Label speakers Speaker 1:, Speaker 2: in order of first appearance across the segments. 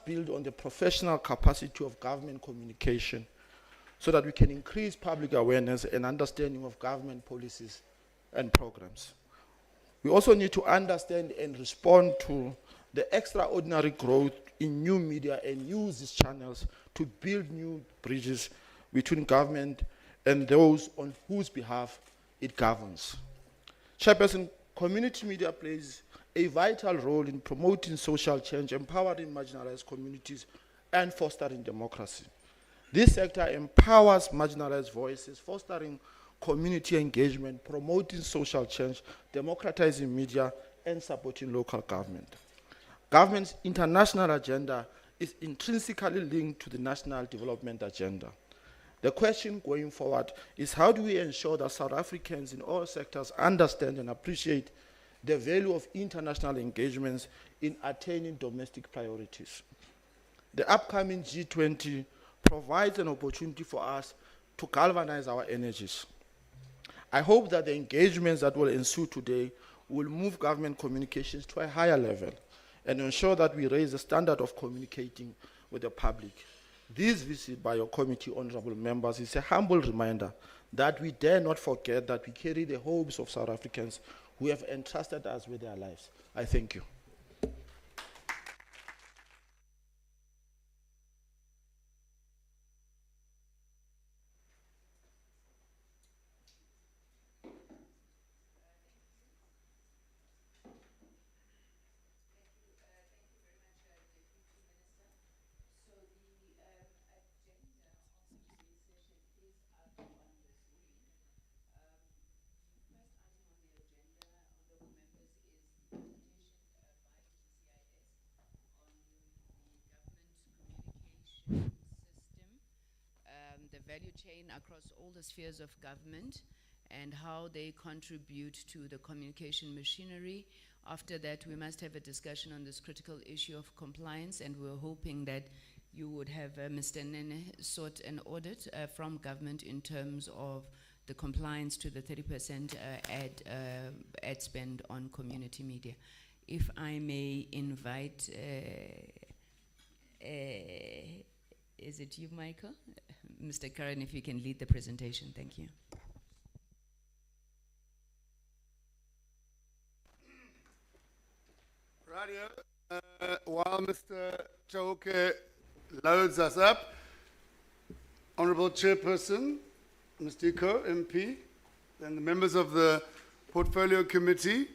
Speaker 1: build on the professional capacity of government communication so that we can increase public awareness and understanding of government policies and programs. We also need to understand and respond to the extraordinary growth in new media and use these channels to build new bridges between government and those on whose behalf it governs. Chairperson, community media plays a vital role in promoting social change, empowering marginalized communities, and fostering democracy. This sector empowers marginalized voices, fostering community engagement, promoting social change, democratizing media, and supporting local government. Government's international agenda is intrinsically linked to the national development agenda. The question going forward is, how do we ensure that South Africans in all sectors understand and appreciate the value of international engagements in attaining domestic priorities? The upcoming G20 provides an opportunity for us to galvanize our energies. I hope that the engagements that will ensue today will move government communications to a higher level and ensure that we raise the standard of communicating with the public. This visit by your committee, honorable members, is a humble reminder that we dare not forget that we carry the hopes of South Africans who have entrusted us with their lives. I thank you.
Speaker 2: The value chain across all the spheres of government and how they contribute to the communication machinery. After that, we must have a discussion on this critical issue of compliance, and we're hoping that you would have Mr. Nene sought an audit from government in terms of the compliance to the 30% ad spend on community media. If I may invite, is it you, Michael? Mr. Karen, if you can lead the presentation, thank you.
Speaker 3: Radio, while Mr. Chauke loads us up, Honourable Chairperson, Ms. Thekiso, MP, and the members of the Portfolio Committee,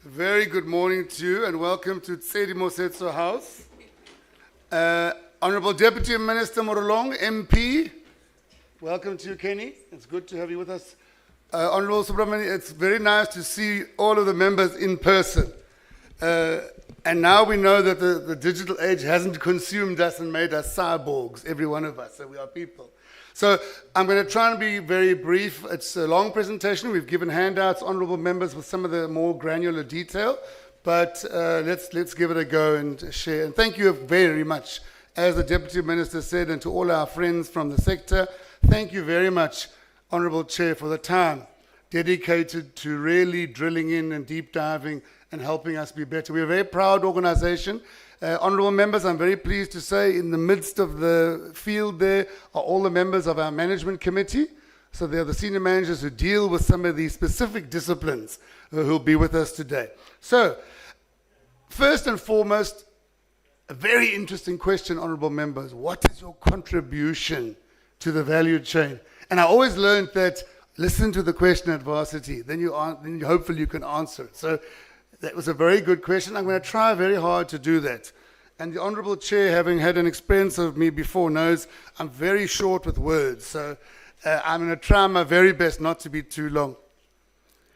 Speaker 3: a very good morning to you and welcome to Tsedi Mosetso House. Honourable Deputy Minister Morolong, MP, welcome to you, Kenny. It's good to have you with us. Honourable Subramani, it's very nice to see all of the members in person. And now we know that the digital age hasn't consumed us and made us cyborgs, every one of us, so we are people. So I'm going to try and be very brief. It's a long presentation. We've given handouts, honourable members, with some of the more granular detail, but let's give it a go and share. And thank you very much. As the Deputy Minister said, and to all our friends from the sector, thank you very much, Honourable Chair, for the time dedicated to really drilling in and deep diving and helping us be better. We're a very proud organisation. Honourable members, I'm very pleased to say in the midst of the field there are all the members of our management committee. So they're the senior managers who deal with some of these specific disciplines who'll be with us today. So, first and foremost, a very interesting question, honourable members. What is your contribution to the value chain? And I always learned that listen to the question at varsity, then hopefully you can answer it. So that was a very good question. I'm going to try very hard to do that. And the Honourable Chair, having had an experience of me before, knows I'm very short with words. So I'm going to try my very best not to be too long.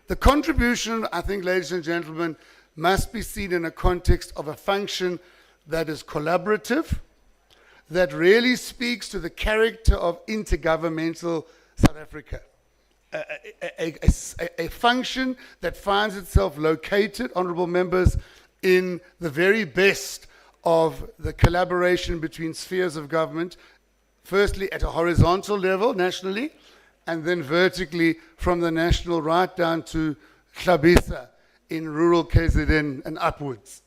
Speaker 3: The contribution, I think, ladies and gentlemen, must be seen in a context of a function that is collaborative, that really speaks to the character of intergovernmental South Africa. A function that finds itself located, honourable members, in the very best of the collaboration between spheres of government, firstly at a horizontal level nationally, and then vertically from the national right down to Hlabisa in rural KZN and upwards.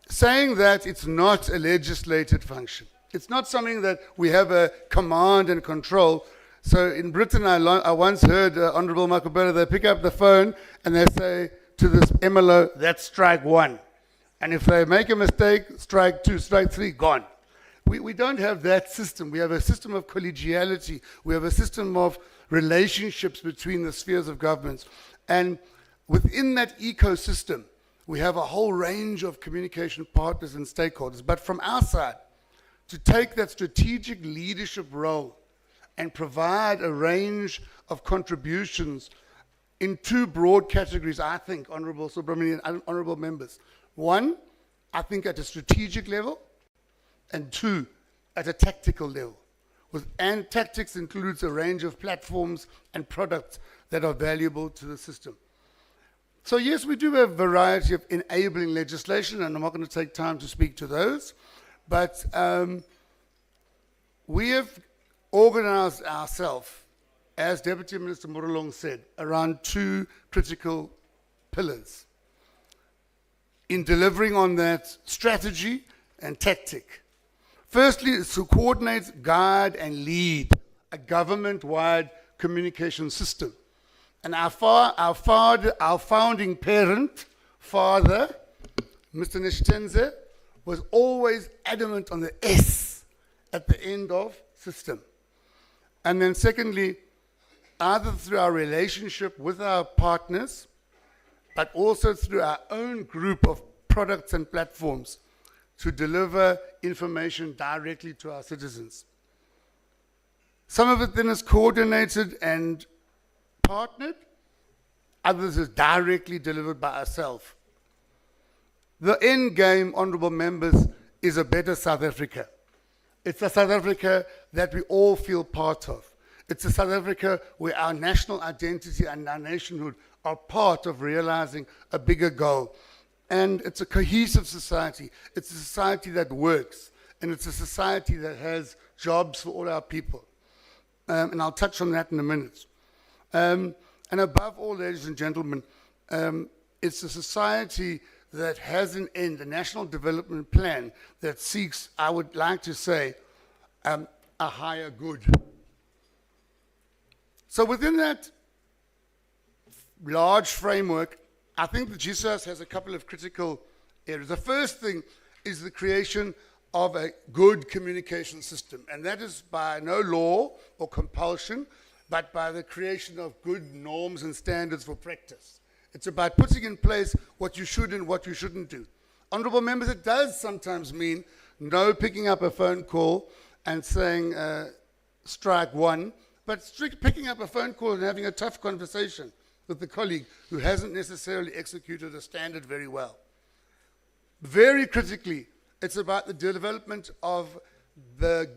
Speaker 3: saying that it's not a legislated function. It's not something that we have a command and control. So in Britain, I once heard Honourable Makubela, they pick up the phone and they say to this MLO, that's strike one. And if they make a mistake, strike two, strike three, gone. We don't have that system. We have a system of collegiality. We have a system of relationships between the spheres of governments. And within that ecosystem, we have a whole range of communication partners and stakeholders. But from our side, to take that strategic leadership role and provide a range of contributions in two broad categories, I think, Honourable Subramanian and Honourable members. One, I think at a strategic level, and two, at a tactical level. And tactics includes a range of platforms and products that are valuable to the system. So yes, we do have a variety of enabling legislation, and I'm not going to take time to speak to those, but we have organized ourselves, as Deputy Minister Muralong said, around two critical pillars in delivering on that strategy and tactic. Firstly, is to coordinate, guide, and lead a government-wide communication system. And our founding parent, father, Mr. Nishitenze, was always adamant on the S at the end of system. And then secondly, either through our relationship with our partners, but also through our own group of products and platforms to deliver information directly to our citizens. Some of it then is coordinated and partnered, others is directly delivered by ourselves. The end game, honourable members, is a better South Africa. It's a South Africa that we all feel part of. It's a South Africa where our national identity and our nationhood are part of realizing a bigger goal. And it's a cohesive society. It's a society that works. And it's a society that has jobs for all our people. And I'll touch on that in a minute. And above all, ladies and gentlemen, it's a society that has an end, a national development plan that seeks, I would like to say, a higher good. So within that large framework, I think the GCIS has a couple of critical areas. The first thing is the creation of a good communication system, and that is by no law or compulsion, but by the creation of good norms and standards for practice. It's about putting in place what you should and what you shouldn't do. Honourable members, it does sometimes mean no picking up a phone call and saying strike one, but picking up a phone call and having a tough conversation with the colleague who hasn't necessarily executed a standard very well. Very critically, it's about the development of the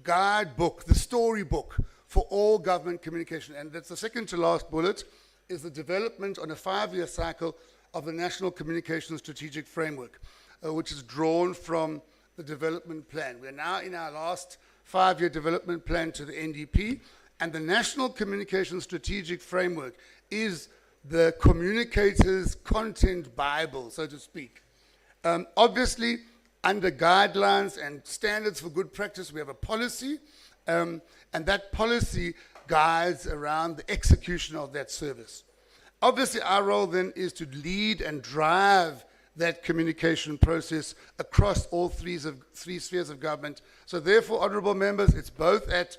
Speaker 3: guidebook, the storybook for all government communication. And that's the second to last bullet, is the development on a 5-year cycle of the National Communication Strategic Framework, which is drawn from the development plan. We're now in our last 5-year development plan to the NDP, and the National Communication Strategic Framework is the communicator's content Bible, so to speak. Obviously, under guidelines and standards for good practice, we have a policy, and that policy guides around the execution of that service. Obviously, our role then is to lead and drive that communication process across all three spheres of government. So therefore, honourable members, it's both at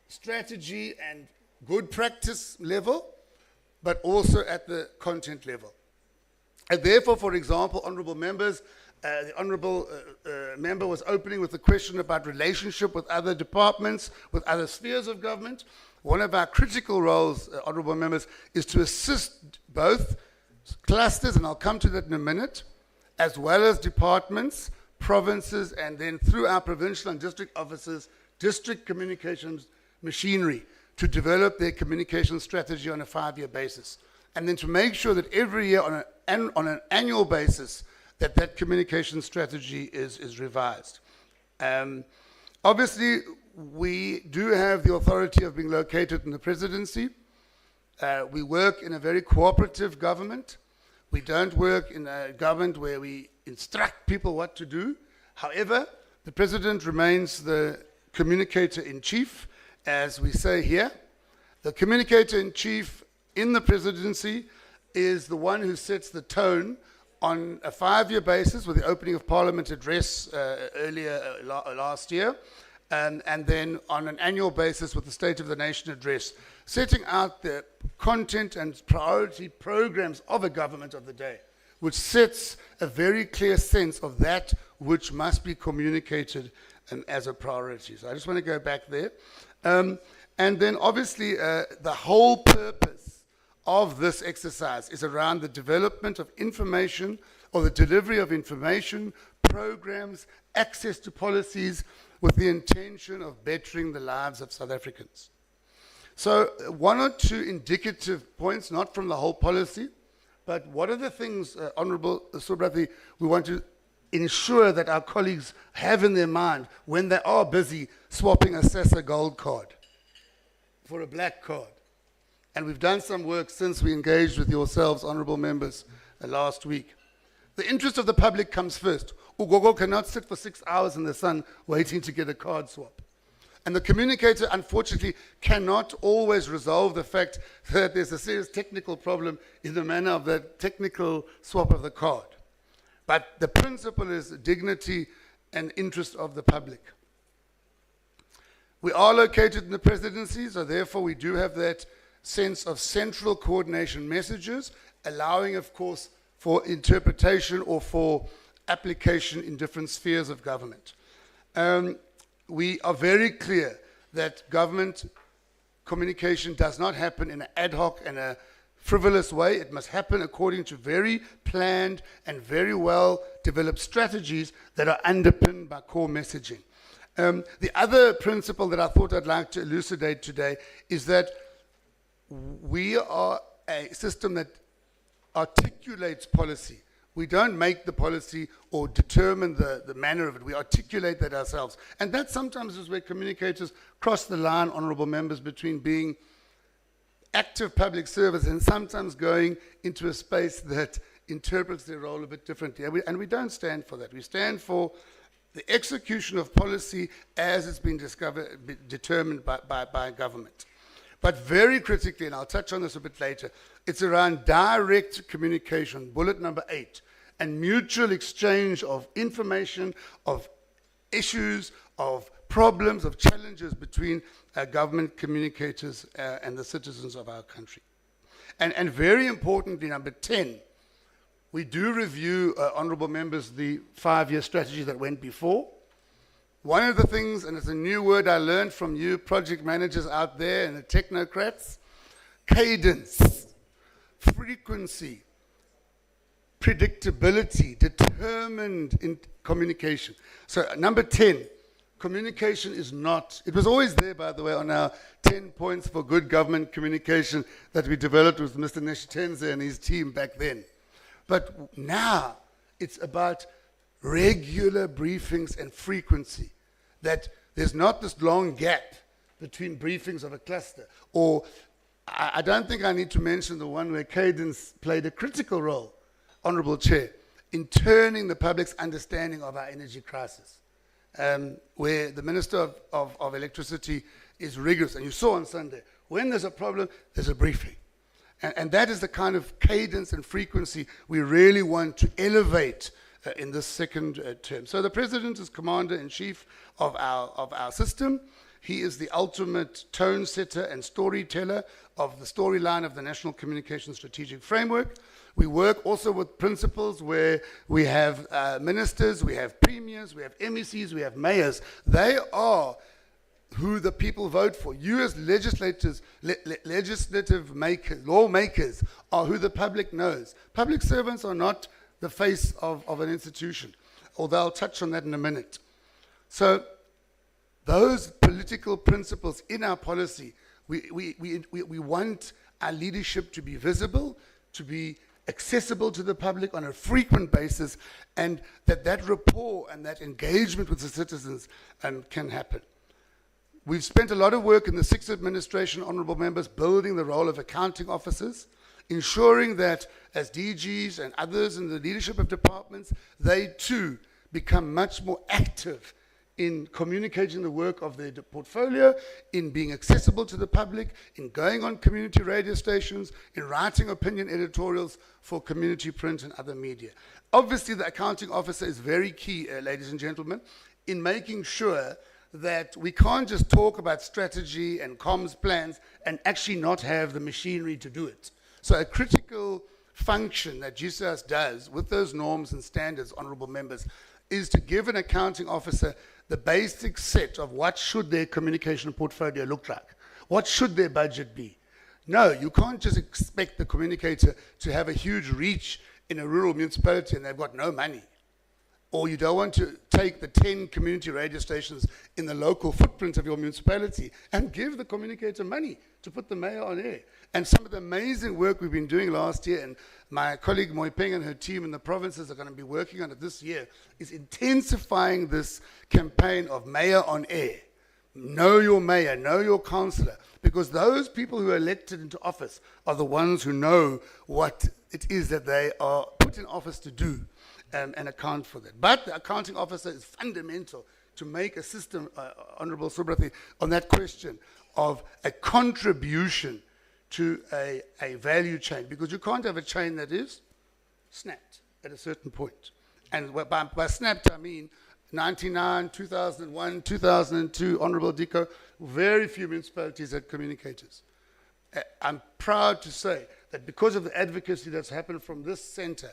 Speaker 3: strategy and good practice level, but also at the content level. And therefore, for example, honourable members, the honourable member was opening with a question about relationship with other departments, with other spheres of government. One of our critical roles, honourable members, is to assist both clusters, and I'll come to that in a minute, as well as departments, provinces, and then through our provincial and district offices, district communications machinery, to develop their communication strategy on a 5-year basis. And then to make sure that every year on an annual basis, that communication strategy is revised. Obviously, we do have the authority of being located in the presidency. We work in a very cooperative government. We don't work in a government where we instruct people what to do. However, the President remains the communicator-in-chief, as we say here. The communicator-in-chief in the presidency is the one who sets the tone on a 5-year basis with the opening of Parliament address earlier last year, and then on an annual basis with the State of the Nation address, setting out the content and priority programs of a government of the day, which sets a very clear sense of that which must be communicated as a priority. So I just want to go back there. And then obviously the whole purpose of this exercise is around the development of information or the delivery of information, programs, access to policies with the intention of bettering the lives of South Africans. So 1 or 2 indicative points, not from the whole policy, but what are the things, Honourable Subrathi, we want to ensure that our colleagues have in their mind when they are busy swapping a SASSA gold card for a black card? And we've done some work since we engaged with yourselves, honourable members, last week. The interest of the public comes first. Ugogo cannot sit for 6 hours in the sun waiting to get a card swap. And the communicator, unfortunately, cannot always resolve the fact that there's a serious technical problem in the manner of the technical swap of the card. But the principle is dignity and interest of the public. We are located in the presidency, so therefore we do have that sense of central coordination messages, allowing, of course, for interpretation or for application in different spheres of government. We are very clear that government communication does not happen in an ad hoc and a frivolous way. It must happen according to very planned and very well developed strategies that are underpinned by core messaging. The other principle that I thought I'd like to elucidate today is that we are a system that articulates policy. We don't make the policy or determine the manner of it. We articulate that ourselves. And that sometimes is where communicators cross the line, honourable members, between being active public service and sometimes going into a space that interprets their role a bit differently. And we don't stand for that. We stand for the execution of policy as it's been determined by government. But very critically, and I'll touch on this a bit later, it's around direct communication, bullet number 8, and mutual exchange of information, of issues, of problems, of challenges between government communicators and the citizens of our country. And very importantly, number 10, we do review, honourable members, the 5-year strategy that went before. One of the things, and it's a new word I learned from you project managers out there and the technocrats, cadence, frequency, predictability, determined in communication. So number 10, communication is not, it was always there, by the way, on our 10 points for good government communication that we developed with Mr. Neshitenze and his team back then. But now it's about regular briefings and frequency, that there's not this long gap between briefings of a cluster. Or I don't think I need to mention the one where cadence played a critical role, Honourable Chair, in turning the public's understanding of our energy crisis, where the Minister of Electricity is rigorous. And you saw on Sunday, when there's a problem, there's a briefing. And that is the kind of cadence and frequency we really want to elevate in this second term. So the President is Commander-in-Chief of our system. He is the ultimate tone setter and storyteller of the storyline of the National Communication Strategic Framework. We work also with principles where we have ministers, we have premiers, we have MECs, we have mayors. They are who the people vote for. You as legislators, legislative makers, lawmakers, are who the public knows. Public servants are not the face of an institution, although I'll touch on that in a minute. So those political principles in our policy, we want our leadership to be visible, to be accessible to the public on a frequent basis, and that rapport and that engagement with the citizens can happen. We've spent a lot of work in the 6th administration, honourable members, building the role of accounting officers, ensuring that as DGs and others in the leadership of departments, they too become much more active in communicating the work of their portfolio, in being accessible to the public, in going on community radio stations, in writing opinion editorials for community print and other media. Obviously, the accounting officer is very key, ladies and gentlemen, in making sure that we can't just talk about strategy and comms plans and actually not have the machinery to do it. So a critical function that GCIS does with those norms and standards, honourable members, is to give an accounting officer the basic set of what should their communication portfolio look like. What should their budget be? No, you can't just expect the communicator to have a huge reach in a rural municipality and they've got no money. Or you don't want to take the 10 community radio stations in the local footprint of your municipality and give the communicator money to put the mayor on air. And some of the amazing work we've been doing last year, and my colleague Moipeng and her team in the provinces are going to be working on it this year, is intensifying this campaign of mayor on air. Know your mayor, know your councillor, because those people who are elected into office are the ones who know what it is that they are put in office to do. And account for that. But the accounting officer is fundamental to make a system, Honourable Subrathi, on that question of a contribution to a value chain, because you can't have a chain that is snapped at a certain point. And by snapped, I mean 99, 2001, 2002, Honourable Diko, very few municipalities had communicators. I'm proud to say that because of the advocacy that's happened from this centre,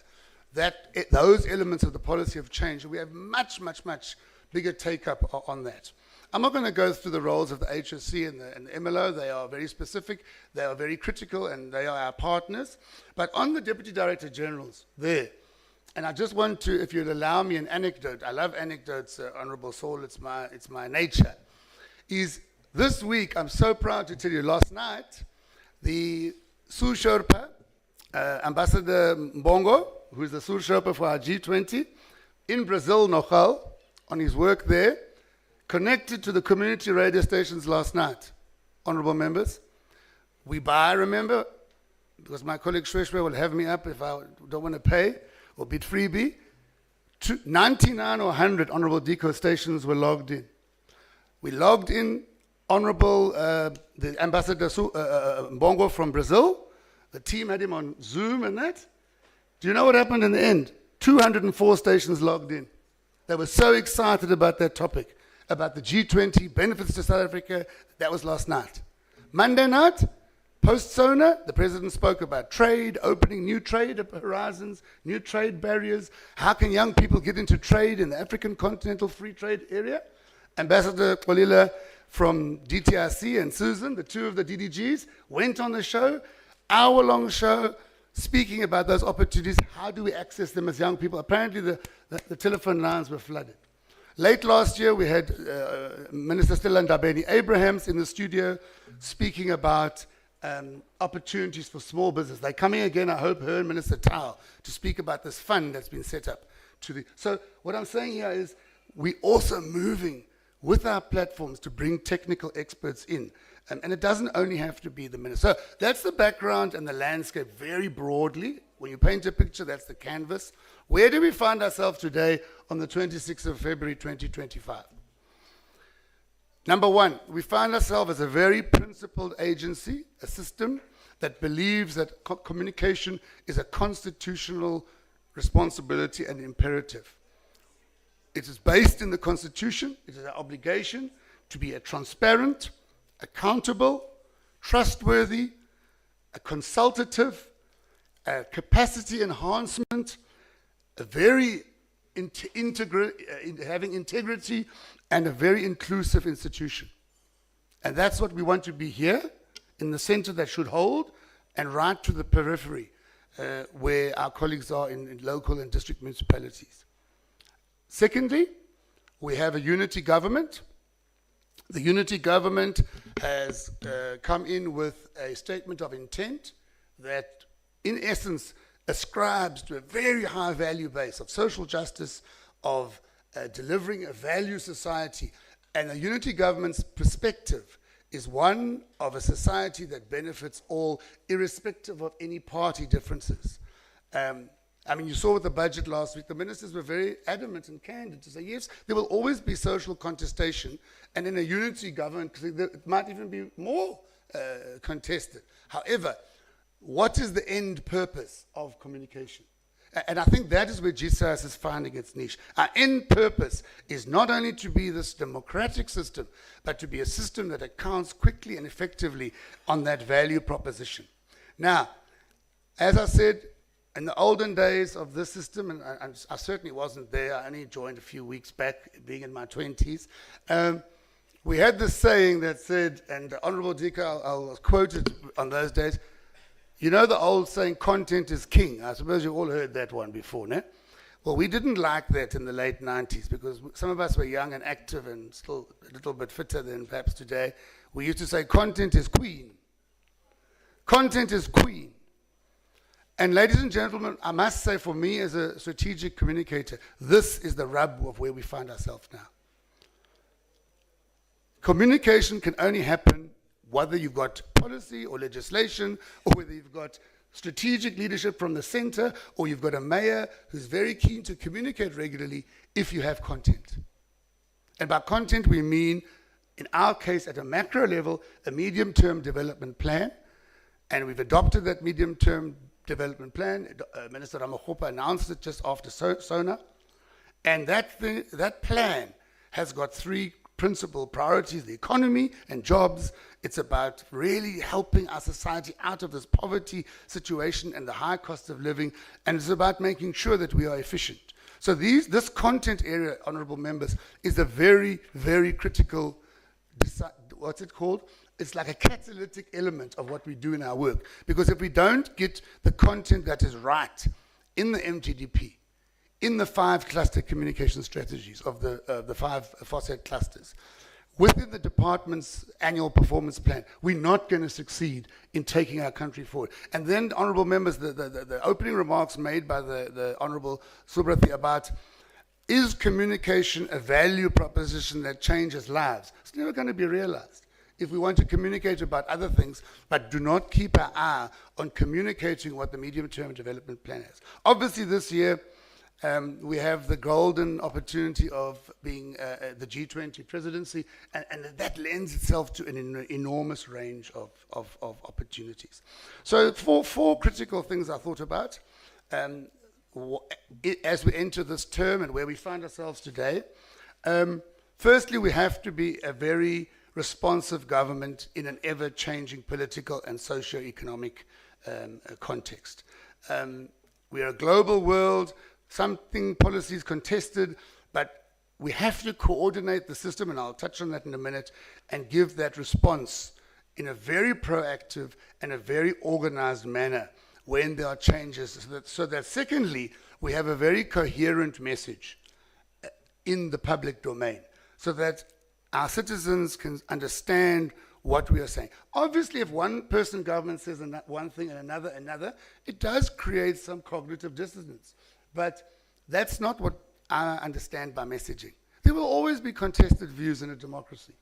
Speaker 3: that those elements of the policy have changed. We have much, much, much bigger take-up on that. I'm not going to go through the roles of the HSC and the MLO. They are very specific, they are very critical, and they are our partners. But on the Deputy Director Generals there, and I just want to, if you'd allow me an anecdote, I love anecdotes, Honourable Saul, it's my nature, is this week, I'm so proud to tell you, last night, the Sue Sherpa, Ambassador Mbongo, who is the Sur Sherpa for our G20, in Brazil, nogal, on his work there, connected to the community radio stations last night. Honourable members, we buy, remember, because my colleague Shweshwe will have me up if I don't want to pay, or bid freebie, 99 or 100 Honourable Diko stations were logged in. We logged in Honourable the Ambassador Mbongo from Brazil. The team had him on Zoom and that. Do you know what happened in the end? 204 stations logged in. They were so excited about that topic, about the G20, benefits to South Africa. That was last night. Monday night, post-SONA, the President spoke about trade, opening new trade horizons, new trade barriers. How can young people get into trade in the African Continental Free Trade Area? Ambassador Kolila from DTRC and Susan, the two of the DDGs, went on the show, hour-long show, speaking about those opportunities. How do we access them as young people? Apparently the telephone lines were flooded. Late last year, we had Minister Stella Ndabeni-Abrahams in the studio speaking about opportunities for small business. They're coming again, I hope, her and Minister Tao, to speak about this fund that's been set up. So what I'm saying here is we're also moving with our platforms to bring technical experts in. And it doesn't only have to be the minister. So that's the background and the landscape very broadly. When you paint a picture, that's the canvas. Where do we find ourselves today on the 26th of February 2025? Number one, we find ourselves as a very principled agency, a system that believes that communication is a constitutional responsibility and imperative. It is based in the Constitution. It is our obligation to be a transparent, accountable, trustworthy, a consultative, a capacity enhancement, a very having integrity, and a very inclusive institution. And that's what we want to be here, in the center that should hold, and right to the periphery, where our colleagues are in local and district municipalities. Secondly, we have a unity government. The unity government has come in with a statement of intent that, in essence, ascribes to a very high value base of social justice, of delivering a value society. And the unity government's perspective is one of a society that benefits all, irrespective of any party differences. I mean, you saw with the budget last week, the ministers were very adamant and candid to say, yes, there will always be social contestation, and in a unity government, it might even be more contested. However, what is the end purpose of communication? And I think that is where GCIS is finding its niche. Our end purpose is not only to be this democratic system, but to be a system that accounts quickly and effectively on that value proposition. Now, as I said, in the olden days of this system, and I certainly wasn't there, I only joined a few weeks back, being in my 20s, we had this saying that said, and the Honorable Thekiso, I was quoted on those days, you know the old saying, content is king. I suppose you all heard that one before, no? Well, we didn't like that in the late 90s because some of us were young and active and still a little bit fitter than perhaps today. We used to say, content is queen. Content is queen. And ladies and gentlemen, I must say for me as a strategic communicator, this is the rub of where we find ourselves now. Communication can only happen whether you've got policy or legislation, or whether you've got strategic leadership from the center, or you've got a mayor who's very keen to communicate regularly if you have content. And by content, we mean, in our case, at a macro level, a medium-term development plan. And we've adopted that medium-term development plan. Minister Ramokgopa announced it just after SONA. And that plan has got three principal priorities: the economy and jobs. It's about really helping our society out of this poverty situation and the high cost of living, and it's about making sure that we are efficient. So this content area, honorable members, is a very, very critical, what's it called? It's like a catalytic element of what we do in our work. Because if we don't get the content that is right in the MTDP, in the 5 cluster communication strategies of the 5 FOSSET clusters, within the department's annual performance plan, we're not going to succeed in taking our country forward. And then, honorable members, the opening remarks made by the Honorable Subrathi about, is communication a value proposition that changes lives? It's never going to be realized if we want to communicate about other things, but do not keep our eye on communicating what the medium-term development plan is. Obviously, this year, we have the golden opportunity of being the G20 presidency, and that lends itself to an enormous range of opportunities. So four critical things I thought about as we enter this term and where we find ourselves today. Firstly, we have to be a very responsive government in an ever-changing political and socio-economic context. We are a global world. Something policies contested, but we have to coordinate the system, and I'll touch on that in a minute, and give that response in a very proactive and a very organized manner when there are changes, so that secondly, we have a very coherent message in the public domain, so that our citizens can understand what we are saying. Obviously, if one person government says one thing and another, it does create some cognitive dissonance. But that's not what I understand by messaging. There will always be contested views in a democracy.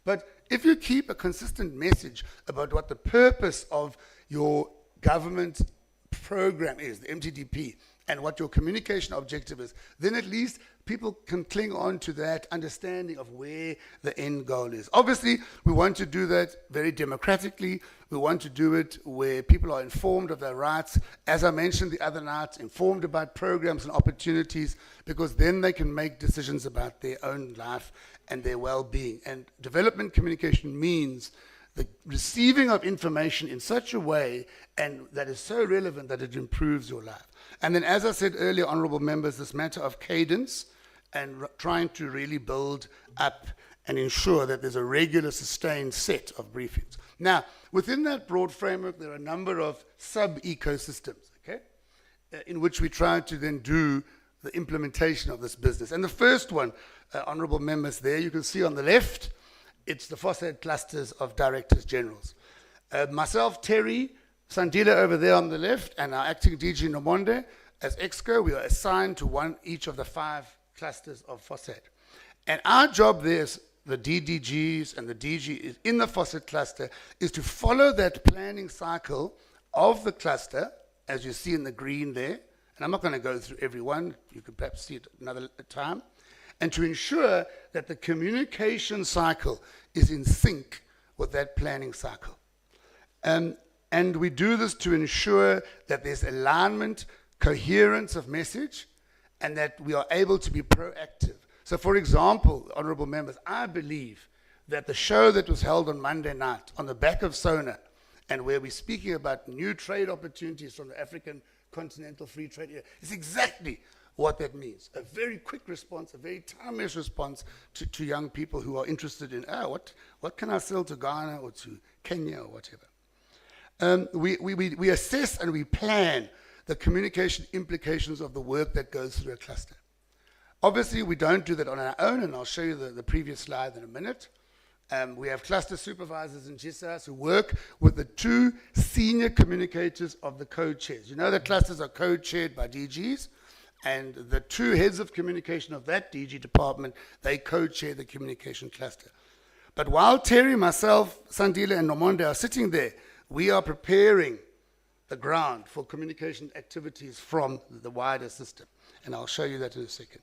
Speaker 3: But if you keep a consistent message about what the purpose of your government program is, the MTDP, and what your communication objective is, then at least people can cling on to that understanding of where the end goal is. Obviously, we want to do that very democratically. We want to do it where people are informed of their rights. As I mentioned the other night, informed about programs and opportunities, because then they can make decisions about their own life and their well-being. And development communication means the receiving of information in such a way and that is so relevant that it improves your life. And then, as I said earlier, honorable members, this matter of cadence and trying to really build up and ensure that there's a regular, sustained set of briefings. Now, within that broad framework, there are a number of sub-ecosystems, okay, in which we try to then do the implementation of this business. And the first one, honorable members, there you can see on the left, it's the FOSSET clusters of directors generals. Myself, Terry, Sandila over there on the left, and our acting DG Nomonde, as EXCO, we are assigned to each of the 5 clusters of FOSSET. And our job there is the DDGs and the DG in the Fawcett cluster is to follow that planning cycle of the cluster, as you see in the green there, and I'm not going to go through every one, you could perhaps see it another time, and to ensure that the communication cycle is in sync with that planning cycle. And we do this to ensure that there's alignment, coherence of message, and that we are able to be proactive. So for example, honorable members, I believe that the show that was held on Monday night on the back of SONA, and where we're speaking about new trade opportunities from the African Continental Free Trade Area, is exactly what that means. A very quick response, a very timeless response to young people who are interested in, what can I sell to Ghana or to Kenya or whatever. We assess and we plan the communication implications of the work that goes through a cluster. Obviously, we don't do that on our own, and I'll show you the previous slide in a minute. We have cluster supervisors in GCIS who work with the two senior communicators of the co-chairs. You know that clusters are co-chaired by DGs, and the two heads of communication of that DG department, they co-chair the communication cluster. But while Terry, myself, Sandile, and Nomonde are sitting there, we are preparing the ground for communication activities from the wider system. And I'll show you that in a second.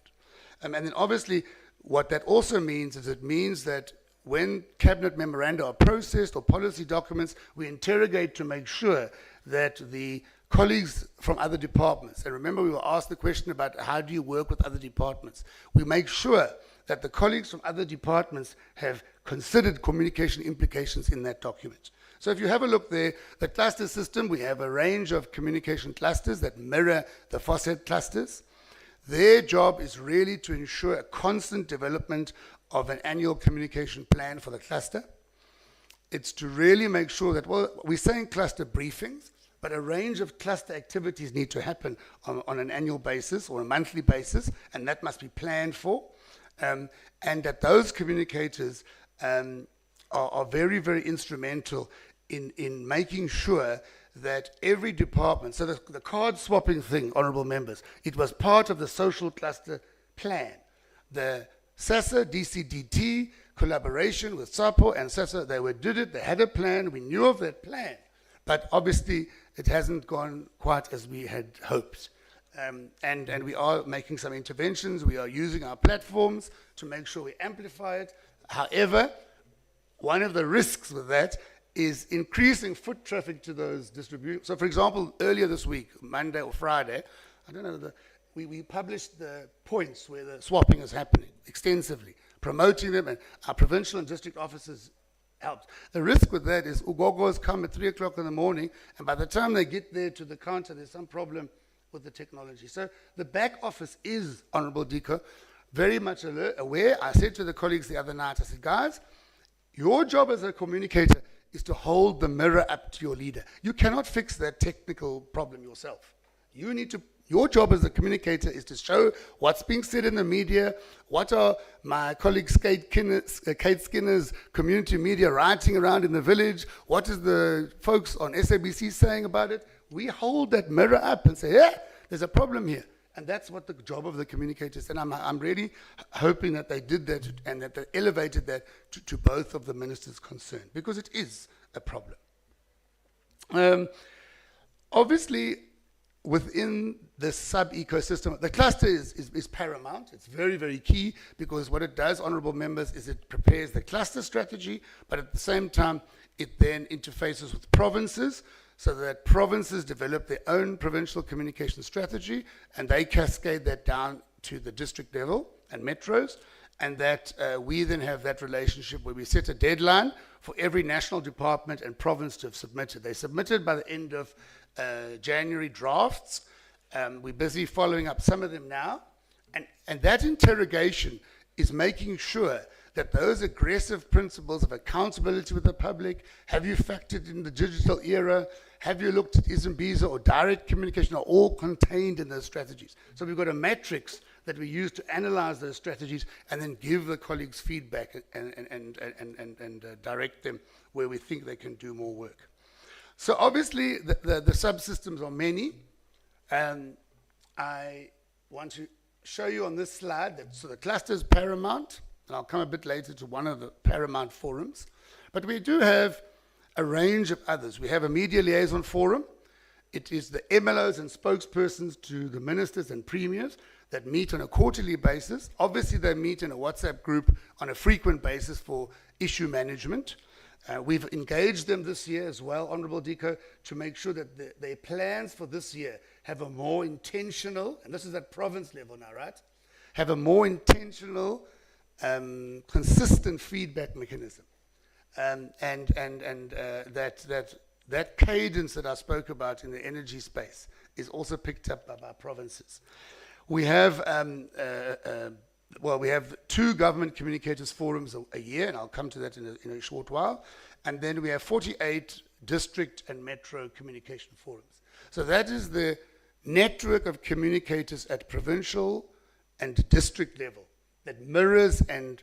Speaker 3: And then obviously, what that also means is it means that when cabinet memoranda are processed or policy documents, we interrogate to make sure that the colleagues from other departments, and remember we were asked the question about how do you work with other departments, we make sure that the colleagues from other departments have considered communication implications in that document. So if you have a look there, the cluster system, we have a range of communication clusters that mirror the Fawcett clusters. Their job is really to ensure a constant development of an annual communication plan for the cluster. It's to really make sure that, well, we're saying cluster briefings, but a range of cluster activities need to happen on an annual basis or a monthly basis, and that must be planned for. And that those communicators are very, very instrumental in making sure that every department, so the card swapping thing, honorable members, it was part of the social cluster plan. The SASA, DCDT, collaboration with SAPO and SASA, did it, they had a plan, we knew of that plan, but obviously it hasn't gone quite as we had hoped. And we are making some interventions, we are using our platforms to make sure we amplify it. However, one of the risks with that is increasing foot traffic to those distributors. So for example, earlier this week, Monday or Friday, I don't know, we published the points where the swapping is happening extensively, promoting them, and our provincial and district officers helped. The risk with that is Ugogos come at 3 o'clock in the morning, and by the time they get there to the counter, there's some problem with the technology. So the back office is, Honorable Diko, very much aware. I said to the colleagues the other night, I said, guys, your job as a communicator is to hold the mirror up to your leader. You cannot fix that technical problem yourself. Your job as a communicator is to show what's being said in the media, what are my colleague Kate Skinner's community media writing around in the village, what is the folks on SABC saying about it. We hold that mirror up and say, yeah, there's a problem here. And that's what the job of the communicators. And I'm really hoping that they did that and that they elevated that to both of the ministers concerned, because it is a problem. Obviously, within the sub-ecosystem, the cluster is paramount. It's very, very key, because what it does, honorable members, is it prepares the cluster strategy, but at the same time, it then interfaces with provinces, so that provinces develop their own provincial communication strategy, and they cascade that down to the district level and metros, and that we then have that relationship where we set a deadline for every national department and province to have submitted. They submitted by the end of January drafts. We're busy following up some of them now, and that interrogation is making sure that those aggressive principles of accountability with the public, have you factored in the digital era, have you looked at Izimbizo or direct communication, are all contained in those strategies. So we've got a matrix that we use to analyze those strategies and then give the colleagues feedback and direct them where we think they can do more work. So obviously the subsystems are many. I want to show you on this slide that so the cluster is paramount. and I'll come a bit later to one of the paramount forums. But we do have a range of others. We have a media liaison forum. It is the MLOs and spokespersons to the ministers and premiers that meet on a quarterly basis. Obviously, they meet in a WhatsApp group on a frequent basis for issue management. We've engaged them this year as well, Honourable Diko, to make sure that their plans for this year have a more intentional, and this is at province level now, right? Have a more intentional, consistent feedback mechanism. That cadence that I spoke about in the energy space is also picked up by our provinces. We have, we have 2 government communicators forums a year, and I'll come to that in a short while. And then we have 48 district and metro communication forums. So that is the network of communicators at provincial and district level that mirrors and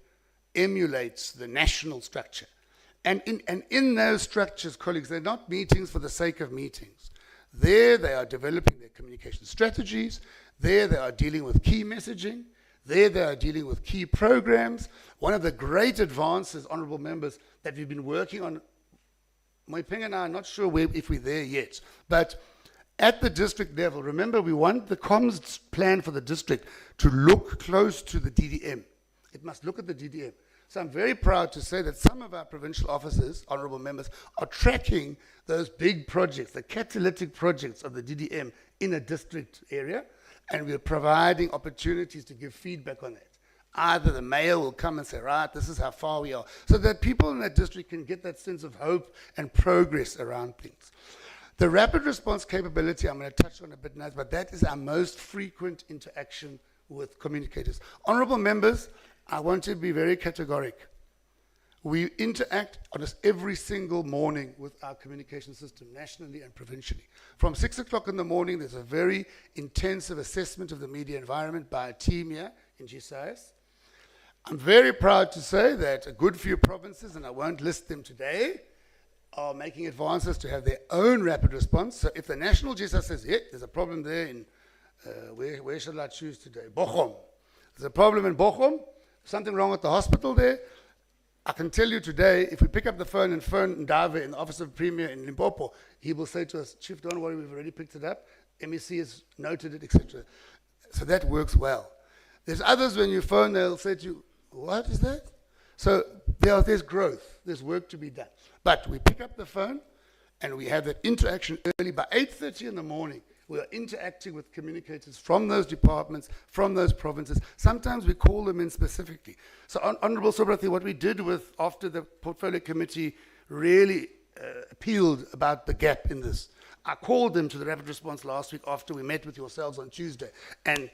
Speaker 3: emulates the national structure. And in those structures, colleagues, they're not meetings for the sake of meetings. There they are developing their communication strategies. There they are dealing with key messaging. There they are dealing with key programs. One of the great advances, honourable members, that we've been working on, Moipeng and I are not sure if we're there yet, but at the district level, remember we want the comms plan for the district to look close to the DDM. It must look at the DDM. So I'm very proud to say that some of our provincial officers, honourable members, are tracking those big projects, the catalytic projects of the DDM in a district area, and we're providing opportunities to give feedback on that. Either the mayor will come and say, right, this is how far we are, so that people in that district can get that sense of hope and progress around things. The rapid response capability, I'm going to touch on a bit now, but that is our most frequent interaction with communicators. Honourable members, I want to be very categoric. We interact almost every single morning with our communication system, nationally and provincially. From 6 o'clock in the morning, there's a very intensive assessment of the media environment by a team here in GCIS. I'm very proud to say that a good few provinces, and I won't list them today, are making advances to have their own rapid response. So if the national GCIS says, yeah, there's a problem there in, where shall I choose today? Bochum. There's a problem in Bochum, something wrong with the hospital there. I can tell you today, if we pick up the phone and phone Ndave in the Office of the Premier in Limpopo, he will say to us, Chief, don't worry, we've already picked it up. MEC has noted it, etc. So that works well. There's others, when you phone, they'll say to you, what is that? So there's growth, there's work to be done. But we pick up the phone and we have that interaction early. By 8:30 in the morning, we are interacting with communicators from those departments, from those provinces. Sometimes we call them in specifically. So Honourable Sobrathi, what we did with, after the Portfolio Committee really appealed about the gap in this, I called them to the rapid response last week after we met with yourselves on Tuesday. And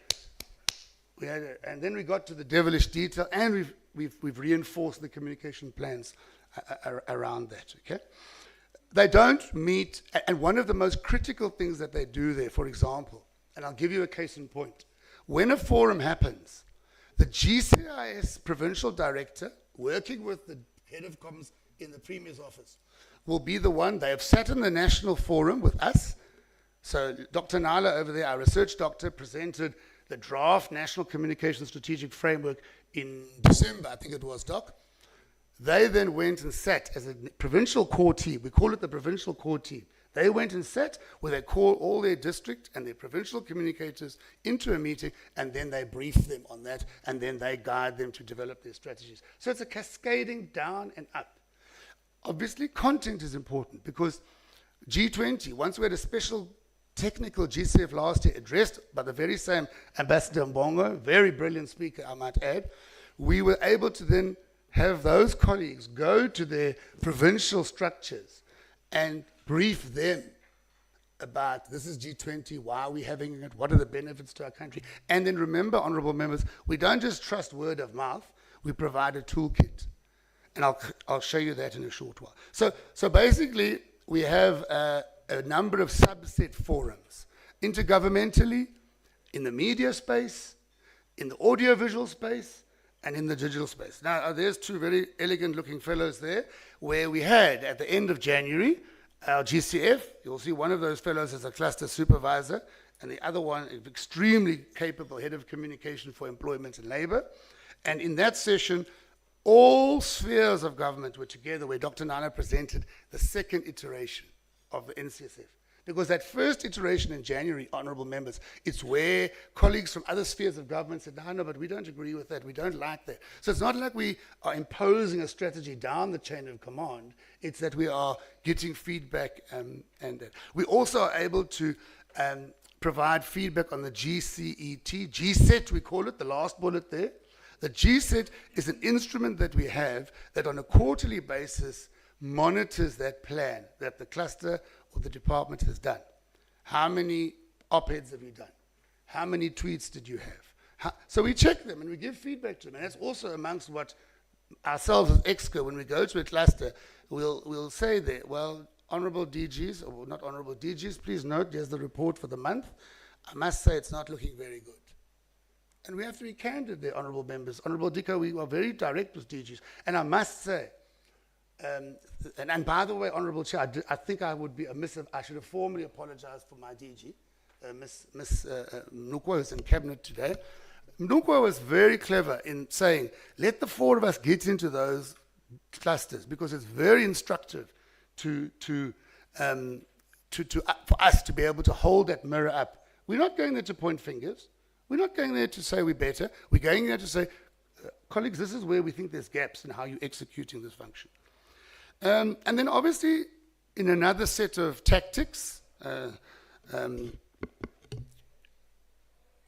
Speaker 3: and then we got to the devilish detail, and we've reinforced the communication plans around that, okay? They don't meet, and one of the most critical things that they do there, for example, and I'll give you a case in point. When a forum happens, the GCIS provincial director, working with the head of comms in the Premier's office, will be the one. They have sat in the national forum with us. So Dr. Nala over there, our research doctor, presented the draft National Communication Strategic Framework in December, I think it was, Doc. They then went and sat as a provincial core team. We call it the provincial core team. They went and sat where they call all their district and their provincial communicators into a meeting, and then they brief them on that, and then they guide them to develop their strategies. So it's a cascading down and up. Obviously, content is important because G20, once we had a special technical GCF last year addressed by the very same Ambassador Mbongo, very brilliant speaker, I might add, we were able to then have those colleagues go to their provincial structures and brief them about this is G20, why are we having it, what are the benefits to our country. And then remember, honourable members, we don't just trust word of mouth, we provide a toolkit. And I'll show you that in a short while. So basically, we have a number of subset forums, intergovernmentally, in the media space, in the audiovisual space, and in the digital space. Now, there's 2 very elegant-looking fellows there, where we had, at the end of January, our GCF. You'll see one of those fellows as a cluster supervisor, and the other one, extremely capable head of communication for employment and labor. And in that session, all spheres of government were together where Dr. Nana presented the second iteration of the NCSF. Because that first iteration in January, honorable members, it's where colleagues from other spheres of government said, no, but we don't agree with that, we don't like that. So it's not like we are imposing a strategy down the chain of command, it's that we are getting feedback and that. We also are able to provide feedback on the GCET, we call it, the last bullet there. The GCET is an instrument that we have that on a quarterly basis monitors that plan that the cluster or the department has done. How many op-eds have you done? How many tweets did you have? So we check them and we give feedback to them. And that's also amongst what ourselves as EXCO, when we go to a cluster, we'll say there, well, honorable DGs, or not honorable DGs, please note, there's the report for the month. I must say it's not looking very good. And we have to be candid there, honorable members. Honorable Diko, we are very direct with DGs. And I must say, and by the way, Honorable Chair, I think I would be amiss if I should have formally apologized for my DG, Ms. Mnukwa, who's in cabinet today. Mnukwa was very clever in saying, let the four of us get into those clusters because it's very instructive for us to be able to hold that mirror up. We're not going there to point fingers. We're not going there to say we're better. We're going there to say, colleagues, this is where we think there's gaps in how you're executing this function. And then obviously, in another set of tactics,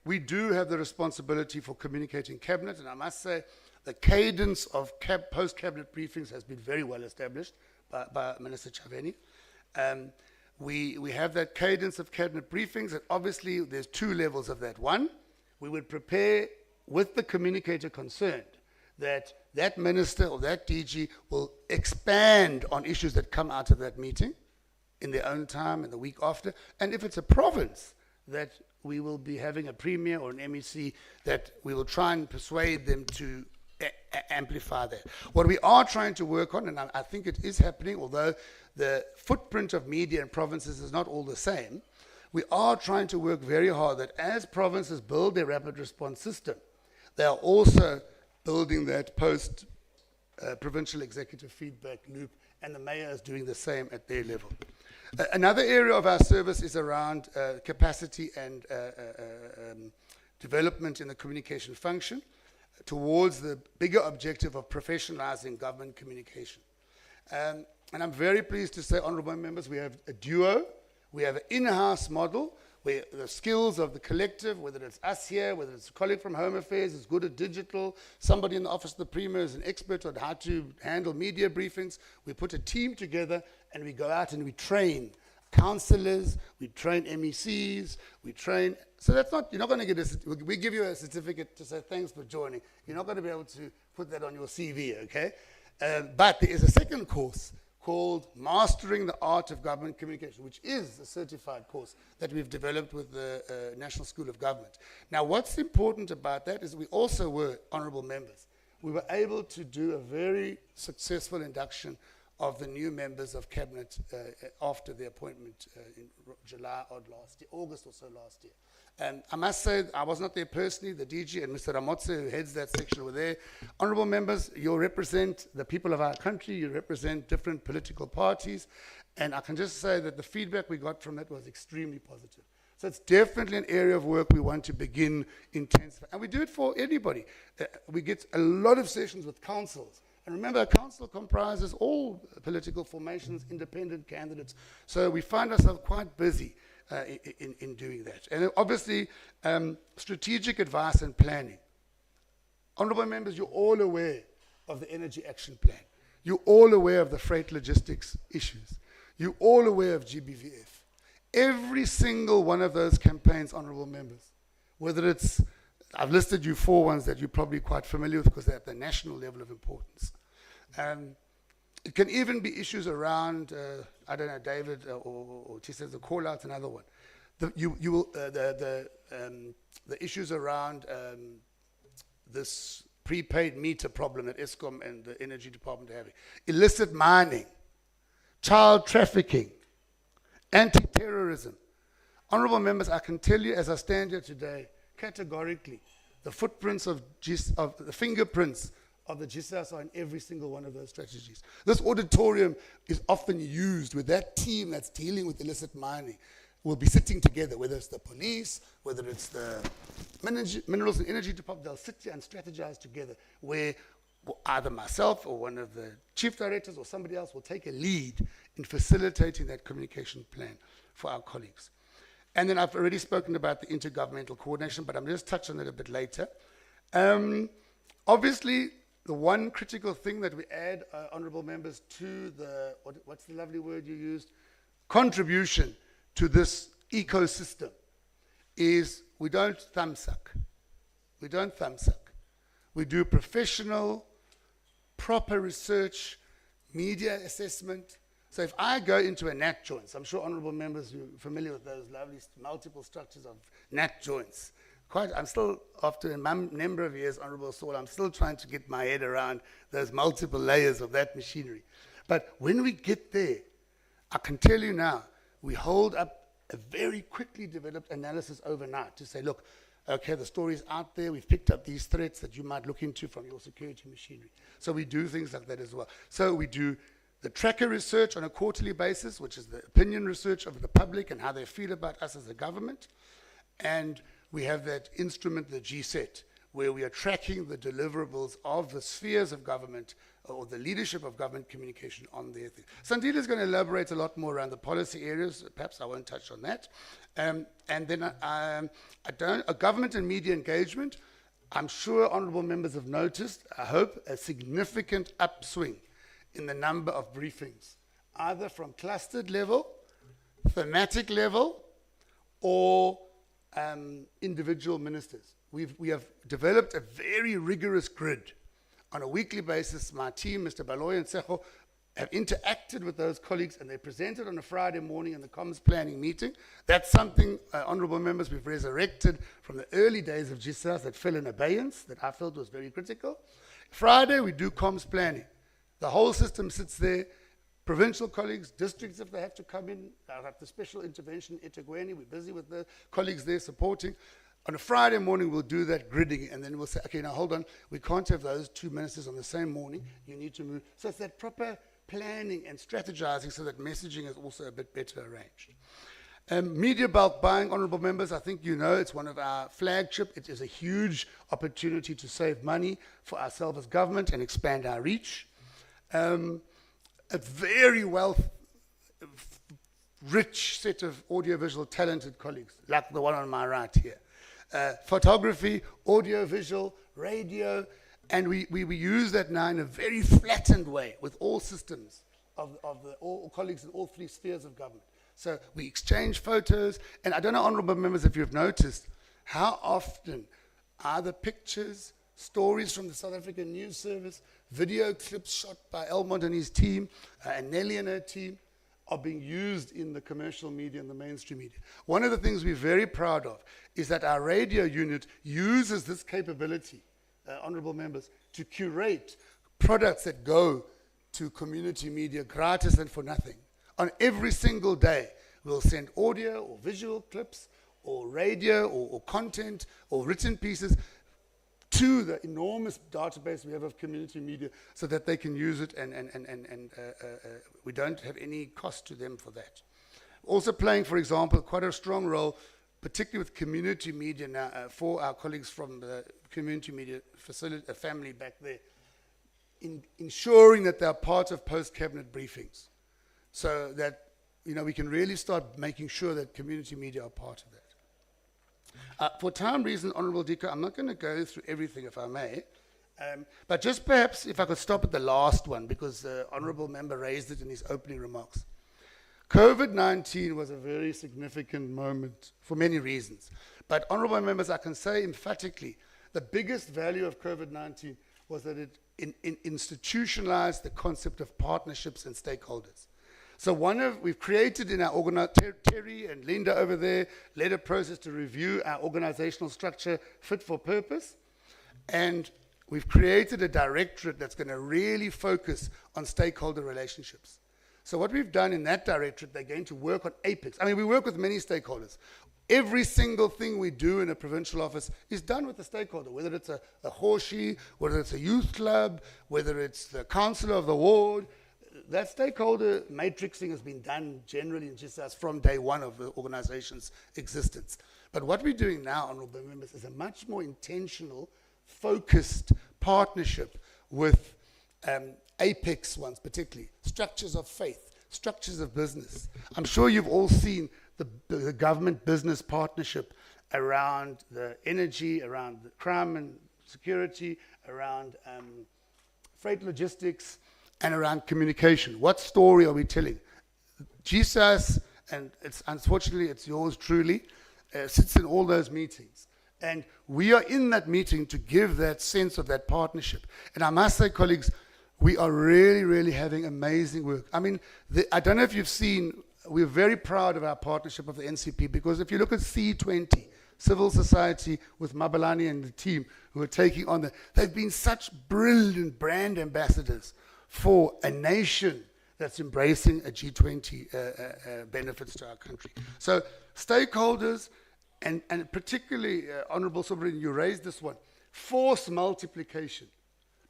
Speaker 3: we do have the responsibility for communicating cabinet, and I must say the cadence of post-cabinet briefings has been very well established by Minister Chaveni. We have that cadence of cabinet briefings, and obviously there's two levels of that. One, we would prepare with the communicator concerned that that minister or that DG will expand on issues that come out of that meeting in their own time and the week after. And if it's a province, that we will be having a premier or an MEC, that we will try and persuade them to amplify that. What we are trying to work on, and I think it is happening, although the footprint of media in provinces is not all the same, we are trying to work very hard that as provinces build their rapid response system, they are also building that post-provincial executive feedback loop, and the mayor is doing the same at their level. Another area of our service is around capacity and development in the communication function towards the bigger objective of professionalizing government communication. And I'm very pleased to say, honorable members, we have a duo. We have an in-house model where the skills of the collective, whether it's us here, whether it's a colleague from Home Affairs is good at digital, somebody in the office of the Premier is an expert on how to handle media briefings. We put a team together and we go out and we train councillors, we train MECs, we train. So that's not, you're not going to get we give you a certificate to say thanks for joining. You're not going to be able to put that on your CV, okay? But there is a second course called Mastering the Art of Government Communication, which is a certified course that we've developed with the National School of Government. Now, what's important about that is we also were, honourable members, we were able to do a very successful induction of the new members of Cabinet after the appointment in July or last year, August or so last year. And I must say, I was not there personally, the DG and Mr. Ramotse, who heads that section, were there. Honourable members, you represent the people of our country, you represent different political parties, and I can just say that the feedback we got from that was extremely positive. So it's definitely an area of work we want to begin intensifying. And we do it for anybody. We get a lot of sessions with councils. And remember, a council comprises all political formations, independent candidates. So we find ourselves quite busy in doing that. And obviously, strategic advice and planning. Honourable members, you're all aware of the Energy Action Plan. You're all aware of the freight logistics issues. You're all aware of GBVF. Every single one of those campaigns, honourable members, whether it's, I've listed you 4 ones that you're probably quite familiar with because they're at the national level of importance. It can even be issues around, I don't know, David or she says the call out's another one. The issues around this prepaid meter problem that Eskom and the Energy Department are having. Illicit mining, child trafficking, anti-terrorism. Honourable members, I can tell you as I stand here today, categorically, the footprints of the fingerprints of the GCIS are in every single one of those strategies. This auditorium is often used with that team that's dealing with illicit mining. Will be sitting together, whether it's the police, whether it's the Minerals and Energy Department, they'll sit and strategize together, where either myself or one of the chief directors or somebody else will take a lead in facilitating that communication plan for our colleagues. And then I've already spoken about the intergovernmental coordination, but I'm going to just touch on it a bit later. Obviously, the one critical thing that we add, honourable members, to the, what's the lovely word you used? Contribution to this ecosystem is we don't thumbsuck. We don't thumbsuck. We do professional, proper research, media assessment. So if I go into a NAT joint, I'm sure honourable members, you're familiar with those lovely multiple structures of NAT joints. I'm still, after a number of years, Honourable Saul, I'm still trying to get my head around those multiple layers of that machinery. But when we get there, I can tell you now, we hold up a very quickly developed analysis overnight to say, look, okay, the story's out there, we've picked up these threats that you might look into from your security machinery. So we do things like that as well. So we do the tracker research on a quarterly basis, which is the opinion research of the public and how they feel about us as a government. And we have that instrument, the GSET, where we are tracking the deliverables of the spheres of government or the leadership of government communication on their thing. Sandile is going to elaborate a lot more around the policy areas. Perhaps I won't touch on that. And then a government and media engagement. I'm sure honourable members have noticed, I hope, a significant upswing in the number of briefings, either from clustered level, thematic level, or individual ministers. We have developed a very rigorous grid. On a weekly basis, my team, Mr. Baloy and Seho, have interacted with those colleagues, and they presented on a Friday morning in the comms planning meeting. That's something, honourable members, we've resurrected from the early days of GCIS that fell in abeyance, that I felt was very critical. Friday, we do comms planning. The whole system sits there. Provincial colleagues, districts, if they have to come in, I'll have the special intervention, eThekwini, we're busy with the colleagues there supporting. On a Friday morning, we'll do that gridding, and then we'll say, okay, now hold on, we can't have those two ministers on the same morning, you need to move. So it's that proper planning and strategizing so that messaging is also a bit better arranged. Media bulk buying, honourable members, I think you know it's one of our flagship. It is a huge opportunity to save money for ourselves as government and expand our reach. A very rich set of audiovisual talented colleagues, like the one on my right here. Photography, audiovisual, radio, and we use that now in a very flattened way with all systems of all colleagues in all three spheres of government. So we exchange photos, and I don't know, honourable members, if you've noticed, how often are the pictures, stories from the South African News Service, video clips shot by Elmond and his team, and Nelly and her team, are being used in the commercial media and the mainstream media. One of the things we're very proud of is that our radio unit uses this capability, honourable members, to curate products that go to community media gratis and for nothing. On every single day, we'll send audio or visual clips or radio or content or written pieces to the enormous database we have of community media so that they can use it, and we don't have any cost to them for that. Also playing, for example, quite a strong role, particularly with community media now, for our colleagues from the community media facility, family back there, in ensuring that they're part of post-cabinet briefings, so that we can really start making sure that community media are part of that. For time reasons, Honourable Diko, I'm not going to go through everything, if I may, but just perhaps if I could stop at the last one, because the Honourable Member raised it in his opening remarks. COVID-19 was a very significant moment for many reasons, but Honourable Members, I can say emphatically, the biggest value of COVID-19 was that it institutionalized the concept of partnerships and stakeholders. So we've created in our Terry and Linda over there, led a process to review our organizational structure fit for purpose. And we've created a directorate that's going to really focus on stakeholder relationships. So what we've done in that directorate, they're going to work on APEX. I mean, we work with many stakeholders. every single thing we do in a provincial office is done with the stakeholder, whether it's a horsey, whether it's a youth club, whether it's the councillor of the ward. That stakeholder matrixing has been done generally in GCIS from day one of the organization's existence. But what we're doing now, honorable members, is a much more intentional, focused partnership with apex ones, particularly structures of faith, structures of business. I'm sure you've all seen the government business partnership around the energy, around the crime and security, around freight logistics, and around communication. What story are we telling? GCIS, and unfortunately it's yours truly, sits in all those meetings. And we are in that meeting to give that sense of that partnership. And I must say, colleagues, we are really, really having amazing work. I mean, I don't know if you've seen, we're very proud of our partnership of the NCP, because if you look at C20, civil society with Mabalani and the team who are taking on they've been such brilliant brand ambassadors for a nation that's embracing a G20 benefits to our country. So stakeholders, and particularly, Honourable Sovereign, you raised this one, force multiplication.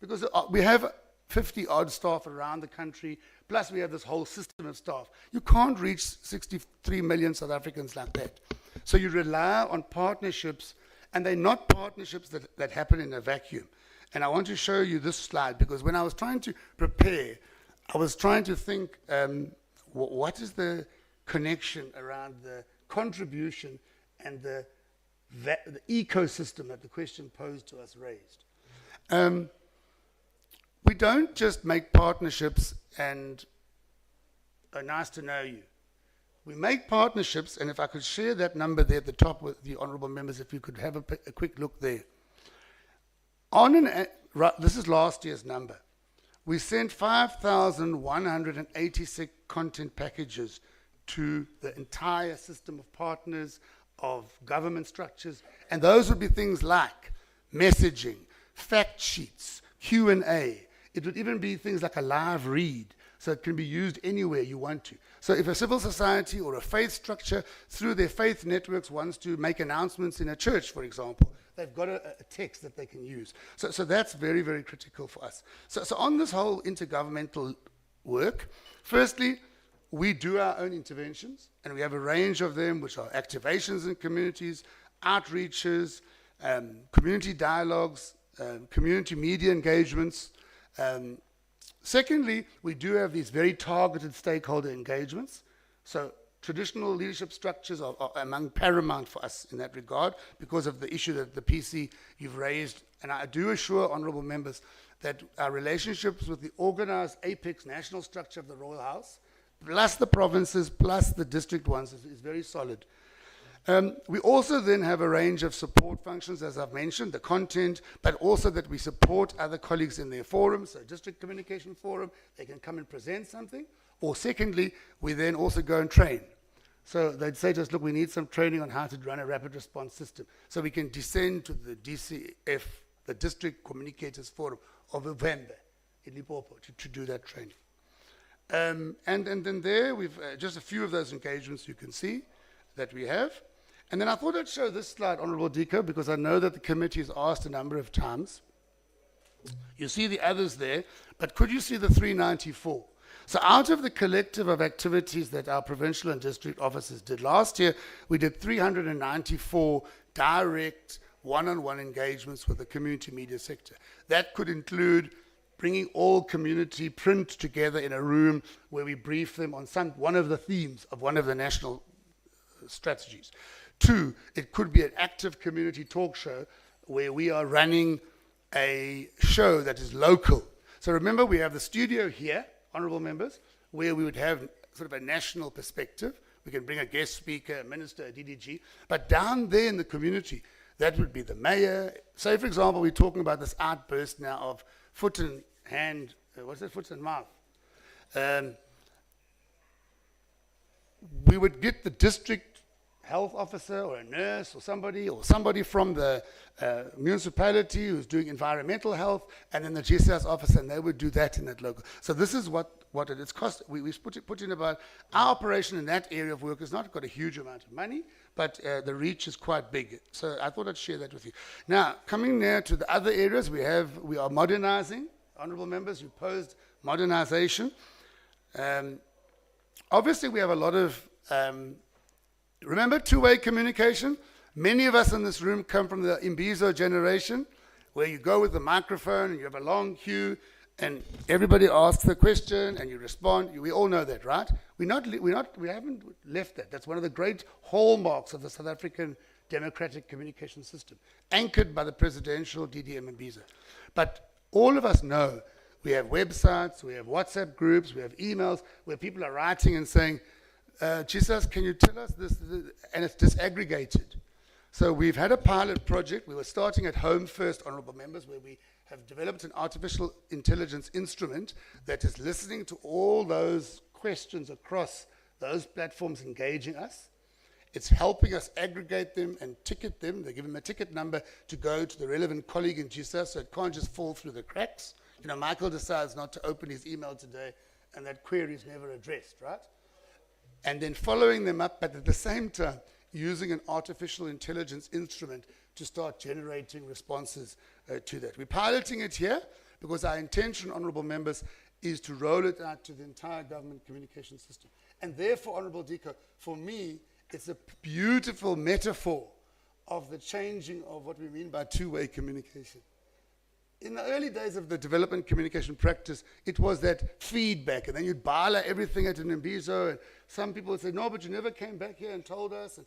Speaker 3: Because we have 50 odd staff around the country, plus we have this whole system of staff. You can't reach 63 million South Africans like that. So you rely on partnerships, and they're not partnerships that happen in a vacuum. And I want to show you this slide, because when I was trying to prepare, I was trying to think, what is the connection around the contribution and the ecosystem that the question posed to us raised. We don't just make partnerships and are nice to know you. We make partnerships, and if I could share that number there at the top with the honourable members, if you could have a quick look there. This is last year's number. We sent 5,186 content packages to the entire system of partners, of government structures, and those would be things like messaging, fact sheets, Q&A. It would even be things like a live read, so it can be used anywhere you want to. So if a civil society or a faith structure through their faith networks wants to make announcements in a church, for example, they've got a text that they can use. So that's very, very critical for us. So on this whole intergovernmental work, firstly, we do our own interventions, and we have a range of them, which are activations in communities, outreaches, community dialogues, community media engagements. Secondly, we do have these very targeted stakeholder engagements. So traditional leadership structures are among paramount for us in that regard, because of the issue that the PC you've raised. And I do assure honourable members that our relationships with the organised apex national structure of the Royal House, plus the provinces, plus the district ones, is very solid. We also then have a range of support functions, as I've mentioned, the content, but also that we support other colleagues in their forums, so district communication forum, they can come and present something. Or secondly, we then also go and train. So they'd say to us, look, we need some training on how to run a rapid response system. So we can descend to the DCF, the District Communicators Forum of November in Limpopo to do that training. And then there, we've just a few of those engagements you can see that we have. And then I thought I'd show this slide, Honourable Diko, because I know that the committee has asked a number of times. You see the others there, but could you see the 394? So out of the collective of activities that our provincial and district offices did last year, we did 394 direct one-on-one engagements with the community media sector. That could include bringing all community print together in a room where we brief them on one of the themes of one of the national strategies. 2, it could be an active community talk show where we are running a show that is local. So remember, we have the studio here, honourable members, where we would have sort of a national perspective. We can bring a guest speaker, a minister, a DDG. But down there in the community, that would be the mayor. Say, for example, we're talking about this outburst now of foot and hand, foot and mouth. We would get the district health officer or a nurse or somebody from the municipality who's doing environmental health, and then the GCIS officer, and they would do that in that local. So this is what it's cost. We put in about our operation in that area of work has not got a huge amount of money, but the reach is quite big. So I thought I'd share that with you. Now, coming now to the other areas, we are modernizing. Honourable members, you posed modernization. Obviously, we have a lot of, remember two-way communication? Many of us in this room come from the Imbizo generation, where you go with the microphone and you have a long queue, and everybody asks the question and you respond. We all know that, right? We haven't left that. That's one of the great hallmarks of the South African democratic communication system, anchored by the presidential DDM Imbizo. But all of us know we have websites, we have WhatsApp groups, we have emails where people are writing and saying, Jesus, can you tell us this? And it's disaggregated. So we've had a pilot project. We were starting at home first, honourable members, where we have developed an artificial intelligence instrument that is listening to all those questions across those platforms engaging us. It's helping us aggregate them and ticket them. They give them a ticket number to go to the relevant colleague in GCIS, so it can't just fall through the cracks. You know, Michael decides not to open his email today, and that query is never addressed, right? And then following them up, but at the same time, using an artificial intelligence instrument to start generating responses to that. We're piloting it here because our intention, honourable members, is to roll it out to the entire government communication system. And therefore, Honourable Deco, for me, it's a beautiful metaphor of the changing of what we mean by two-way communication. In the early days of the development communication practice, it was that feedback, and then you'd bala everything at an Imbizo, and some people would say, no, but you never came back here and told us.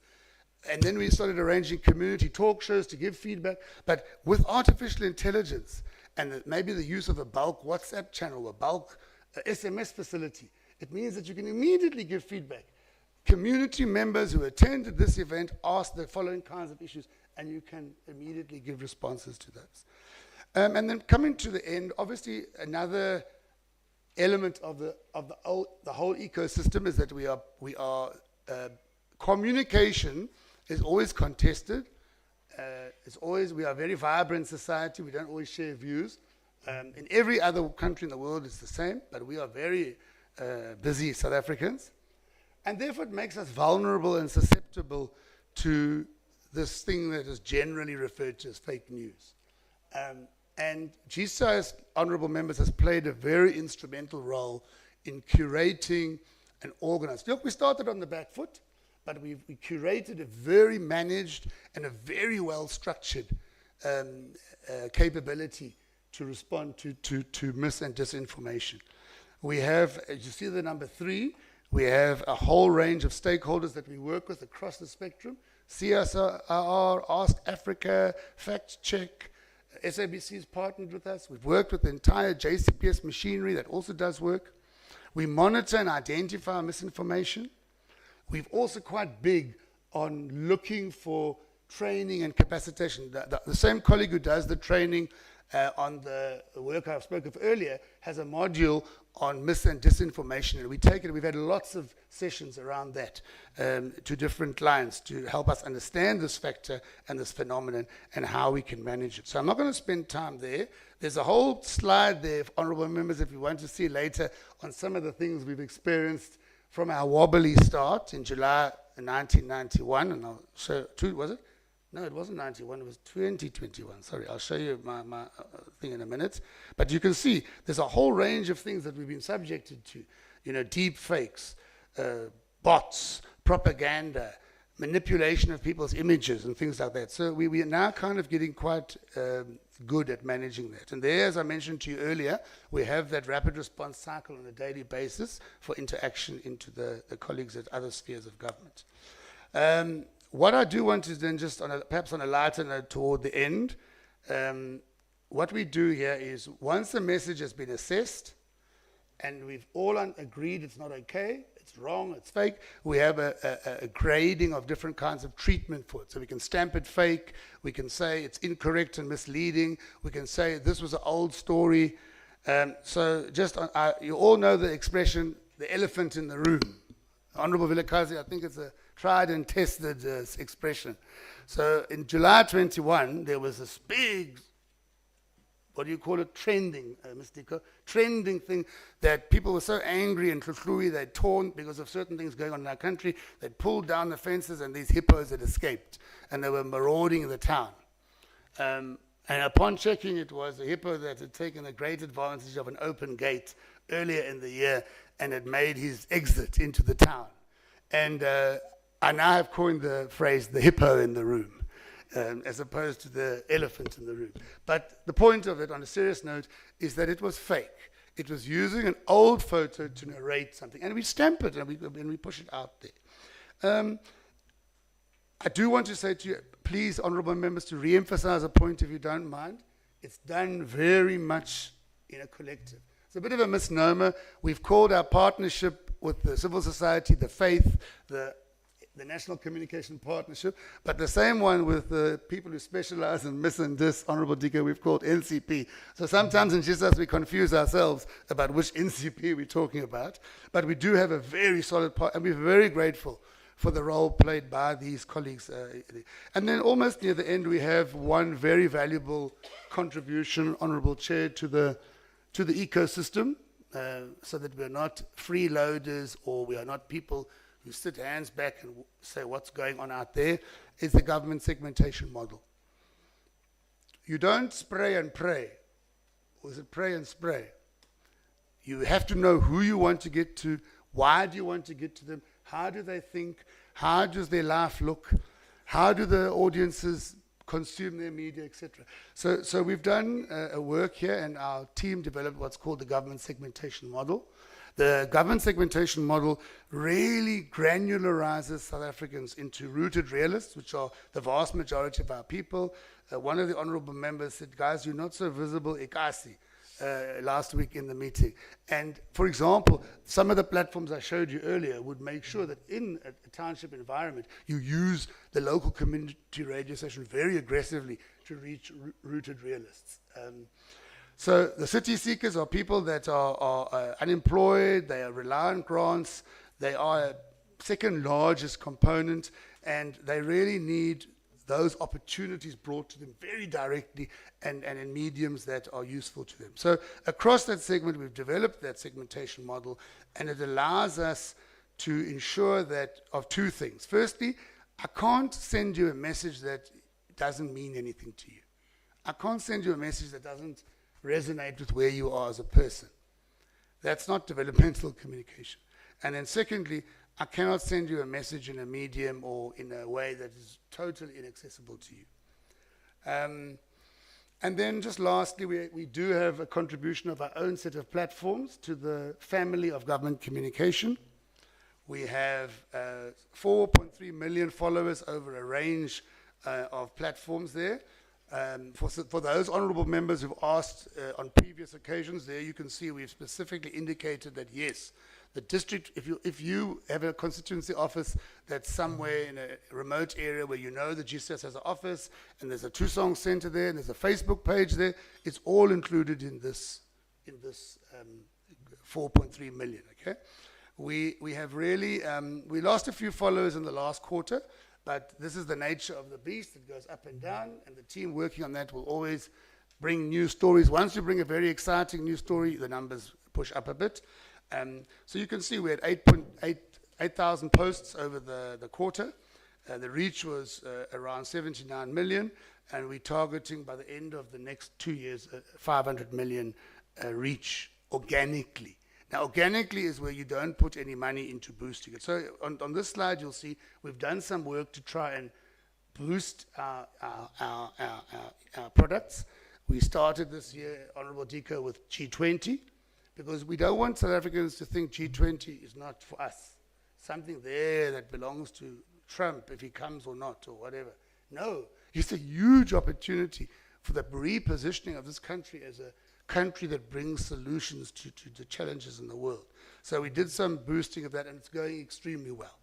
Speaker 3: And then we started arranging community talk shows to give feedback. But with artificial intelligence, and maybe the use of a bulk WhatsApp channel, a bulk SMS facility, it means that you can immediately give feedback. Community members who attended this event asked the following kinds of issues, and you can immediately give responses to those. And then coming to the end, obviously another element of the whole ecosystem is that we are communication is always contested. We are a very vibrant society. We don't always share views. In every other country in the world, it's the same, but we are very busy South Africans. And therefore, it makes us vulnerable and susceptible to this thing that is generally referred to as fake news. And GCIS, honourable members, has played a very instrumental role in curating and organizing. Look, we started on the back foot, but we curated a very managed and a very well-structured capability to respond to mis and disinformation. We have, as you see the number 3, we have a whole range of stakeholders that we work with across the spectrum. CSR, Ask Africa, Fact Check. SABC's partnered with us. We've worked with the entire JCPS machinery that also does work. We monitor and identify misinformation. We've also quite big on looking for training and capacitation. The same colleague who does the training on the work I spoke of earlier has a module on mis and disinformation, and we take it. We've had lots of sessions around that to different clients to help us understand this factor and this phenomenon and how we can manage it. So I'm not going to spend time there. There's a whole slide there, honourable members, if you want to see later, on some of the things we've experienced from our wobbly start in July 1991, and I'll show, was it? No, it wasn't 91, it was 2021. Sorry, I'll show you my thing in a minute. But you can see there's a whole range of things that we've been subjected to. You know, deep fakes, bots, propaganda, manipulation of people's images and things like that. So we are now kind of getting quite good at managing that. And there, as I mentioned to you earlier, we have that rapid response cycle on a daily basis for interaction into the colleagues at other spheres of government. What I do want to then just, perhaps on a lighter note toward the end, what we do here is once the message has been assessed and we've all agreed it's not okay, it's wrong, it's fake, we have a grading of different kinds of treatment for it. So we can stamp it fake, we can say it's incorrect and misleading, we can say this was an old story. So just, you all know the expression, the elephant in the room. Honourable Vilakazi, I think it's a tried and tested expression. So in July 21, there was this big, what do you call it, trending, Mr. Thekiso, trending thing that people were so angry and tlui, they'd torn because of certain things going on in our country, they'd pulled down the fences and these hippos had escaped and they were marauding the town. And upon checking, it was a hippo that had taken a great advantage of an open gate earlier in the year and had made his exit into the town. And I now have coined the phrase, the hippo in the room. As opposed to the elephant in the room. But the point of it, on a serious note, is that it was fake. It was using an old photo to narrate something. And we stamp it and we push it out there. I do want to say to you, please, honourable members, to re-emphasize a point, if you don't mind. It's done very much in a collective. It's a bit of a misnomer. We've called our partnership with the civil society, the faith, the National Communication Partnership, but the same one with the people who specialize in mis and dis, Honorable Thekiso, we've called NCP. So sometimes in GCIS we confuse ourselves about which NCP we're talking about, but we do have a very solid part, and we're very grateful for the role played by these colleagues. And then almost near the end, we have one very valuable contribution, Honorable Chair, to the ecosystem, so that we're not freeloaders or we are not people who sit hands back and say what's going on out there, is the government segmentation model. You don't spray and pray, or is it pray and spray? You have to know who you want to get to, why do you want to get to them, how do they think, how does their life look, how do the audiences consume their media, etc. So we've done a work here, and our team developed what's called the government segmentation model. The government segmentation model really granularizes South Africans into rooted realists, which are the vast majority of our people. One of the honorable members said, guys, you're not so visible, Ikasi, last week in the meeting. And for example, some of the platforms I showed you earlier would make sure that in a township environment, you use the local community radio station very aggressively to reach rooted realists. So the city seekers are people that are unemployed, they are rely on grants, they are a second largest component, and they really need those opportunities brought to them very directly and in mediums that are useful to them. So across that segment, we've developed that segmentation model, and it allows us to ensure that of two things. Firstly, I can't send you a message that doesn't mean anything to you. I can't send you a message that doesn't resonate with where you are as a person. That's not developmental communication. And then secondly, I cannot send you a message in a medium or in a way that is totally inaccessible to you. And then just lastly, we do have a contribution of our own set of platforms to the family of government communication. We have 4.3 million followers over a range of platforms there. For those honourable members who've asked on previous occasions, there you can see we've specifically indicated that yes, the district, if you have a constituency office that's somewhere in a remote area where you know the GCIS has an office and there's a two-song centre there and there's a Facebook page there, it's all included in this 4.3 million. Okay, we have really we lost a few followers in the last quarter. But this is the nature of the beast. It goes up and down, and the team working on that will always bring new stories. Once you bring a very exciting new story, the numbers push up a bit. So you can see we had 8,000 posts over the quarter. The reach was around 79 million, and we're targeting by the end of the next 2 years 500 million reach organically. Now, organically is where you don't put any money into boosting it. So on this slide, you'll see we've done some work to try and boost our products. We started this year, Honourable Thekiso, with G20, because we don't want South Africans to think G20 is not for us. Something there that belongs to Trump, if he comes or not, or whatever. No, it's a huge opportunity for the repositioning of this country as a country that brings solutions to the challenges in the world. So we did some boosting of that, and it's going extremely well.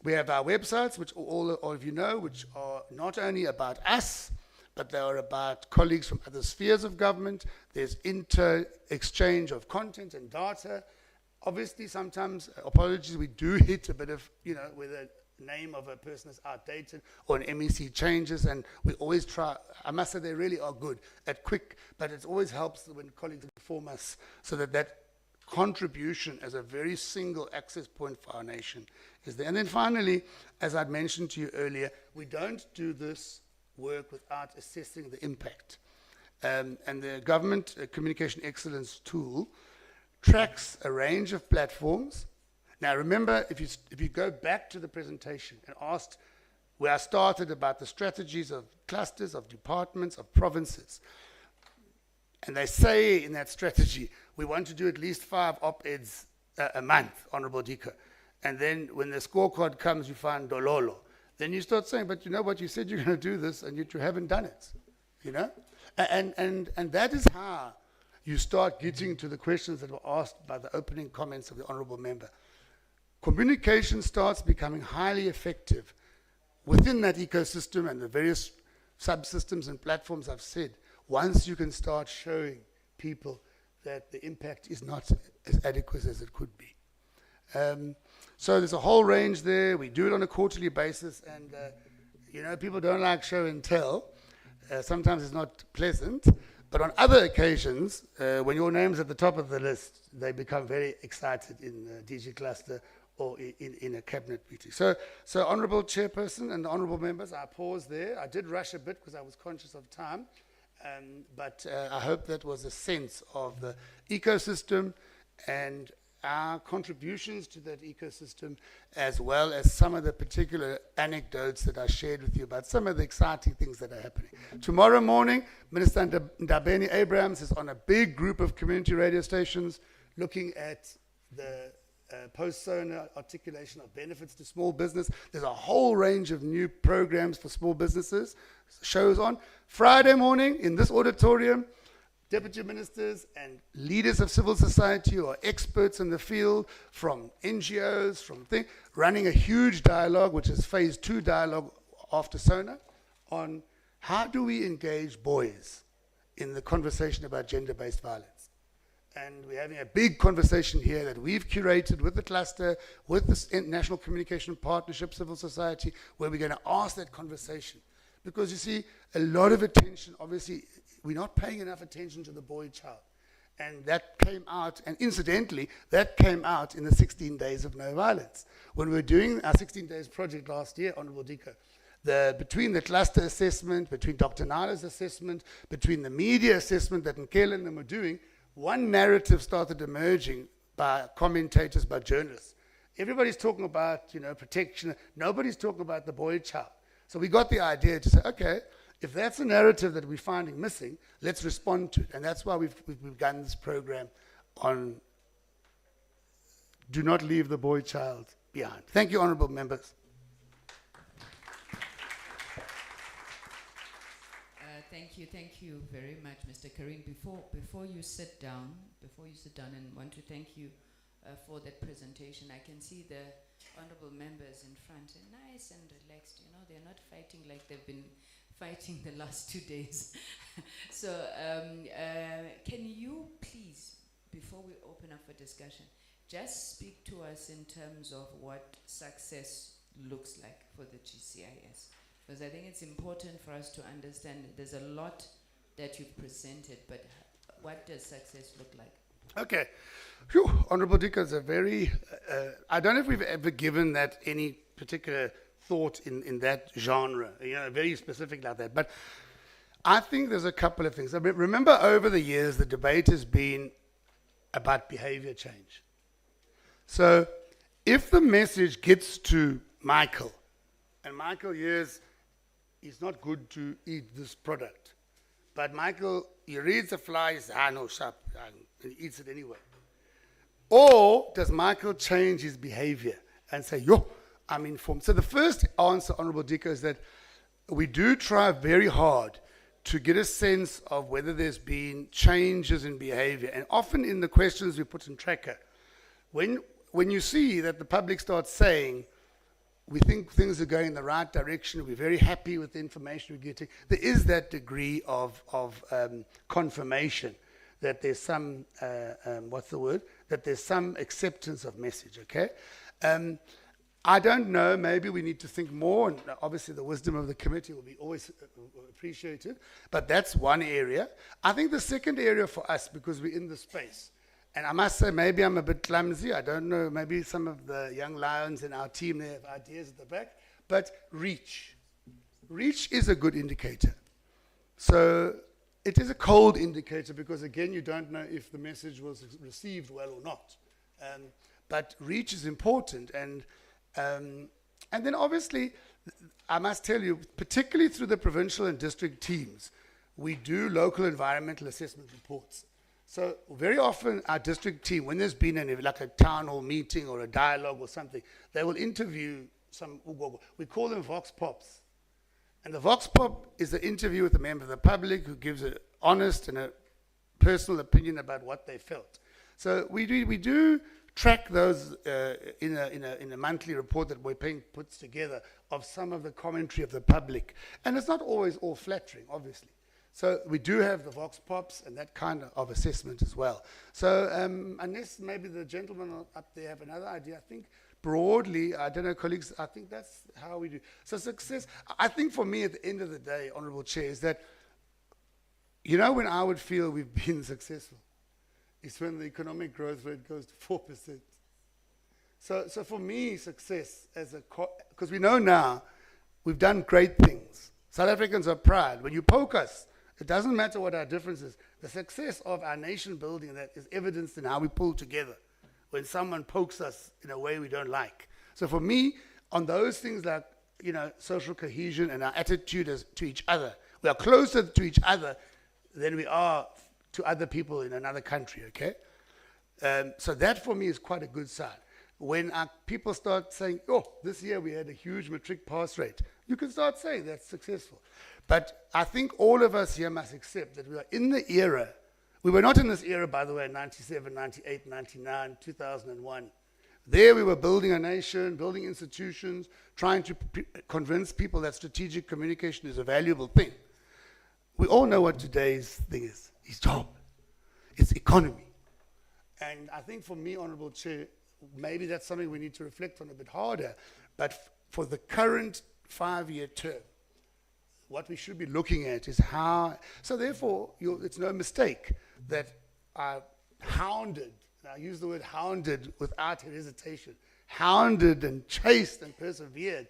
Speaker 3: We have our websites, which all of you know, which are not only about us, but they are about colleagues from other spheres of government. There's inter-exchange of content and data. obviously sometimes, apologies, we do hit a bit of, where the name of a person is outdated or an MEC changes, and we always try, I must say they really are good at quick, but it always helps when colleagues inform us so that contribution as a very single access point for our nation is there. And then finally, as I'd mentioned to you earlier, we don't do this work without assessing the impact. And the Government Communication Excellence tool tracks a range of platforms. Now remember, if you go back to the presentation and asked where I started about the strategies of clusters, of departments, of provinces, and they say in that strategy, we want to do at least 5 op-eds a month, Honorable Diko. And then when the scorecard comes, you find Dololo. Then you start saying, but you know what, you said you're going to do this, and yet you haven't done it, And that is how you start getting to the questions that were asked by the opening comments of the Honorable Member. Communication starts becoming highly effective within that ecosystem and the various subsystems and platforms I've said, once you can start showing people that the impact is not as adequate as it could be. So there's a whole range there. We do it on a quarterly basis, and people don't like show and tell. Sometimes it's not pleasant, but on other occasions, when your name's at the top of the list, they become very excited in the DG cluster or in a cabinet meeting. So Honourable Chairperson and the Honourable Members, I pause there. I did rush a bit because I was conscious of time, but I hope that was a sense of the ecosystem and our contributions to that ecosystem, as well as some of the particular anecdotes that I shared with you about some of the exciting things that are happening. Tomorrow morning, Minister Ndabeni Abrahams is on a big group of community radio stations looking at the post-SONA articulation of benefits to small business. There's a whole range of new programs for small businesses, shows on. Friday morning in this auditorium, deputy ministers and leaders of civil society who are experts in the field, from NGOs, running a huge dialogue, which is phase 2 dialogue after SONA, on how do we engage boys in the conversation about gender-based violence. And we're having a big conversation here that we've curated with the cluster, with the National Communication Partnership, civil society, where we're going to ask that conversation. Because you see, a lot of attention, obviously, we're not paying enough attention to the boy child. And that came out, and incidentally, that came out in the 16 Days of No Violence. When we were doing our 16 Days project last year, Honourable Diko, between the cluster assessment, between Dr. Nala's assessment, between the media assessment that Nkele and them were doing, one narrative started emerging by commentators, by journalists. Everybody's talking about, protection. Nobody's talking about the boy child. So we got the idea to say, okay, if that's a narrative that we're finding missing, let's respond to it. And that's why we've begun this program on do not leave the boy child behind. Thank you, honourable members.
Speaker 2: Thank you very much, Mr. Karim. Before you sit down, and want to thank you for that presentation. I can see the honourable members in front, and nice and relaxed. They're not fighting like they've been fighting the last 2 days. So can you please, before we open up for discussion, just speak to us in terms of what success looks like for the GCIS? Because I think it's important for us to understand that there's a lot that you've presented, but what does success look like?
Speaker 3: Okay. Phew, Honourable Diko is a very, I don't know if we've ever given that any particular thought in that genre, very specific like that. But I think there's a couple of things. I mean, remember over the years, the debate has been about behavior change. So if the message gets to Michael, and Michael hears it's not good to eat this product, but Michael, he reads the fly, he says, no, sharp, and he eats it anyway. Or does Michael change his behavior and say, I'm informed? So the first answer, Honourable Diko, is that we do try very hard to get a sense of whether there's been changes in behavior. And often in the questions we put in tracker, when you see that the public starts saying, we think things are going in the right direction, we're very happy with the information we're getting, there is that degree of confirmation that there's some, what's the word? That there's some acceptance of message, okay? I don't know, maybe we need to think more, and obviously the wisdom of the committee will be always appreciated, but that's one area. I think the second area for us, because we're in the space, and I must say, maybe I'm a bit clumsy, I don't know, maybe some of the young lions in our team, they have ideas at the back, but reach. Reach is a good indicator. So it is a cold indicator because, again, you don't know if the message was received well or not. But reach is important. And then, obviously, I must tell you, particularly through the provincial and district teams, we do local environmental assessment reports. So very often our district team, when there's been like a town hall meeting or a dialogue or something, they will interview some, we call them Vox Pops. And the Vox Pop is an interview with a member of the public who gives an honest and a personal opinion about what they felt. So we do track those in a monthly report that Boypeng puts together of some of the commentary of the public. And it's not always all flattering, obviously. So we do have the Vox Pops and that kind of assessment as well. So unless maybe the gentlemen up there have another idea, I think broadly, I don't know, colleagues, I think that's how we do. So success, I think for me at the end of the day, Honourable Chair, is that, you know, when I would feel we've been successful, is when the economic growth rate goes to 4%. So for me, success as because we know now we've done great things. South Africans are proud. When you poke us, it doesn't matter what our difference is. The success of our nation building that is evidenced in how we pull together when someone pokes us in a way we don't like. So for me, on those things like, you know, social cohesion and our attitude to each other, we are closer to each other than we are to other people in another country, okay? So that for me is quite a good sign. When our people start saying, oh, this year we had a huge matric pass rate, you can start saying that's successful. But I think all of us here must accept that we are in the era. We were not in this era, by the way, in 97, 98, 99, 2001. There we were building a nation, building institutions, trying to convince people that strategic communication is a valuable thing. We all know what today's thing is. It's job. It's economy. And I think for me, Honourable Chair, maybe that's something we need to reflect on a bit harder. But for the current 5-year term, what we should be looking at is how, so therefore, it's no mistake that I hounded, and I use the word hounded without hesitation, hounded and chased and persevered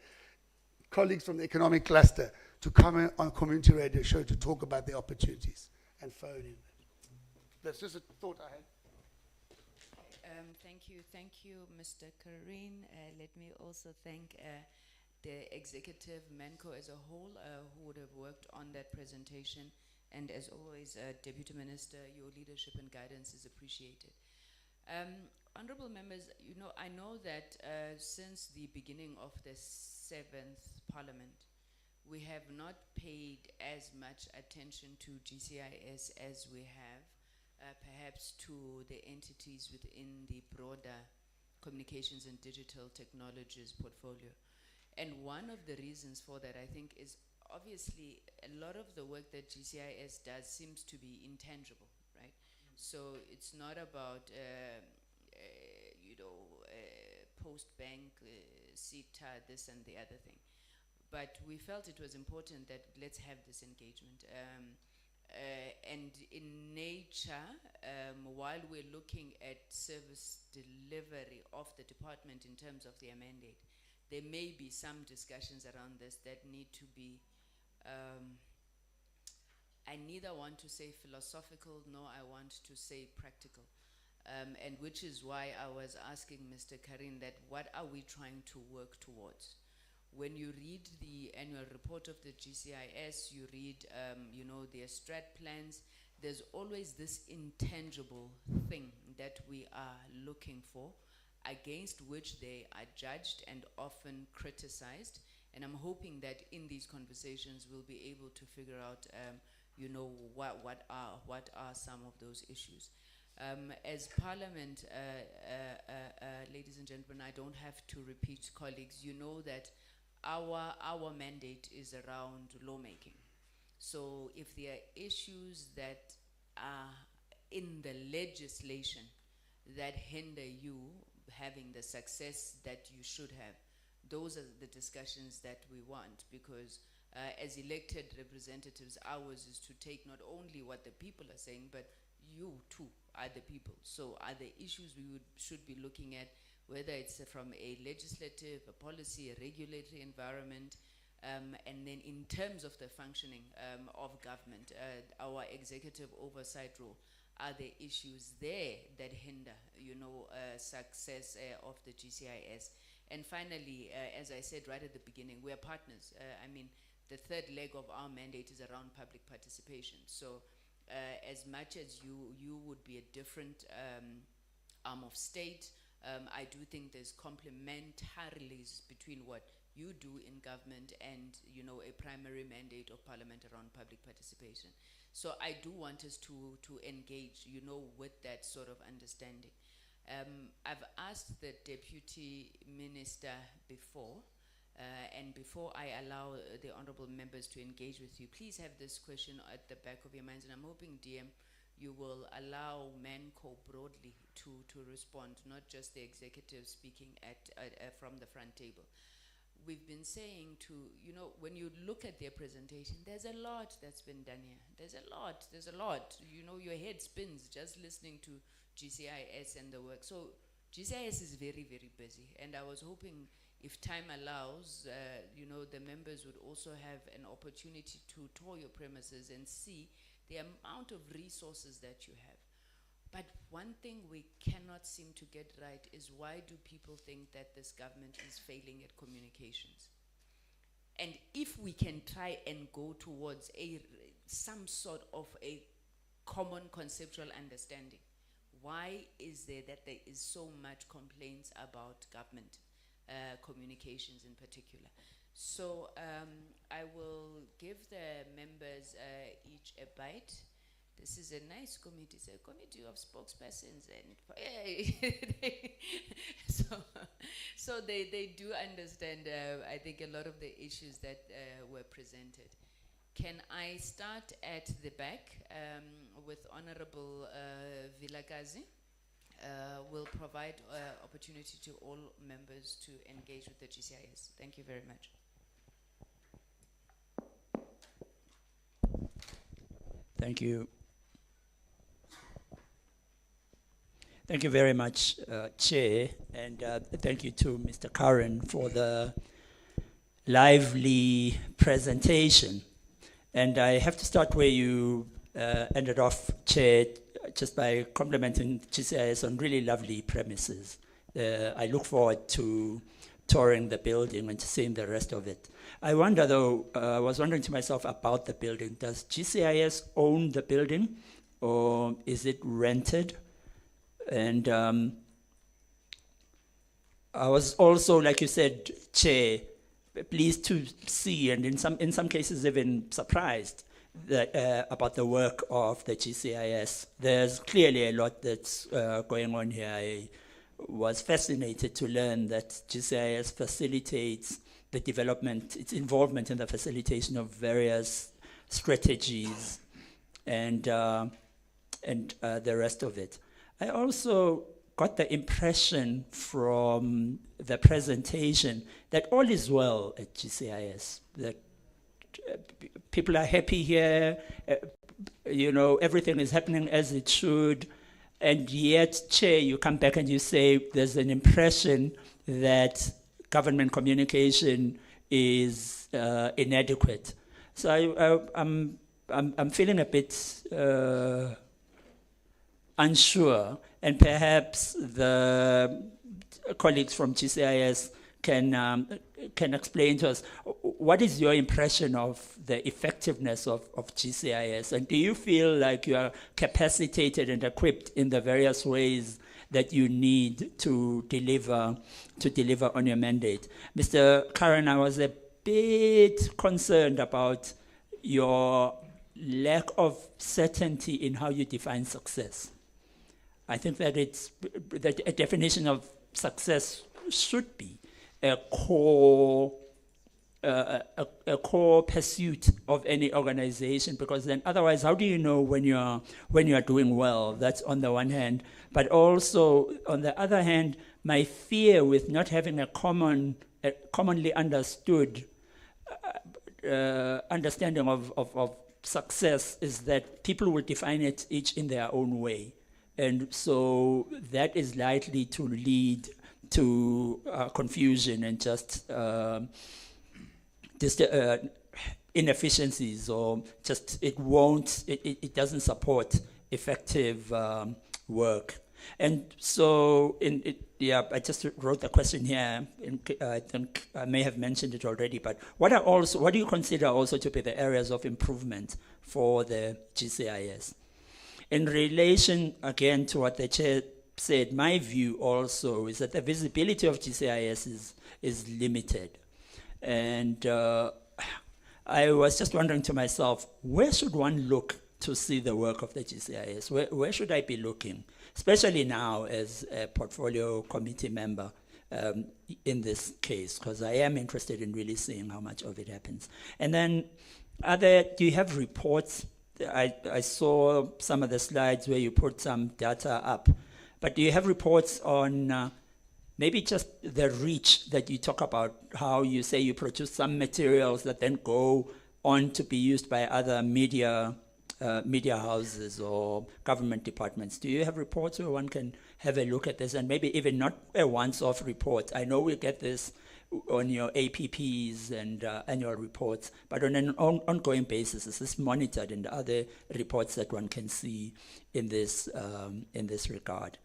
Speaker 3: colleagues from the economic cluster to come on a community radio show to talk about the opportunities and phone in. That's just a thought I had.
Speaker 2: Thank you, Mr. Karine. Let me also thank the executive, Manco as a whole, who would have worked on that presentation. And as always, Deputy Minister, your leadership and guidance is appreciated. Honorable members, you know, I know that since the beginning of the 7th Parliament, we have not paid as much attention to GCIS as we have perhaps to the entities within the broader communications and digital technologies portfolio. And one of the reasons for that, I think, is obviously a lot of the work that GCIS does seems to be intangible, right? So it's not about, post-bank, CETA, this and the other thing. But we felt it was important that let's have this engagement. And in nature, while we're looking at service delivery of the department in terms of their mandate, there may be some discussions around this that need to be, I neither want to say philosophical, nor I want to say practical. And which is why I was asking Mr. Karine that what are we trying to work towards? When you read the annual report of the GCIS, you read, their strat plans, there's always this intangible thing that we are looking for, against which they are judged and often criticized. And I'm hoping that in these conversations, we'll be able to figure out, what are some of those issues. As Parliament, ladies and gentlemen, I don't have to repeat, colleagues, you know that our mandate is around lawmaking. So if there are issues that are in the legislation that hinder you having the success that you should have? Those are the discussions that we want, because as elected representatives, ours is to take not only what the people are saying, but you too are the people. So are there issues we should be looking at, whether it's from a legislative, a policy, a regulatory environment, and then in terms of the functioning of government, our executive oversight role, are there issues there that hinder, success of the GCIS? And finally, as I said right at the beginning, we are partners. The third leg of our mandate is around public participation. So as much as you would be a different arm of state, I do think there's complementarities between what you do in government and a primary mandate of Parliament around public participation. So I do want us to engage with that sort of understanding. I've asked the Deputy Minister before, and before I allow the honorable members to engage with you, please have this question at the back of your minds, and I'm hoping, DM, you will allow MANCO broadly to respond, not just the executive speaking from the front table. We've been saying when you look at their presentation, there's a lot that's been done here. There's a lot. Your head spins just listening to GCIS and the work. So GCIS is very, very busy, and I was hoping, if time allows, the members would also have an opportunity to tour your premises and see the amount of resources that you have. But one thing we cannot seem to get right is, why do people think that this government is failing at communications? And if we can try and go towards some sort of a common conceptual understanding, why is there that there is so much complaints about government communications in particular? So I will give the members each a bite. This is a nice committee. It's a committee of spokespersons, and so they do understand, I think, a lot of the issues that were presented. Can I start at the back with Honorable Vilakazi? Will provide opportunity to all members to engage with the GCIS. Thank you very much.
Speaker 4: Thank you. Thank you very much, Chair, and thank you to Mr. Curran for the lively presentation. And I have to start where you ended off, Chair, just by complimenting GCIS on really lovely premises. I look forward to touring the building and to seeing the rest of it. I wonder though, I was wondering to myself about the building. Does GCIS own the building, or is it rented? And I was also, like you said, Chair, pleased to see, and in some cases even surprised, that, about the work of the GCIS. There's clearly a lot that's going on here. I was fascinated to learn that GCIS facilitates the development, its involvement in the facilitation of various strategies and the rest of it. I also got the impression from the presentation that all is well at GCIS, that people are happy here, everything is happening as it should, and yet, Chair, you come back and you say there's an impression that government communication is inadequate. So I'm feeling a bit unsure, and perhaps the colleagues from GCIS can explain to us, what is your impression of the effectiveness of GCIS, and do you feel like you are capacitated and equipped in the various ways that you need to deliver on your mandate? Mr. Curran, I was a bit concerned about your lack of certainty in how you define success. I think that that a definition of success should be a core a core pursuit of any organization, because then otherwise, how do you know when you are doing well? That's on the one hand, but also on the other hand, my fear with not having a commonly understood understanding of success is that people will define it each in their own way, and so that is likely to lead to confusion and just inefficiencies, or just it doesn't support effective work. And so I just wrote the question here. I think I may have mentioned it already, but what do you consider also to be the areas of improvement for the GCIS? In relation, again, to what the chair said, my view also is that the visibility of GCIS is limited. And I was just wondering to myself, where should one look to see the work of the GCIS? Where should I be looking? Especially now as a portfolio committee member in this case, because I am interested in really seeing how much of it happens. And then, do you have reports? I saw some of the slides where you put some data up, but do you have reports on maybe just the reach that you talk about, how you say you produce some materials that then go on to be used by other media houses or government departments? Do you have reports where one can have a look at this, and maybe even not a once-off report? I know we get this on your APPs and annual reports, but on an ongoing basis, is this monitored, and other reports that one can see in this regard?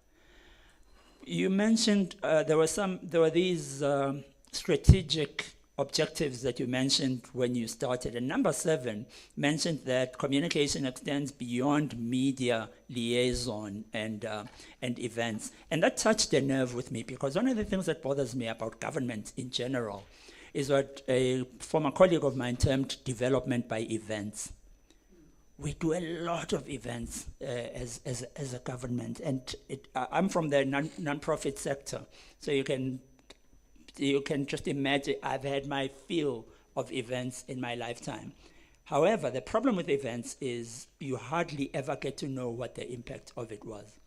Speaker 4: You mentioned there were these strategic objectives that you mentioned when you started, and number 7 mentioned that communication extends beyond media liaison and events, and that touched a nerve with me, because one of the things that bothers me about government in general is what a former colleague of mine termed development by events. We do a lot of events as a government, and I'm from the non-profit sector, so you can just imagine I've had my fill of events in my lifetime. However, the problem with events is you hardly ever get to know what the impact of it was.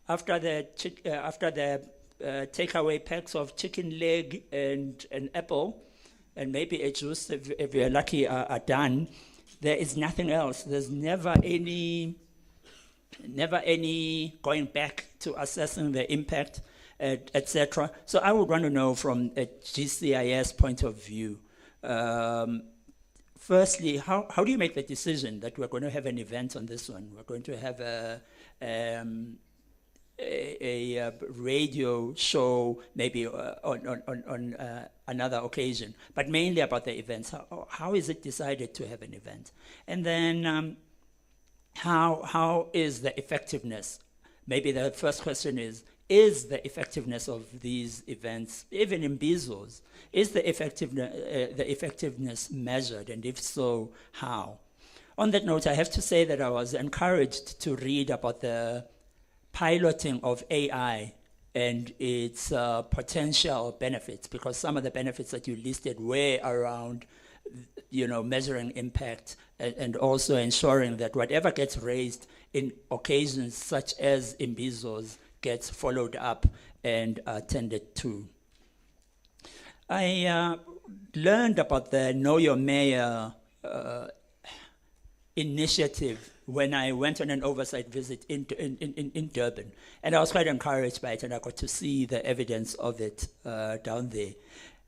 Speaker 4: After the takeaway packs of chicken leg and an apple, and maybe a juice if you're lucky are done, there is nothing else. There's never any going back to assessing the impact, etc. So I would want to know from a GCIS point of view, firstly, how do you make the decision that we're going to have an event on this one? We're going to have a radio show maybe on another occasion, but mainly about the events. How is it decided to have an event? And then how is the effectiveness? Maybe the first question is the effectiveness of these events, even in BIZOs, is the effectiveness measured, and if so, how? On that note, I have to say that I was encouraged to read about the piloting of AI and its potential benefits, because some of the benefits that you listed were around, measuring impact and also ensuring that whatever gets raised in occasions such as in BIZOs gets followed up and attended to. I learned about the Know Your Mayor initiative when I went on an oversight visit in Durban, and I was quite encouraged by it, and I got to see the evidence of it down there.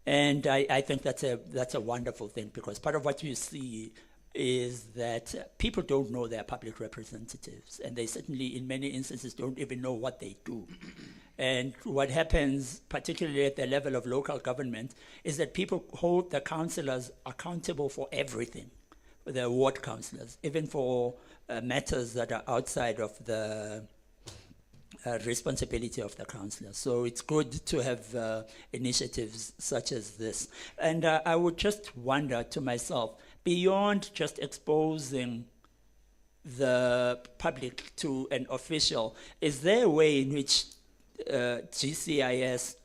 Speaker 4: And I think that's a wonderful thing, because part of what you see is that people don't know their public representatives, and they certainly in many instances don't even know what they do. And what happens, particularly at the level of local government, is that people hold the councillors accountable for everything, the ward councillors, even for matters that are outside of the responsibility of the councillor. So it's good to have initiatives such as this. And I would just wonder to myself, beyond just exposing the public to an official, is there a way in which GCIS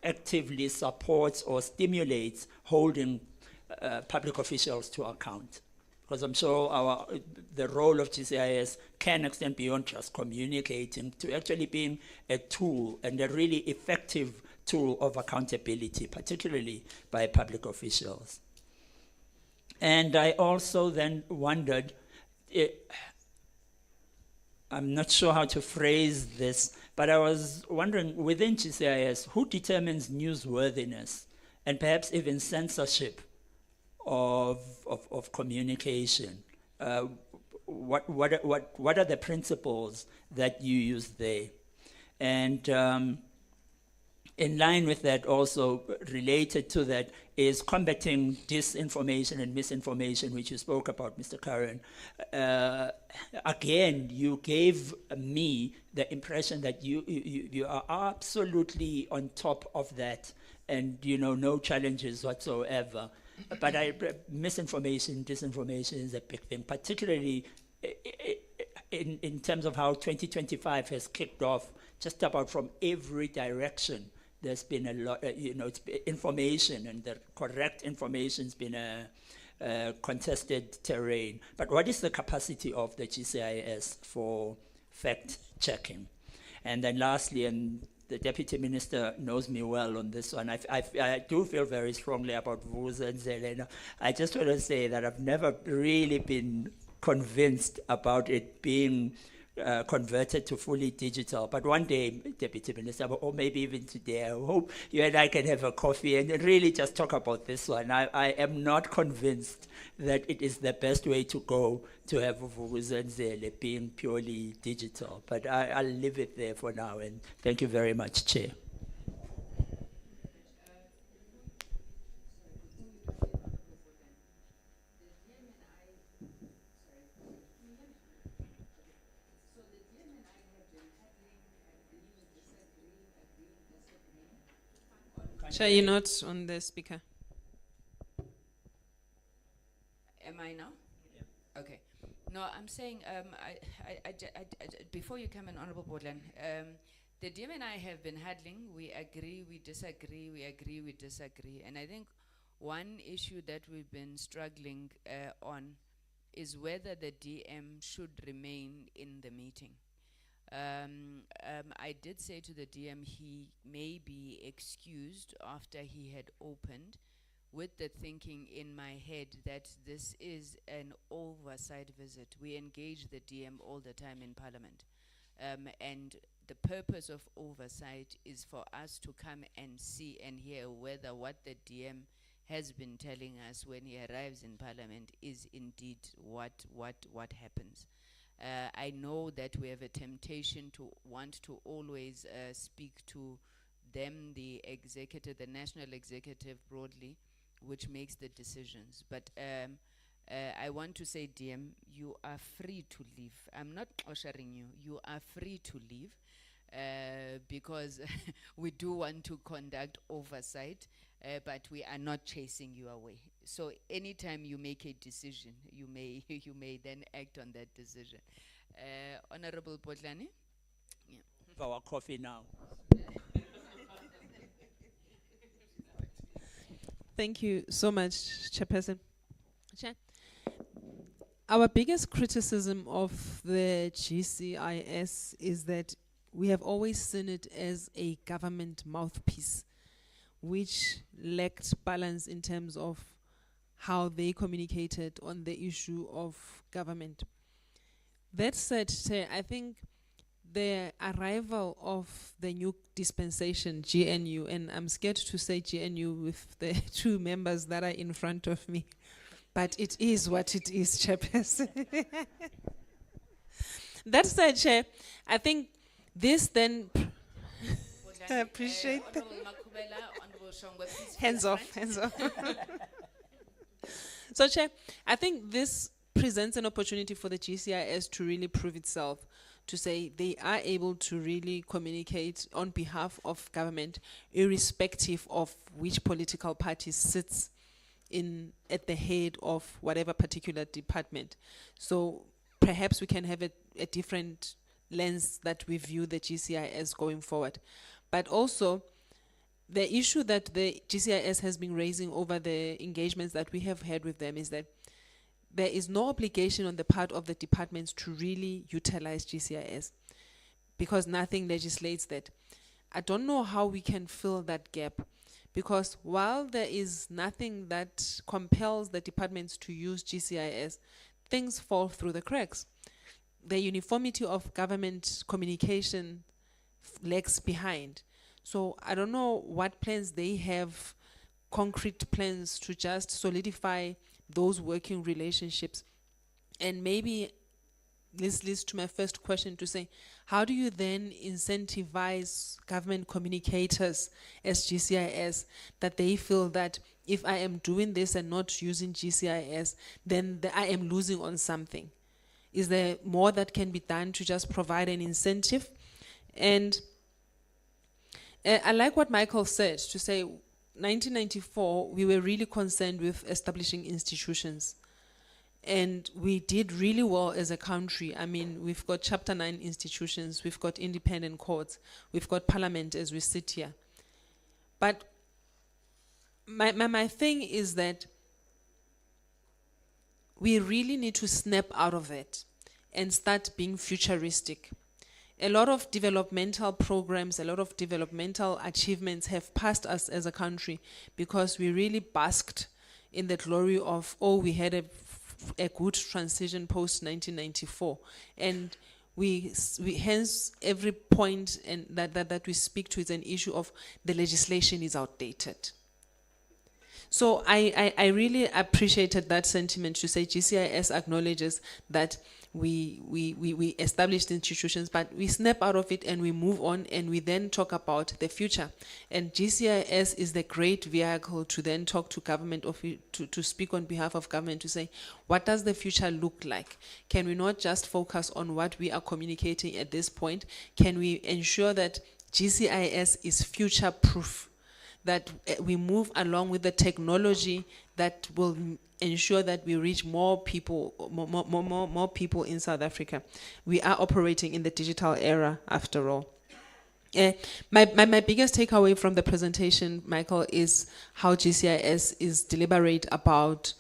Speaker 4: actively supports or stimulates holding public officials to account. Because I'm sure the role of GCIS can extend beyond just communicating to actually being a tool and a really effective tool of accountability, particularly by public officials. And I also then wondered, I'm not sure how to phrase this, but I was wondering, within GCIS, who determines newsworthiness and perhaps even censorship of communication? What are the principles that you use there? And in line with that, also related to that, is combating disinformation and misinformation, which you spoke about, Mr. Curran. Again, you gave me the impression that you are absolutely on top of that, and no challenges whatsoever. But misinformation, disinformation is a big thing, particularly in terms of how 2025 has kicked off, just about from every direction. There's been a lot, it's information, and the correct information's been a contested terrain. But what is the capacity of the GCIS for fact-checking? And then lastly, and the Deputy Minister knows me well on this one, I do feel very strongly about Vuza and Zelena. I just want to say that I've never really been convinced about it being converted to fully digital. But one day, Deputy Minister, or maybe even today, I hope you and I can have a coffee and really just talk about this one. I am not convinced that it is the best way to go to have Vuvuzenzele being purely digital. But I'll leave it there for now, and thank you very much, Chair.
Speaker 5: Chair, you're not on the speaker.
Speaker 2: Am I now? Yeah. Okay. No, I'm saying, before you come in, Honorable Borland, the DM and I have been handling, we agree, we disagree, we agree, we disagree. And I think one issue that we've been struggling on is whether the DM should remain in the meeting. I did say to the DM he may be excused after he had opened, with the thinking in my head that this is an oversight visit. We engage the DM all the time in Parliament. And the purpose of oversight is for us to come and see and hear whether what the DM has been telling us when he arrives in Parliament is indeed what happens. I know that we have a temptation to want to always speak to them, the executive, the national executive broadly, which makes the decisions. But I want to say, DM, you are free to leave. I'm not ushering you. You are free to leave because we do want to conduct oversight, but we are not chasing you away. So anytime you make a decision, you may then act on that decision. Honorable Potlani? Yeah.
Speaker 4: For our coffee now.
Speaker 5: Thank you so much, Chairperson. Chair, our biggest criticism of the GCIS is that we have always seen it as a government mouthpiece, which lacked balance in terms of how they communicated on the issue of government. That said, Chair, I think the arrival of the new dispensation, GNU, and I'm scared to say GNU with the two members that are in front of me, but it is what it is, Chairperson. That said, Chair, I think this then... I appreciate that. Hands off, hands off. So, Chair, I think this presents an opportunity for the GCIS to really prove itself, to say they are able to really communicate on behalf of government, irrespective of which political party sits at the head of whatever particular department. So perhaps we can have a different lens that we view the GCIS going forward. But also, the issue that the GCIS has been raising over the engagements that we have had with them is that there is no obligation on the part of the departments to really utilize GCIS because nothing legislates that. I don't know how we can fill that gap, because while there is nothing that compels the departments to use GCIS, things fall through the cracks. The uniformity of government communication lags behind. So I don't know what plans they have, concrete plans to just solidify those working relationships. And maybe this leads to my first question to say, how do you then incentivize government communicators as GCIS that they feel that if I am doing this and not using GCIS, then I am losing on something? Is there more that can be done to just provide an incentive? And I like what Michael said, to say 1994, we were really concerned with establishing institutions. And we did really well as a country. I mean, we've got Chapter 9 institutions, we've got independent courts, we've got parliament as we sit here. But my thing is that we really need to snap out of it and start being futuristic. A lot of developmental programs, a lot of developmental achievements have passed us as a country because we really basked in the glory of, oh, we had a good transition post 1994, and we hence every point and that we speak to is an issue of the legislation is outdated. So I really appreciated that sentiment to say GCIS acknowledges that we established institutions, but we snap out of it and we move on and we then talk about the future. And GCIS is the great vehicle to then talk to government, to speak on behalf of government, to say, what does the future look like? Can we not just focus on what we are communicating at this point? Can we ensure that GCIS is future-proof, that we move along with the technology that will ensure that we reach more people, more people in South Africa? We are operating in the digital era, after all. My biggest takeaway from the presentation, Michael, is how GCIS is deliberate about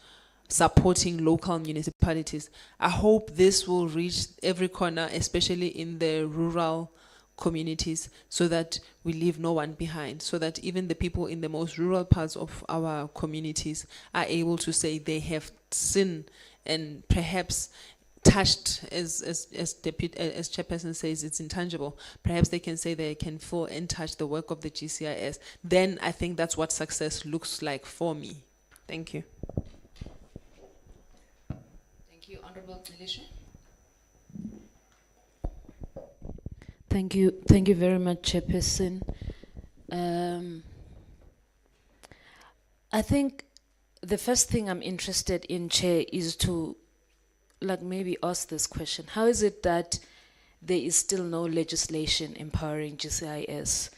Speaker 5: supporting local municipalities. I hope this will reach every corner, especially in the rural communities, so that we leave no one behind, so that even the people in the most rural parts of our communities are able to say they have seen and perhaps touched, as Chairperson says, it's intangible. Perhaps they can say they can feel and touch the work of the GCIS. Then I think that's what success looks like for me. Thank you.
Speaker 2: Thank you, Honorable Militia.
Speaker 6: Thank you very much, Chairperson. I think the first thing I'm interested in, Chair, is to maybe ask this question. How is it that there is still no legislation empowering GCIS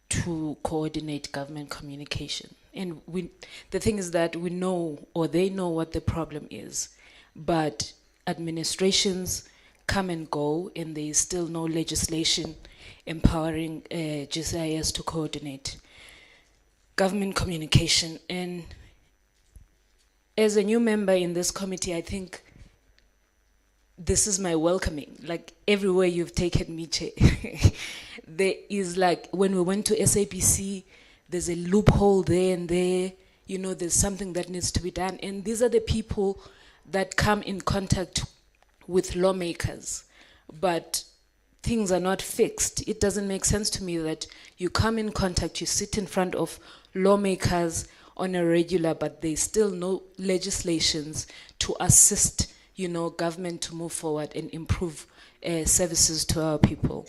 Speaker 6: to coordinate government communication? And the thing is that we know, or they know, what the problem is, but administrations come and go, and there is still no legislation empowering GCIS to coordinate government communication. And as a new member in this committee, I think this is my welcoming. Like, everywhere you've taken me, Chair, there is, like, when we went to SAPC, there's a loophole there and there, you know, there's something that needs to be done. And these are the people that come in contact with lawmakers, but things are not fixed. It doesn't make sense to me that you come in contact, you sit in front of lawmakers on a regular, but there's still no legislations to assist, you know, government to move forward and improve services to our people.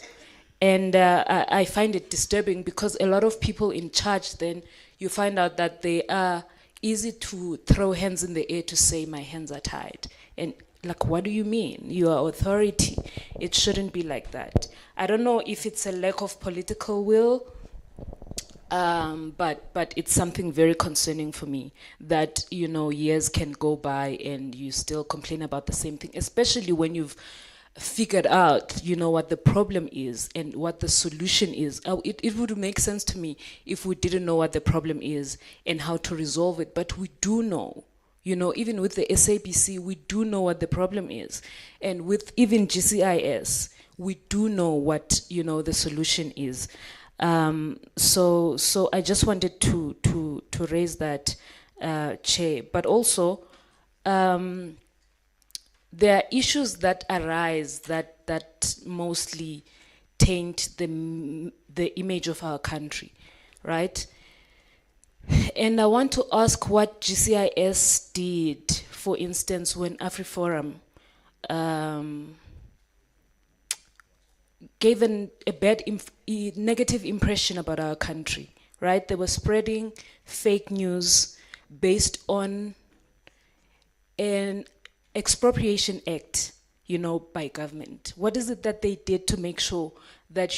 Speaker 6: And I find it disturbing, because a lot of people in charge, then you find out that they are easy to throw hands in the air to say, my hands are tied. And like, what do you mean? You are authority. It shouldn't be like that. I don't know if it's a lack of political will, but it's something very concerning for me that, you know, years can go by and you still complain about the same thing, especially when you've figured out, what the problem is and what the solution is. It would make sense to me if we didn't know what the problem is and how to resolve it, but we do know. Even with the SABC, we do know what the problem is. And with even GCIS, we do know what, the solution is. So I just wanted to raise that, Chair. But also, there are issues that arise that mostly taint the image of our country, right? And I want to ask what GCIS did, for instance, when AfriForum gave a negative impression about our country, right? They were spreading fake news based on an expropriation act, by government. What is it that they did to make sure that,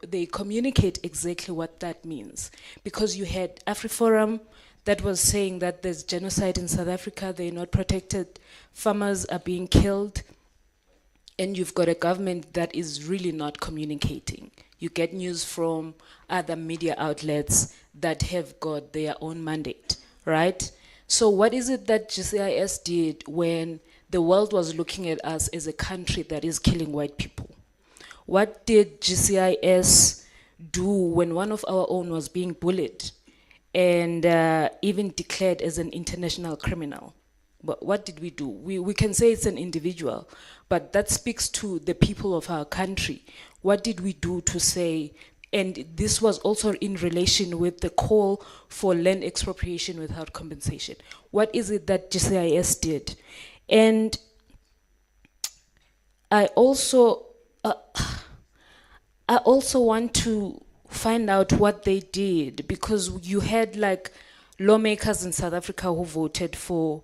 Speaker 6: they communicate exactly what that means? Because you had AfriForum that was saying that there's genocide in South Africa, they're not protected, farmers are being killed, and you've got a government that is really not communicating. You get news from other media outlets that have got their own mandate, right? So what is it that GCIS did when the world was looking at us as a country that is killing white people? What did GCIS do when one of our own was being bullied and even declared as an international criminal? But what did we do? We can say it's an individual, but that speaks to the people of our country. What did we do to say, and this was also in relation with the call for land expropriation without compensation. What is it that GCIS did? And I also want to find out what they did, because you had like lawmakers in South Africa who voted for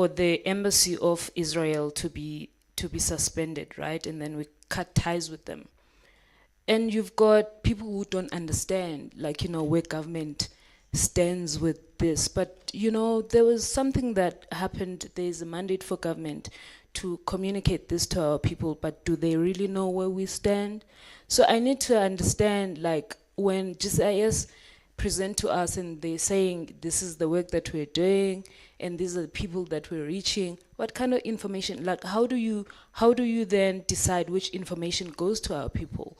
Speaker 6: the embassy of Israel to be suspended, right? And then we cut ties with them. And you've got people who don't understand, like, where government stands with this. But, there was something that happened. There's a mandate for government to communicate this to our people, but do they really know where we stand? So I need to understand, like, when GCIS present to us and they're saying, this is the work that we're doing, and these are the people that we're reaching, what kind of information, like, how do you then decide which information goes to our people?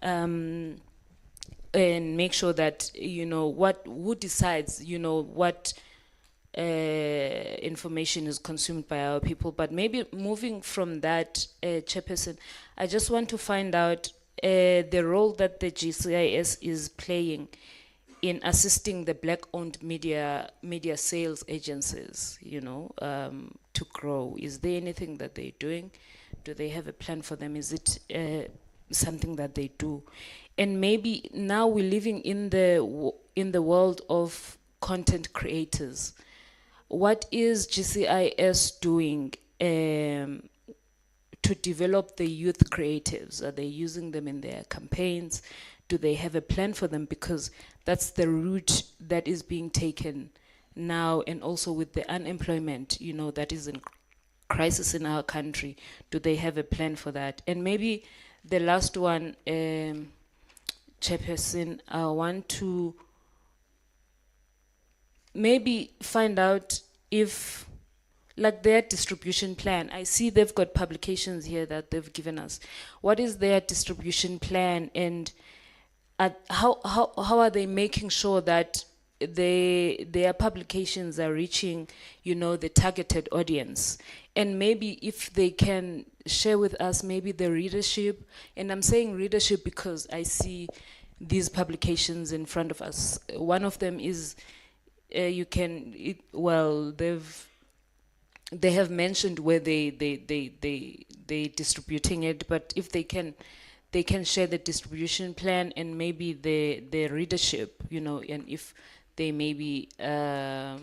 Speaker 6: And make sure that, who decides, what information is consumed by our people. But maybe moving from that, Chairperson, I just want to find out the role that the GCIS is playing in assisting the black-owned media sales agencies, to grow. Is there anything that they're doing? Do they have a plan for them? Is it something that they do? And maybe now we're living in the world of content creators. What is GCIS doing to develop the youth creatives? Are they using them in their campaigns? Do they have a plan for them? Because that's the route that is being taken now, and also with the unemployment, that is in crisis in our country. Do they have a plan for that? And maybe the last one, Chairperson, I want to maybe find out if, like, their distribution plan. I see they've got publications here that they've given us. What is their distribution plan, and how are they making sure that their publications are reaching, the targeted audience? And maybe if they can share with us maybe the readership, and I'm saying readership because I see these publications in front of us. One of them is, they have mentioned where they distributing it, but if they can share the distribution plan and maybe the readership, and if they maybe have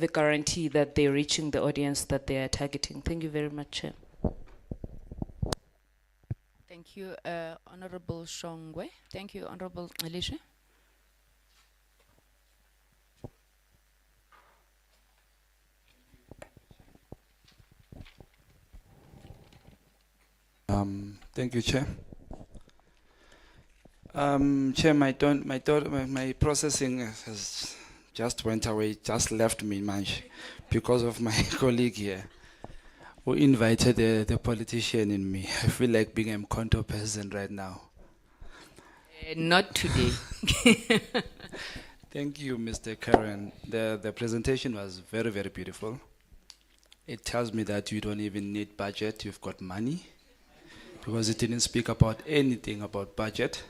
Speaker 6: a guarantee that they're reaching the audience that they are targeting. Thank you very much, Chair.
Speaker 2: Thank you, Honorable Shongwe. Thank you, Honorable Alicia.
Speaker 7: Thank you, Chair. Chair, my processing has just went away, just left me, Manj, because of my colleague here, who invited the politician in me. I feel like being a Mkonto person right now.
Speaker 2: Not today.
Speaker 7: Thank you, Mr. Karen. The presentation was very, very beautiful. It tells me that you don't even need budget, you've got money, because it didn't speak about anything about budget.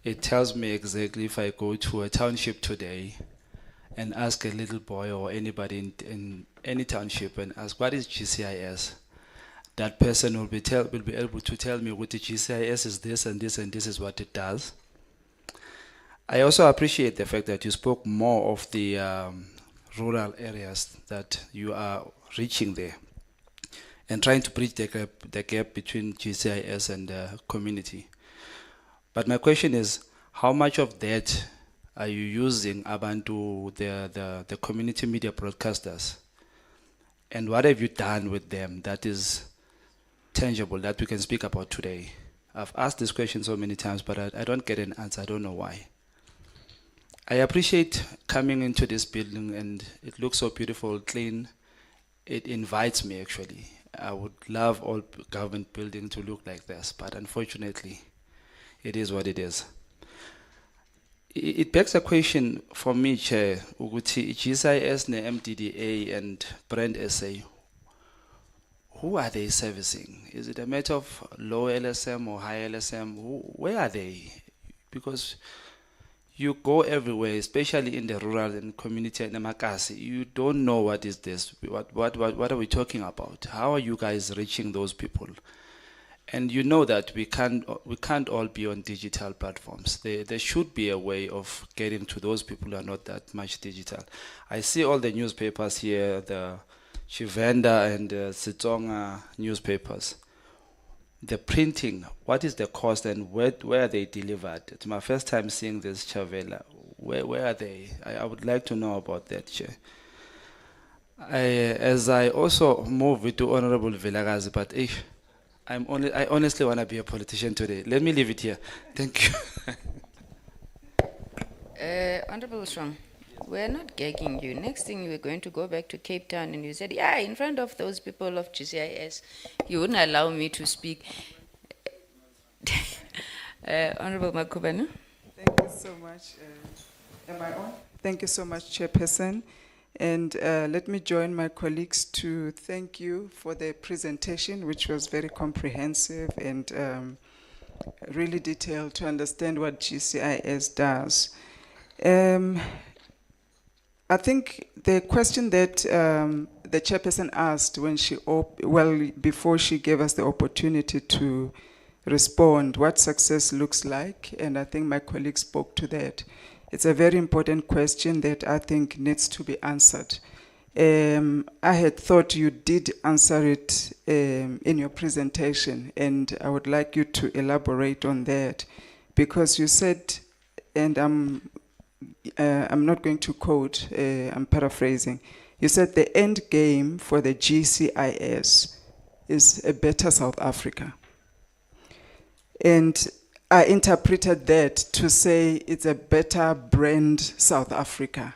Speaker 7: It tells me exactly if I go to a township today and ask a little boy or anybody in any township and ask, what is GCIS? That person will be able to tell me what the GCIS is this and this and this is what it does. I also appreciate the fact that you spoke more of the rural areas that you are reaching there and trying to bridge the gap between GCIS and the community. But my question is, how much of that are you using Abantu, the community media broadcasters? And what have you done with them that is tangible, that we can speak about today? I've asked this question so many times, but I don't get an answer. I don't know why. I appreciate coming into this building, and it looks so beautiful, clean. It invites me, actually. I would love all government buildings to look like this, but unfortunately, it is what it is. It begs a question for me, Chair, Uguti, GCIS, MDDA, and Brand SA. Who are they servicing? Is it a matter of low LSM or high LSM? Where are they? Because you go everywhere, especially in the rural and community and Makasi. You don't know what is this. What are we talking about? How are you guys reaching those people? And you know that we can't all be on digital platforms. There should be a way of getting to those people who are not that much digital. I see all the newspapers here, the Chivenda and the Sitonga newspapers. The printing, what is the cost and where are they delivered? It's my first time seeing this Chavela. Where are they? I would like to know about that, Chair. As I also move into Honorable Vilagazi, but I honestly want to be a politician today. Let me leave it here. Thank you.
Speaker 2: Honorable Strong, we're not gagging you. Next thing, you were going to go back to Cape Town and you said, yeah, in front of those people of GCIS, you wouldn't allow me to speak. Honorable Makubana.
Speaker 8: Thank you so much. Am I on? Thank you so much, Chairperson. And let me join my colleagues to thank you for the presentation, which was very comprehensive and really detailed to understand what GCIS does. I think the question that the chairperson asked when she, before she gave us the opportunity to respond, what success looks like, and I think my colleague spoke to that. It's a very important question that I think needs to be answered. I had thought you did answer it in your presentation, and I would like you to elaborate on that, because you said, and I'm not going to quote, I'm paraphrasing. You said the end game for the GCIS is a better South Africa. And I interpreted that to say it's a better brand South Africa.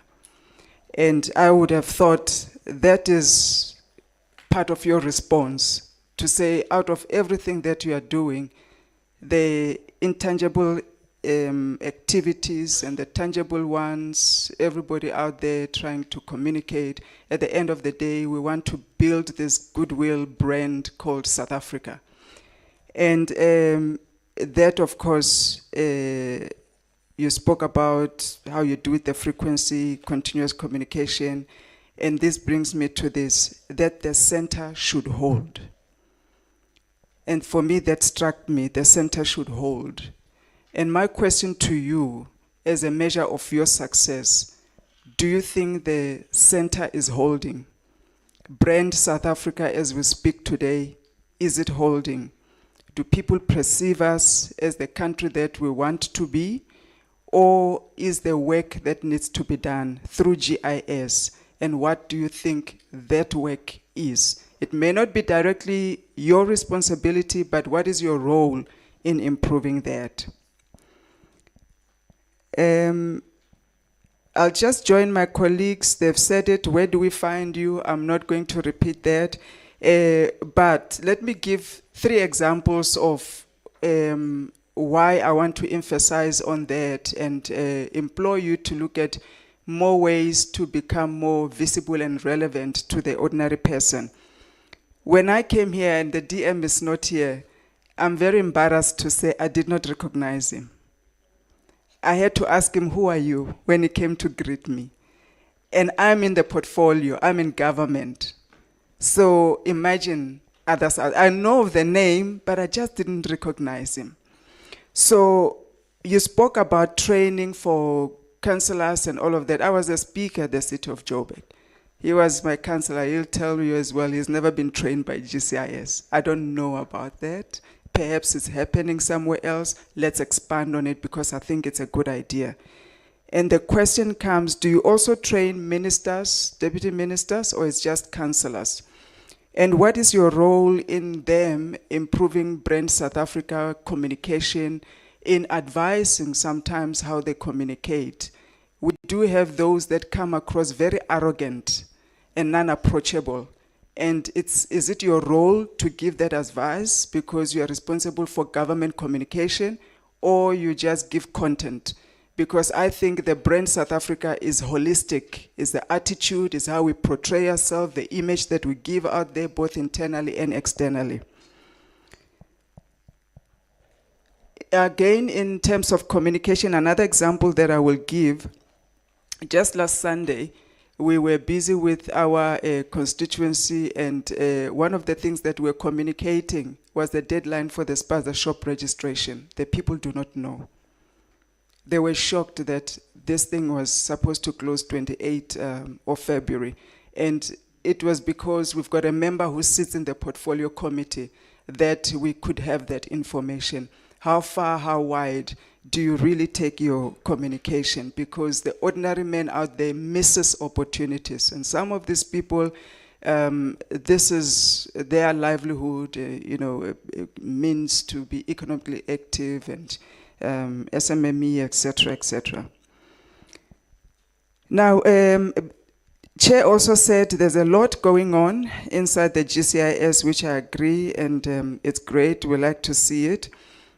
Speaker 8: And I would have thought that is part of your response, to say out of everything that you are doing, the intangible activities and the tangible ones, everybody out there trying to communicate. At the end of the day, we want to build this goodwill brand called South Africa. And that, of course, you spoke about how you do it, the frequency, continuous communication. And this brings me to this, that the center should hold. And for me, that struck me, the center should hold. And my question to you, as a measure of your success, do you think the center is holding? Brand South Africa as we speak today, is it holding? Do people perceive us as the country that we want to be? Or is there work that needs to be done through GIS? And what do you think that work is? It may not be directly your responsibility, but what is your role in improving that? I'll just join my colleagues. They've said it. Where do we find you? I'm not going to repeat that. But let me give 3 examples of why I want to emphasize on that and implore you to look at more ways to become more visible and relevant to the ordinary person. When I came here, and the DM is not here, I'm very embarrassed to say I did not recognize him. I had to ask him, who are you, when he came to greet me. And I'm in the portfolio, I'm in government. So imagine others. I know of the name, but I just didn't recognize him. So you spoke about training for councillors and all of that. I was a speaker at the city of Joburg. He was my councillor. He'll tell you as well, he's never been trained by GCIS. I don't know about that. Perhaps it's happening somewhere else. Let's expand on it because I think it's a good idea. And the question comes, do you also train ministers, deputy ministers, or it's just councillors? And what is your role in them improving Brand South Africa communication, in advising sometimes how they communicate? We do have those that come across very arrogant and non-approachable. And is it your role to give that advice because you are responsible for government communication, or you just give content? Because I think the brand South Africa is holistic. It's the attitude, it's how we portray ourselves, the image that we give out there, both internally and externally. Again, in terms of communication, another example that I will give, just last Sunday, we were busy with our constituency, and one of the things that we're communicating was the deadline for the spaza shop registration. The people do not know. They were shocked that this thing was supposed to close 28th of February. And it was because we've got a member who sits in the portfolio committee that we could have that information. How far, how wide do you really take your communication? Because the ordinary man out there misses opportunities. And some of these people, this is their livelihood, means to be economically active and SMME, etc., etc. Now, Chair also said there's a lot going on inside the GCIS, which I agree, and it's great. We like to see it.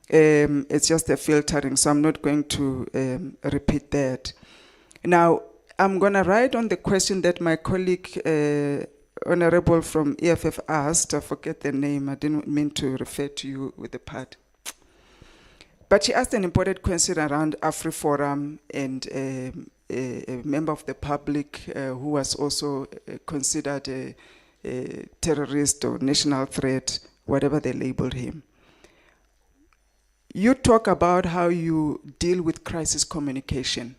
Speaker 8: It's just a filtering, so I'm not going to repeat that. Now, I'm going to write on the question that my colleague, Honorable from EFF asked. I forget the name. I didn't mean to refer to you with the part. But she asked an important question around AfriForum and a member of the public who was also considered a terrorist or national threat, whatever they labeled him. You talk about how you deal with crisis communication.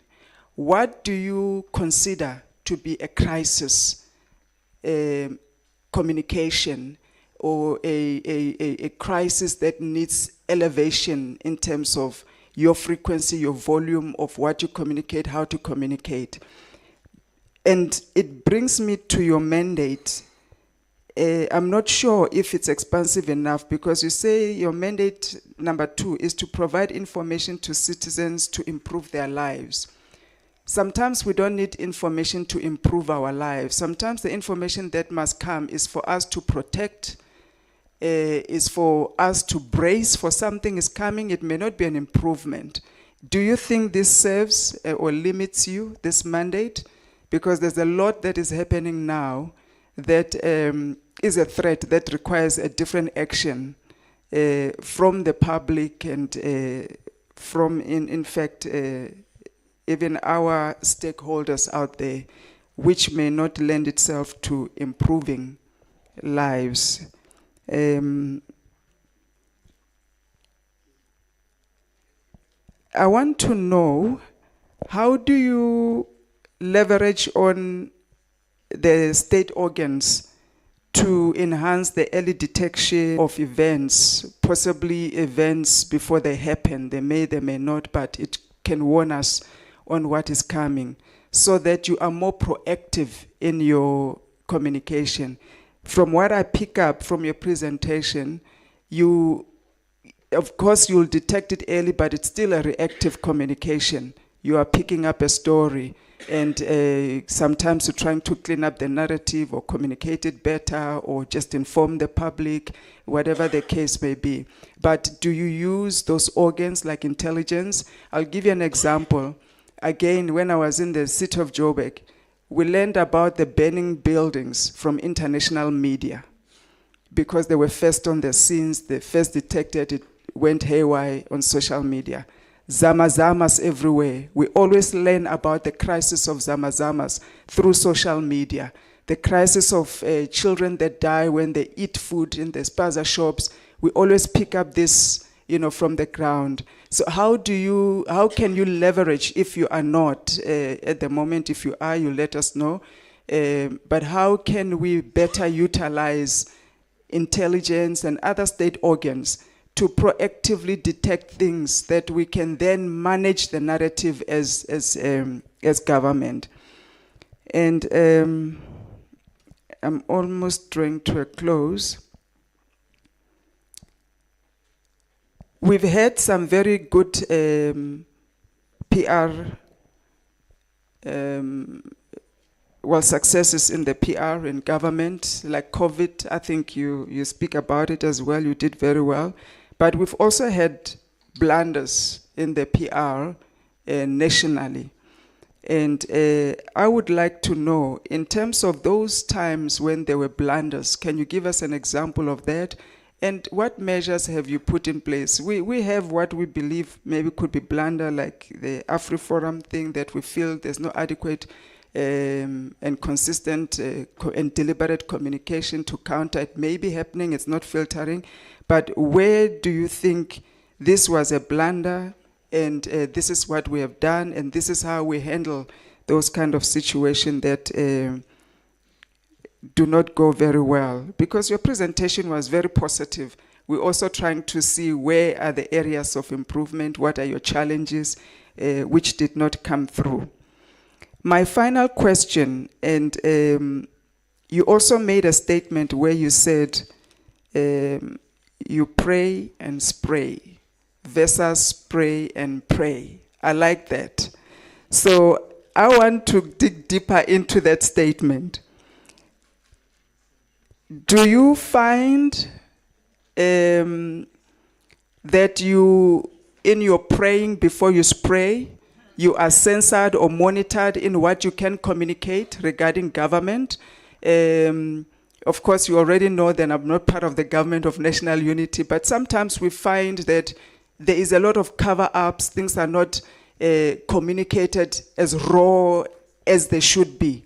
Speaker 8: What do you consider to be a crisis communication, or a crisis that needs elevation in terms of your frequency, your volume of what you communicate, how to communicate? And it brings me to your mandate. I'm not sure if it's expansive enough, because you say your mandate number 2 is to provide information to citizens to improve their lives. Sometimes we don't need information to improve our lives. Sometimes the information that must come is for us to protect, is for us to brace for something is coming. It may not be an improvement. Do you think this serves or limits you, this mandate? Because there's a lot that is happening now that is a threat that requires a different action from the public and from, in fact, even our stakeholders out there, which may not lend itself to improving lives. I want to know, how do you leverage on the state organs to enhance the early detection of events, possibly events before they happen? They may not, but it can warn us on what is coming, so that you are more proactive in your communication. from what I pick up from your presentation, you, of course, you'll detect it early, but it's still a reactive communication. You are picking up a story, and sometimes you're trying to clean up the narrative or communicate it better or just inform the public, whatever the case may be. But do you use those organs like intelligence? I'll give you an example. Again, when I was in the city of Joburg, we learned about the burning buildings from international media because they were first on the scenes, they first detected it, went haywire on social media. Zamazamas everywhere. We always learn about the crisis of zamazamas through social media. The crisis of children that die when they eat food in the spaza shops. We always pick up this, from the ground. So how can you leverage if you are not at the moment? If you are, you let us know. But how can we better utilize intelligence and other state organs to proactively detect things that we can then manage the narrative as government? And I'm almost drawing to a close. We've had some very good PR, successes in the PR in government, like COVID. I think you speak about it as well. You did very well. But we've also had blunders in the PR nationally. And I would like to know, in terms of those times when there were blunders, can you give us an example of that? And what measures have you put in place? We have what we believe maybe could be blunder, like the AfriForum thing, that we feel there's no adequate and consistent and deliberate communication to counter it. May be happening, it's not filtering. But where do you think this was a blunder, and this is what we have done, and this is how we handle those kind of situations that do not go very well? Because your presentation was very positive. We're also trying to see where are the areas of improvement, what are your challenges, which did not come through. My final question, and you also made a statement where you said you pray and spray versus spray and pray. I like that. So I want to dig deeper into that statement. Do you find that you, in your praying before you spray, you are censored or monitored in what you can communicate regarding government? Of course, you already know that I'm not part of the government of national unity, but sometimes we find that there is a lot of cover-ups, things are not communicated as raw as they should be.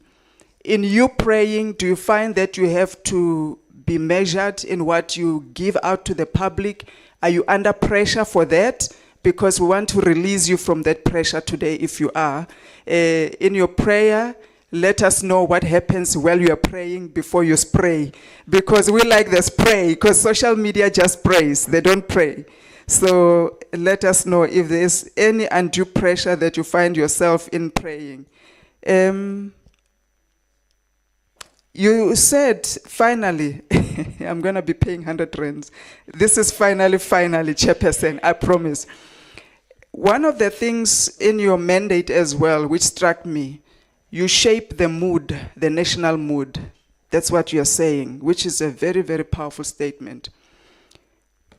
Speaker 8: In you praying, do you find that you have to be measured in what you give out to the public? Are you under pressure for that? Because we want to release you from that pressure today if you are. In your prayer, let us know what happens while you are praying before you spray. Because we like the spray, because social media just prays, they don't pray. So let us know if there's any undue pressure that you find yourself in praying. You said, finally, I'm going to be paying 100 rands. This is finally, Chairperson, I promise. One of the things in your mandate as well, which struck me, you shape the mood, the national mood. That's what you're saying, which is a very, very powerful statement.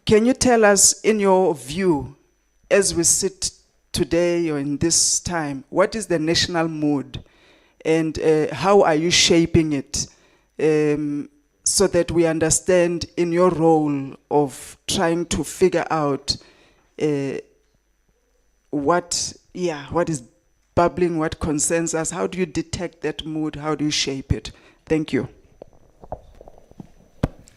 Speaker 8: Can you tell us, in your view, as we sit today or in this time, what is the national mood? And how are you shaping it so that we understand in your role of trying to figure out what is bubbling, what concerns us? How do you detect that mood? How do you shape it? Thank you.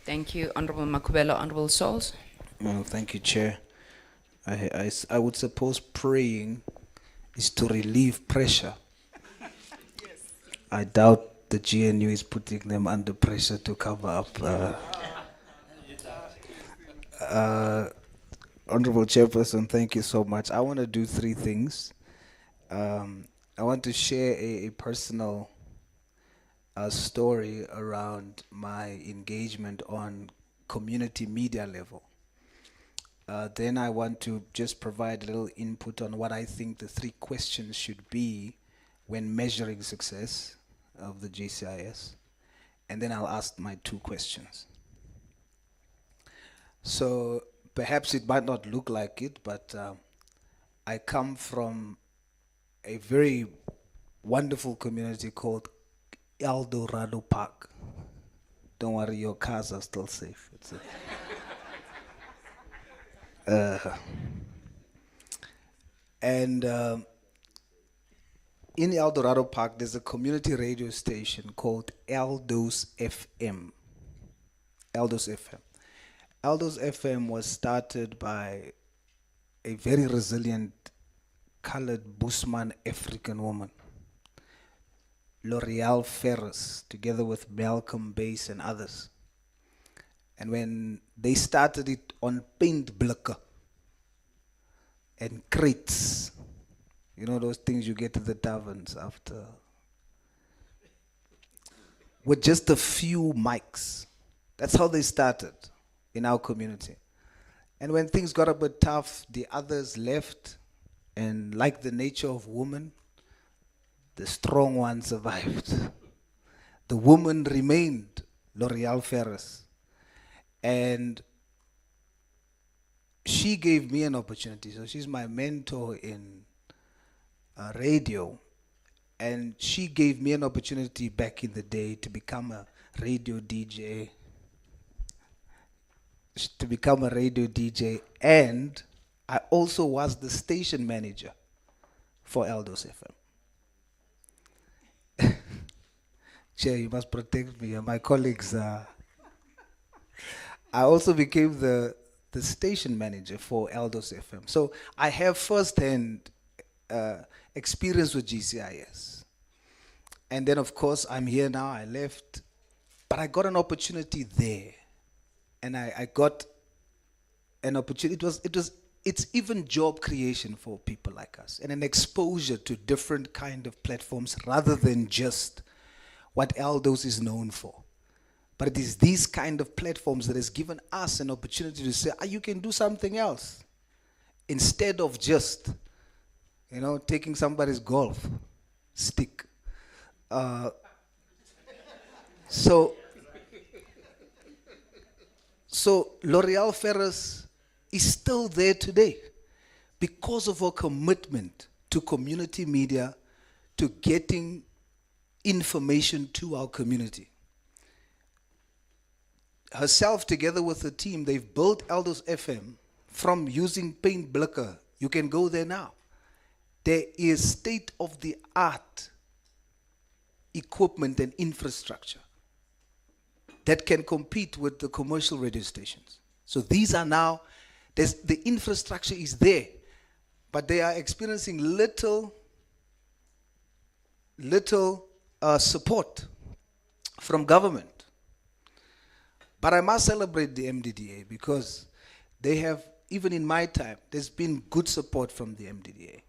Speaker 2: Thank you, Honorable Makubelo. Honorable Souls.
Speaker 9: Well, thank you, Chair. I would suppose praying is to relieve pressure. I doubt the GNU is putting them under pressure to cover up. Honorable Chairperson, thank you so much. I want to do three things. I want to share a personal a story around my engagement on community media level. Then I want to just provide a little input on what I think the 3 questions should be when measuring success of the GCIS. And then I'll ask my 2 questions. So perhaps it might not look like it, but I come from a very wonderful community called El Dorado Park. Don't worry, your cars are still safe. It's and in El Dorado Park, there's a community radio station called Eldos FM. Eldos FM. Eldos FM was started by a very resilient colored Busman African woman, L'Oreal Ferris, together with Malcolm Bass and others. And when they started it on paint blikker and crates, you know those things you get to the taverns after, with just a few mics. That's how they started in our community. And when things got a bit tough, the others left, and like the nature of women, the strong one survived. The woman remained, L'Oreal Ferris. And she gave me an opportunity. So she's my mentor in radio. And she gave me an opportunity back in the day to become a radio DJ. And I also was the station manager for Eldos FM. Chair, you must protect me and my colleagues. I also became the station manager for Eldos FM. So I have first-hand experience with GCIS. And then, of course, I'm here now. I left. But I got an opportunity there. And I got an opportunity. It's even job creation for people like us, and an exposure to different kind of platforms rather than just what Eldos is known for. But it is these kind of platforms that has given us an opportunity to say, you can do something else. Instead of just, taking somebody's golf stick. So L'Oreal Ferris is still there today because of her commitment to community media, to getting information to our community. Herself, together with the team, they've built Eldos FM from using paint blikker. You can go there now. There is state-of-the-art equipment and infrastructure that can compete with the commercial radio stations. So these are now, the infrastructure is there, but they are experiencing little support from government. But I must celebrate the MDDA because they have, even in my time, there's been good support from the MDDA.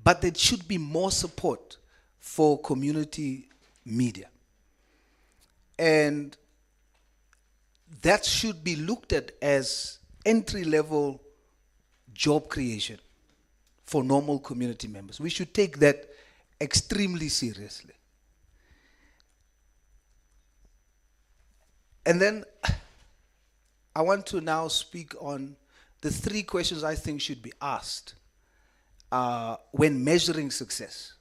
Speaker 9: But there should be more support for community media. And that should be looked at as entry-level job creation for normal community members. We should take that extremely seriously. And then I want to now speak on the 3 questions I think should be asked when measuring success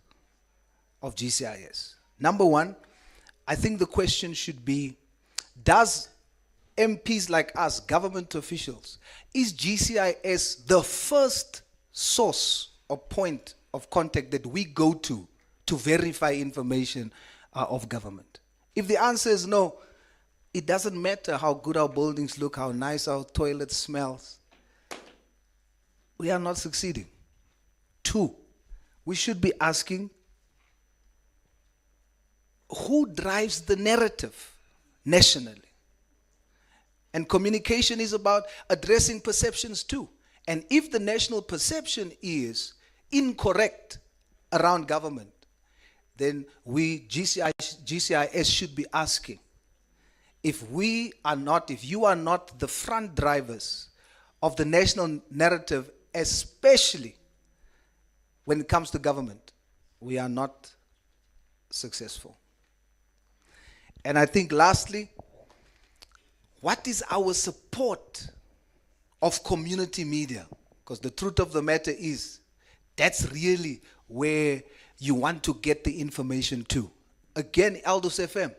Speaker 9: of GCIS. Number 1, I think the question should be, does MPs like us, government officials, is GCIS the first source or point of contact that we go to verify information of government? If the answer is no, it doesn't matter how good our buildings look, how nice our toilet smells. We are not succeeding. 2, we should be asking, who drives the narrative nationally? And communication is about addressing perceptions too. And if the national perception is incorrect around government, then GCIS should be asking, if you are not the front drivers of the national narrative, especially when it comes to government, we are not successful. And I think lastly, what is our support of community media? Because the truth of the matter is, that's really where you want to get the information to. Again, Aldos FM.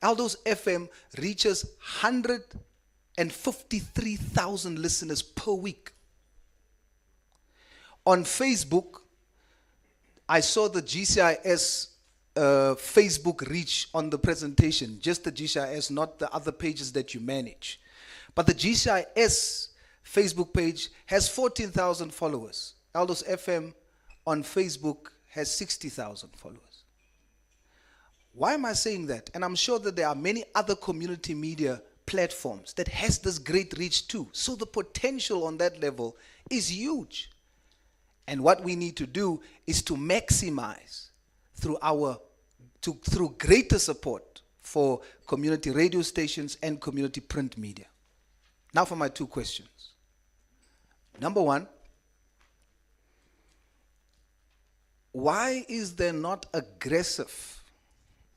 Speaker 9: Aldos FM reaches 153,000 listeners per week. On Facebook, I saw the GCIS Facebook reach on the presentation, just the GCIS, not the other pages that you manage. But the GCIS Facebook page has 14,000 followers. Aldos FM on Facebook has 60,000 followers. Why am I saying that? And I'm sure that there are many other community media platforms that has this great reach too. So the potential on that level is huge. And what we need to do is to maximize through greater support for community radio stations and community print media. Now for my two questions. Number one, why is there not aggressive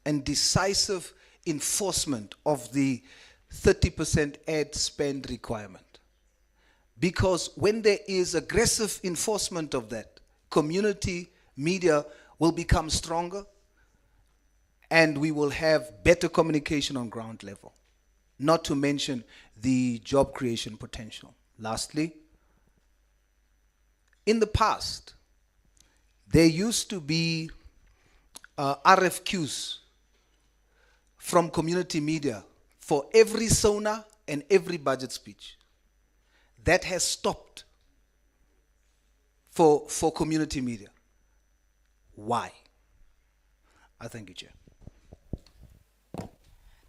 Speaker 9: and decisive enforcement of the 30% ad spend requirement? Because when there is aggressive enforcement of that, community media will become stronger and we will have better communication on ground level, not to mention the job creation potential. Lastly, in the past, there used to be RFQs from community media for every SONA and every budget speech. That has stopped for community media. Why? I thank you, Chair.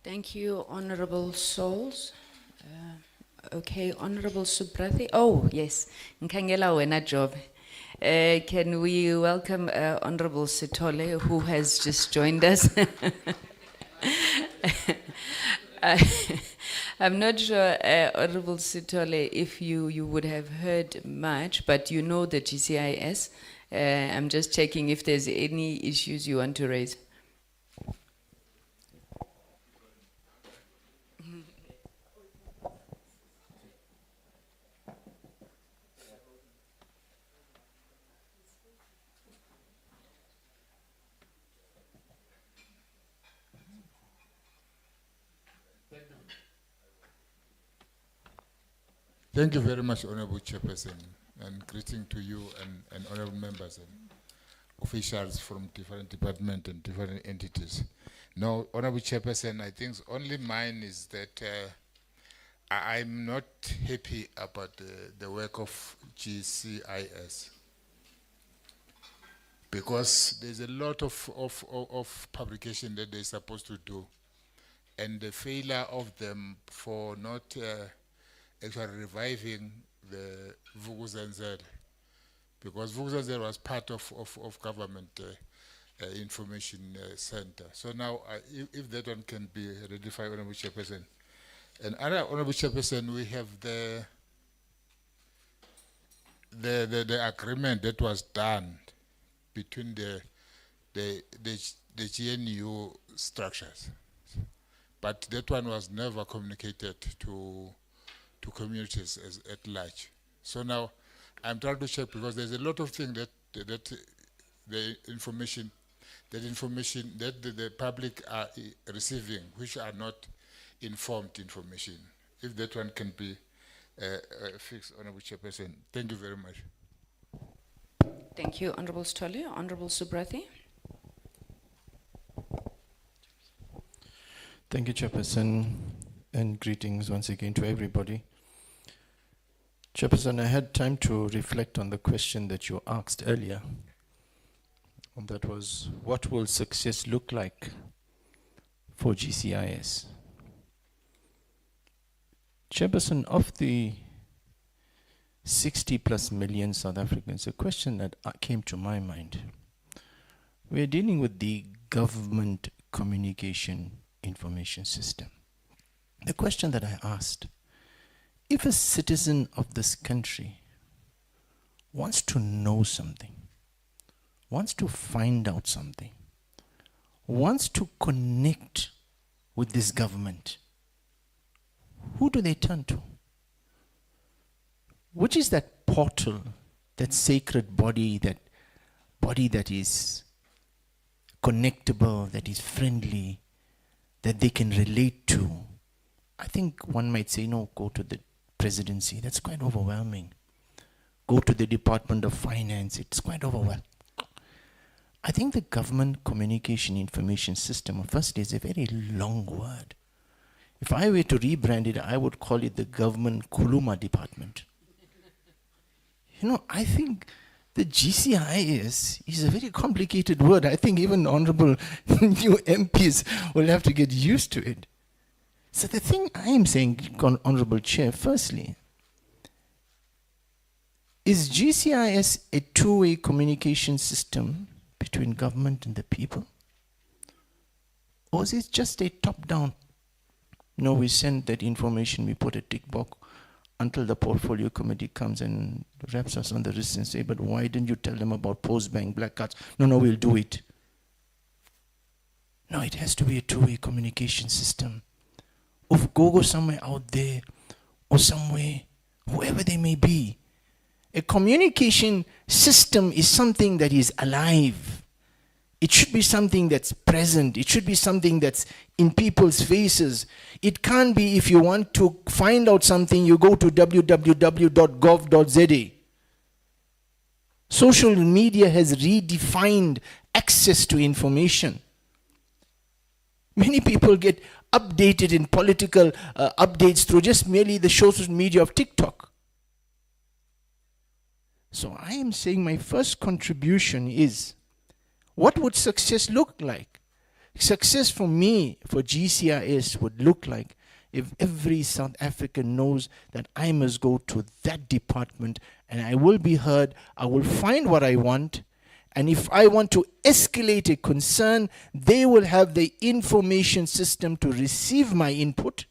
Speaker 2: Thank you, Honorable Souls. Okay, Honorable Subrathi. Oh, yes. Nkangela wena job. Can we welcome Honorable Sithole, who has just joined us? I'm not sure, Honorable Sithole, if you would have heard much, but you know the GCIS. I'm just checking if there's any issues you want to raise.
Speaker 10: Thank you very much, Honorable Chairperson, and greeting to you and honorable members and officials from different departments and different entities. Now, Honorable Chairperson, I think only mine is that I'm not happy about the work of GCIS, because there's a lot of publication that they're supposed to do, and the failure of them for not actually reviving the Vukuzenzele, because Vukuzenzele was part of government information center. So now, if that one can be ratified, Honorable Chairperson. And other Honorable Chairperson, we have the agreement that was done between the GNU structures, but that one was never communicated to communities at large. So now I'm trying to check, because there's a lot of things that the information that the public are receiving, which are not informed information. If that one can be fixed, Honorable Chairperson. Thank you very much.
Speaker 2: Thank you, Honorable Stolle. Honorable Subrathi.
Speaker 11: Thank you, Chairperson, and greetings once again to everybody. Chairperson, I had time to reflect on the question that you asked earlier. And that was, what will success look like for GCIS? Chairperson, of the 60 plus million South Africans, a question that came to my mind We're dealing with the government communication information system. The question that I asked, if a citizen of this country wants to know something, wants to find out something, wants to connect with this government, who do they turn to? Which is that portal, that sacred body that is connectable, that is friendly, that they can relate to? I think one might say, no, go to the presidency. That's quite overwhelming. Go to the Department of Finance. It's quite overwhelming. I think the government communication information system, firstly, is a very long word. If I were to rebrand it, I would call it the government Kuluma department. I think the GCIS is a very complicated word. I think even honorable new MPs will have to get used to it. So the thing I am saying, Honorable Chair, firstly, is GCIS a two-way communication system between government and the people? Or is it just a top-down? No, we send that information, we put a tick box until the portfolio committee comes and raps us on the wrist and say, but why didn't you tell them about post-bank black cards? No, we'll do it. No, it has to be a two-way communication system. Of go somewhere out there or somewhere, whoever they may be. A communication system is something that is alive. It should be something that's present. It should be something that's in people's faces. It can't be, if you want to find out something, you go to www.gov.za. Social media has redefined access to information. Many people get updated in political updates through just merely the social media of TikTok. So I am saying my first contribution is, what would success look like? Success for me, for GCIS, would look like if every South African knows that I must go to that department and I will be heard, I will find what I want, and if I want to escalate a concern, they will have the information system to receive my input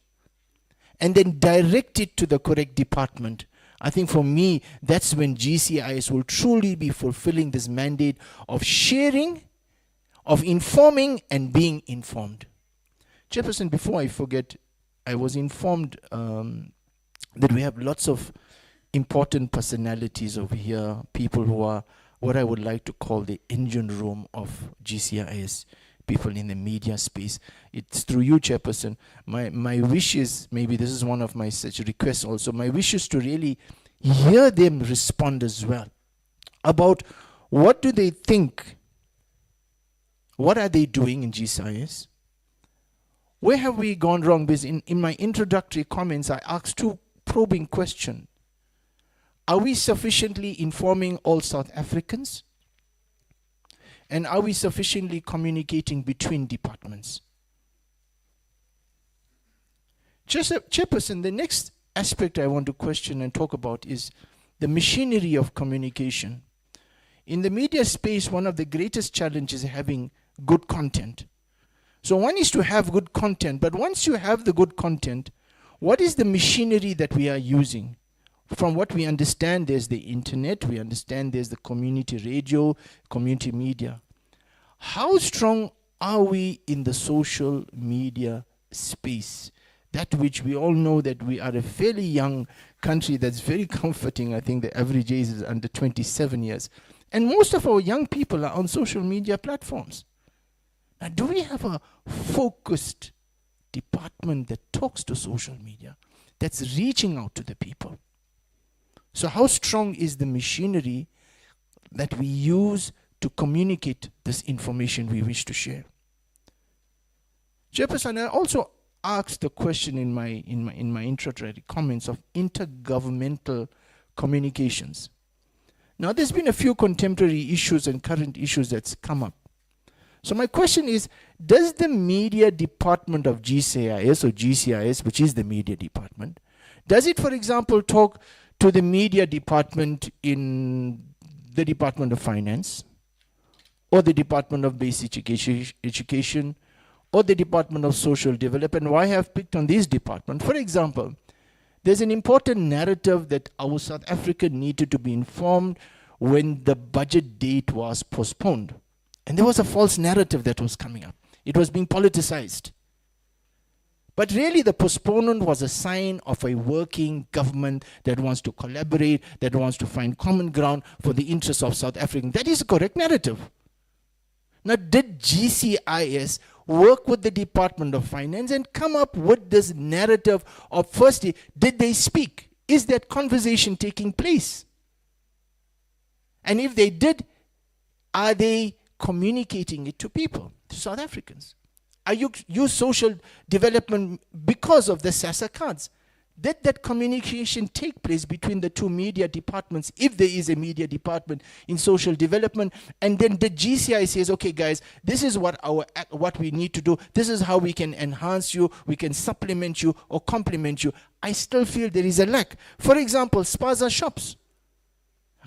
Speaker 11: and then direct it to the correct department. I think for me, that's when GCIS will truly be fulfilling this mandate of sharing, of informing and being informed. Chairperson, before I forget, I was informed that we have lots of important personalities over here, people who are what I would like to call the engine room of GCIS, people in the media space. It's through you, Chairperson. My wish is, maybe this is one of my such requests also, my wish is to really hear them respond as well about what do they think, what are they doing in GCIS, where have we gone wrong? Because in my introductory comments, I asked two probing questions. Are we sufficiently informing all South Africans? And are we sufficiently communicating between departments? Chairperson, the next aspect I want to question and talk about is the machinery of communication. In the media space, one of the greatest challenges is having good content. So one is to have good content, but once you have the good content, what is the machinery that we are using? From what we understand, there's the internet, we understand there's the community radio, community media. How strong are we in the social media space? That which we all know that we are a fairly young country that's very comforting. I think the average age is under 27 years. And most of our young people are on social media platforms. Now, do we have a focused department that talks to social media, that's reaching out to the people? So how strong is the machinery that we use to communicate this information we wish to share? Chairperson, I also asked the question in my introductory comments of intergovernmental communications. Now, there's been a few contemporary issues and current issues that's come up. So my question is, does the media department of GCIS, or GCIS, which is the media department, does it, for example, talk to the media department in the Department of Finance, or the Department of Basic Education, or the Department of Social Development. Why I have picked on these departments? For example, there's an important narrative that our South Africa needed to be informed when the budget date was postponed. And there was a false narrative that was coming up. It was being politicized. But really the postponement was a sign of a working government that wants to collaborate, that wants to find common ground for the interests of South Africans. That is a correct narrative. Now, did GCIS work with the Department of Finance and come up with this narrative of, firstly, did they speak? Is that conversation taking place? And if they did, are they communicating it to people, to South Africans? Are you use social development because of the SASSA cards? Did that communication take place between the two media departments, if there is a media department in social development? And then the GCI says, okay guys, this is what we need to do. This is how we can enhance you, we can supplement you or complement you. I still feel there is a lack. For example, spaza shops.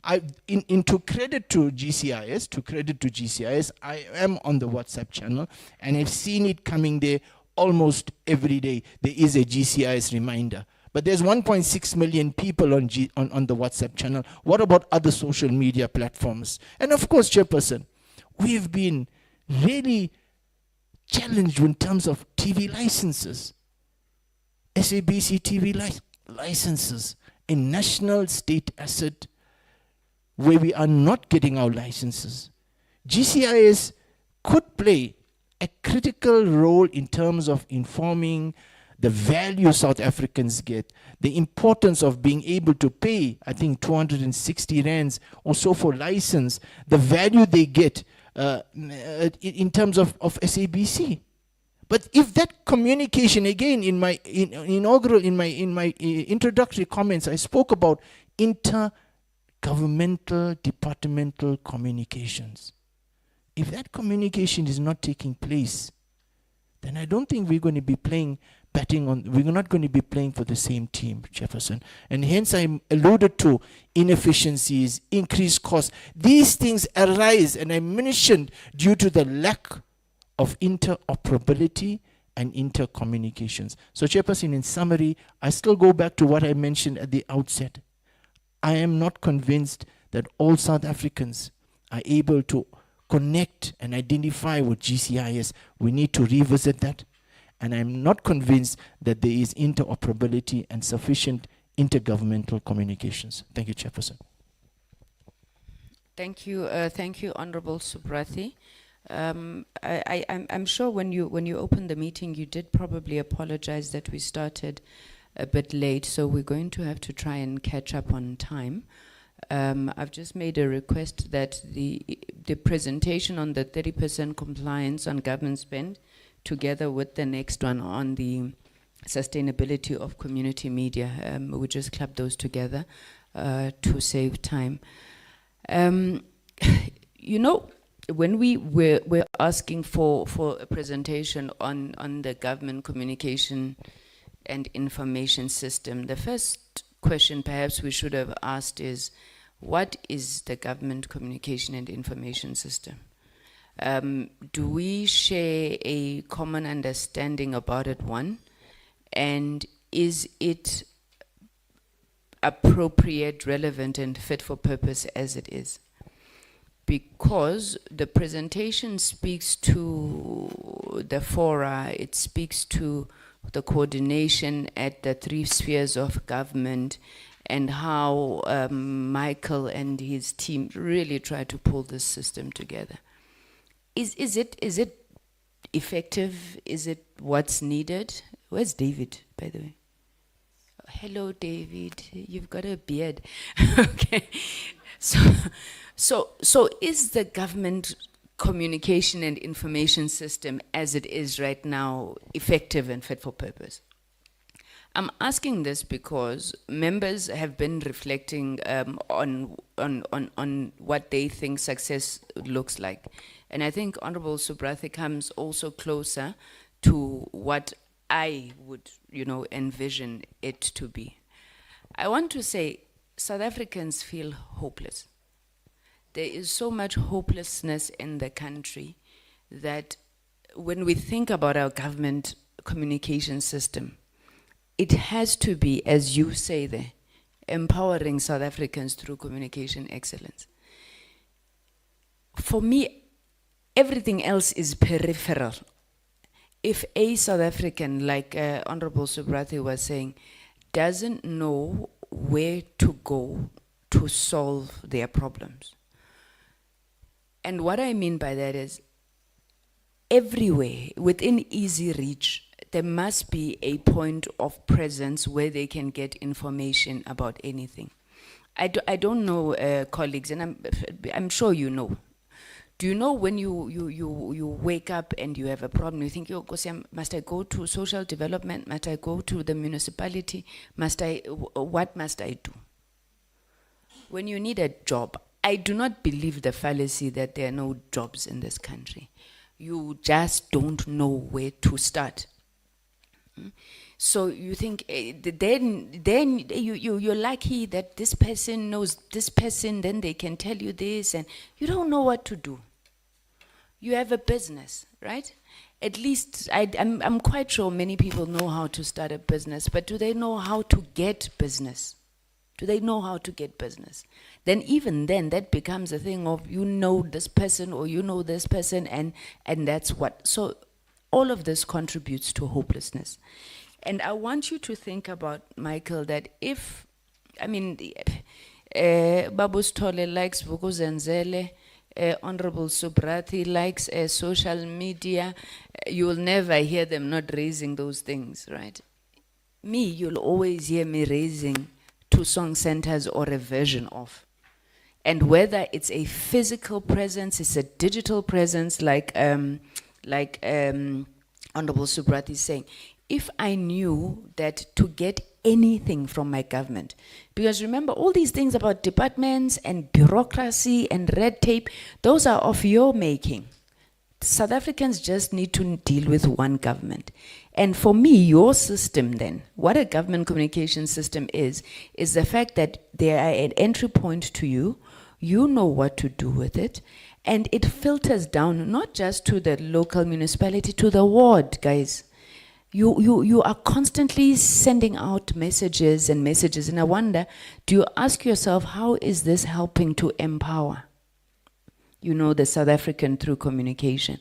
Speaker 11: To credit to GCIS, I am on the WhatsApp channel and I've seen it coming there almost every day. There is a GCIS reminder. But there's 1.6 million people on the WhatsApp channel. What about other social media platforms? And of course, Chairperson, we've been really challenged in terms of TV licenses. SABC TV licenses, a national state asset where we are not getting our licenses. GCIS could play a critical role in terms of informing the value South Africans get, the importance of being able to pay, I think 260 rands or so for license, the value they get in terms of SABC. But if that communication, again, in my introductory comments, I spoke about intergovernmental, departmental communications. If that communication is not taking place, then I don't think we're going to be we're not going to be playing for the same team, Jefferson. And hence I alluded to inefficiencies, increased costs. These things arise, and I mentioned, due to the lack of interoperability and intercommunications. So, Chairperson, in summary, I still go back to what I mentioned at the outset. I am not convinced that all South Africans are able to connect and identify with GCIS. We need to revisit that. And I'm not convinced that there is interoperability and sufficient intergovernmental communications. Thank you, Chairperson.
Speaker 2: Thank you, Honorable Subrathi. I'm sure when you opened the meeting, you did probably apologize that we started a bit late, so we're going to have to try and catch up on time. I've just made a request that the presentation on the 30% compliance on government spend, together with the next one on the sustainability of community media, we just club those together to save time. You know, when we're asking for a presentation on the government communication and information system, the first question perhaps we should have asked is, what is the government communication and information system? Do we share a common understanding about it, one? And is it appropriate, relevant, and fit for purpose as it is? Because the presentation speaks to the fora, it speaks to the coordination at the three spheres of government, and how Michael and his team really try to pull this system together. Is it effective? Is it what's needed? Where's David, by the way? Hello, David. You've got a beard. Okay. So is the government communication and information system as it is right now effective and fit for purpose? I'm asking this because members have been reflecting on what they think success looks like. And I think Honorable Subrathi comes also closer to what I would, envision it to be. I want to say South Africans feel hopeless. there is so much hopelessness in the country that when we think about our government communication system, it has to be, as you say there, empowering South Africans through communication excellence. For me, everything else is peripheral. If a South African, like Honorable Subrathi was saying, doesn't know where to go to solve their problems. And what I mean by that is, everywhere, within easy reach, there must be a point of presence where they can get information about anything. I don't know, colleagues, and I'm sure you know. Do you know when you wake up and you have a problem, you think, yo, must I go to social development? Must I go to the municipality? What must I do? When you need a job, I do not believe the fallacy that there are no jobs in this country. You just don't know where to start. So you think, then you're lucky that this person knows this person, then they can tell you this, and you don't know what to do. You have a business, right? At least I'm quite sure many people know how to start a business, but do they know how to get business? Do they know how to get business? Then even then, that becomes a thing of, you know this person or you know this person, and that's what. So all of this contributes to hopelessness. And I want you to think about, Michael, that if, I mean, Babus Tole likes Vukuzenzele, Honorable Subrathi likes social media, you will never hear them not raising those things, right? Me, you'll always hear me raising 2 song centers or a version of. And whether it's a physical presence, it's a digital presence, like Honorable Subrathi is saying, if I knew that to get anything from my government, because remember all these things about departments and bureaucracy and red tape, those are of your making. South Africans just need to deal with one government. And for me, your system then, what a government communication system is the fact that there are an entry point to you, you know what to do with it, and it filters down not just to the local municipality, to the ward, guys. You are constantly sending out messages, and I wonder, do you ask yourself, how is this helping to empower, the South African through communication?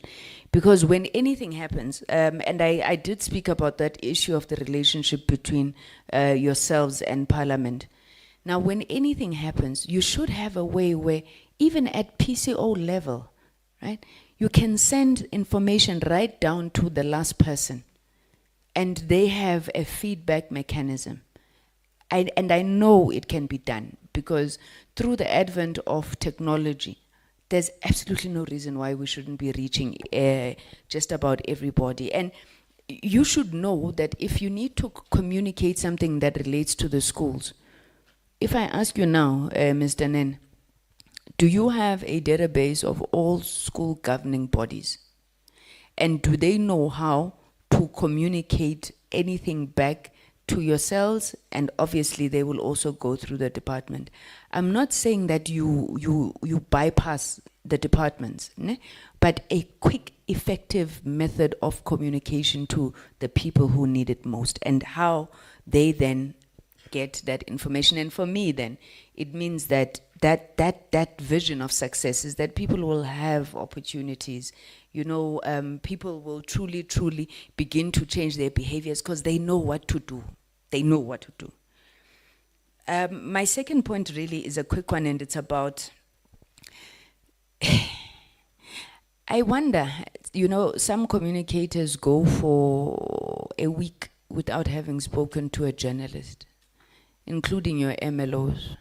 Speaker 2: Because when anything happens, and I did speak about that issue of the relationship between yourselves and Parliament. Now, when anything happens, you should have a way where, even at PCO level, right, you can send information right down to the last person. And they have a feedback mechanism. And I know it can be done, because through the advent of technology, there's absolutely no reason why we shouldn't be reaching just about everybody. And you should know that if you need to communicate something that relates to the schools, if I ask you now, Mr. Nen, do you have a database of all school governing bodies? And do they know how to communicate anything back to yourselves? And obviously they will also go through the department. I'm not saying that you bypass the departments, ne? But a quick, effective method of communication to the people who need it most, and how they then get that information. And for me then, it means that vision of success is that people will have opportunities. People will truly begin to change their behaviors because they know what to do. My second point really is a quick one, and it's about, I wonder, some communicators go for a week without having spoken to a journalist, including your MLOs.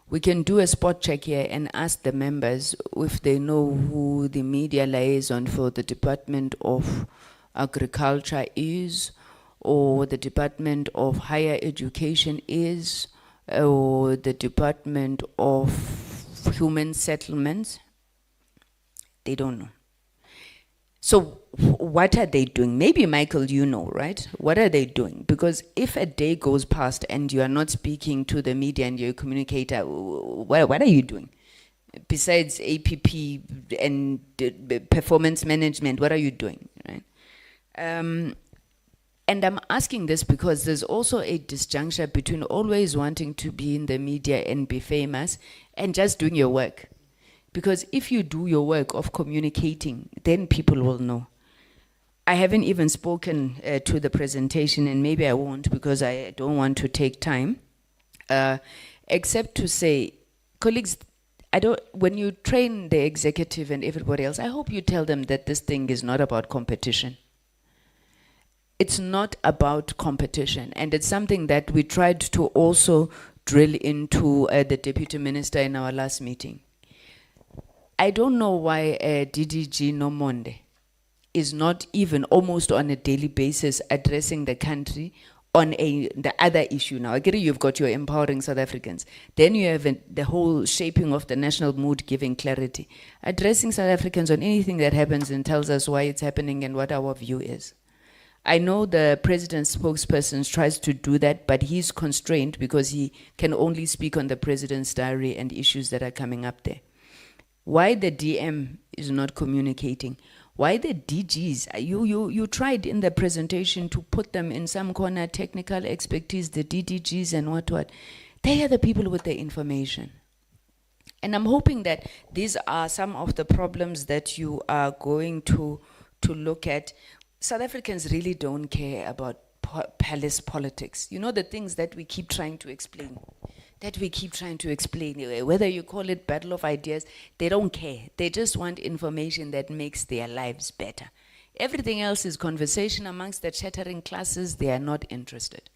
Speaker 2: We can do a spot check here and ask the members if they know who the media liaison for the Department of Agriculture is, or the Department of Higher Education is, or the Department of Human Settlements. They don't know. So what are they doing? Maybe, Michael, you know, right? What are they doing? Because if a day goes past and you are not speaking to the media and you're a communicator, what are you doing? besides APP and performance management, what are you doing, right? And I'm asking this because there's also a disjuncture between always wanting to be in the media and be famous and just doing your work. Because if you do your work of communicating, then people will know. I haven't even spoken to the presentation, and maybe I won't because I don't want to take time, except to say, colleagues, when you train the executive and everybody else, I hope you tell them that this thing is not about competition. It's not about competition, and it's something that we tried to also drill into the deputy minister in our last meeting. I don't know why DDG Nomonde is not even almost on a daily basis addressing the country on the other issue. Now, I get it, you've got your empowering South Africans. Then you have the whole shaping of the national mood, giving clarity. Addressing South Africans on anything that happens and tells us why it's happening and what our view is. I know the president's spokesperson tries to do that, but he's constrained because he can only speak on the president's diary and issues that are coming up there. Why the DM is not communicating? Why the DGs? You tried in the presentation to put them in some corner, technical expertise, the DDGs and what. They are the people with the information. And I'm hoping that these are some of the problems that you are going to look at. South Africans really don't care about palace politics. You know, the things that we keep trying to explain. Whether you call it battle of ideas, they don't care. They just want information that makes their lives better. Everything else is conversation amongst the chattering classes. They are not interested.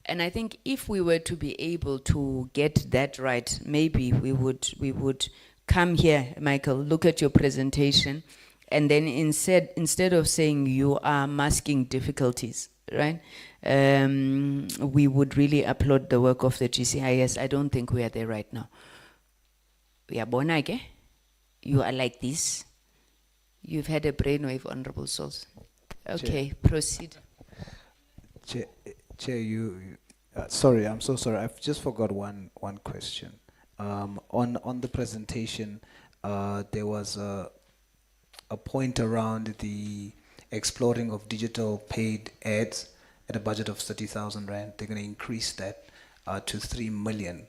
Speaker 2: And I think if we were to be able to get that right, maybe we would come here, Michael, look at your presentation, and then instead of saying you are masking difficulties, right? We would really applaud the work of the GCIS. I don't think we are there right now. We are bonage. You are like this. You've had a brainwave, honorable souls. Okay, proceed.
Speaker 9: Chair, sorry, I'm so sorry. I've just forgot one question. On the presentation, there was a point around the exploring of digital paid ads at a budget of 30,000 Rand. They're going to increase that to 3 million.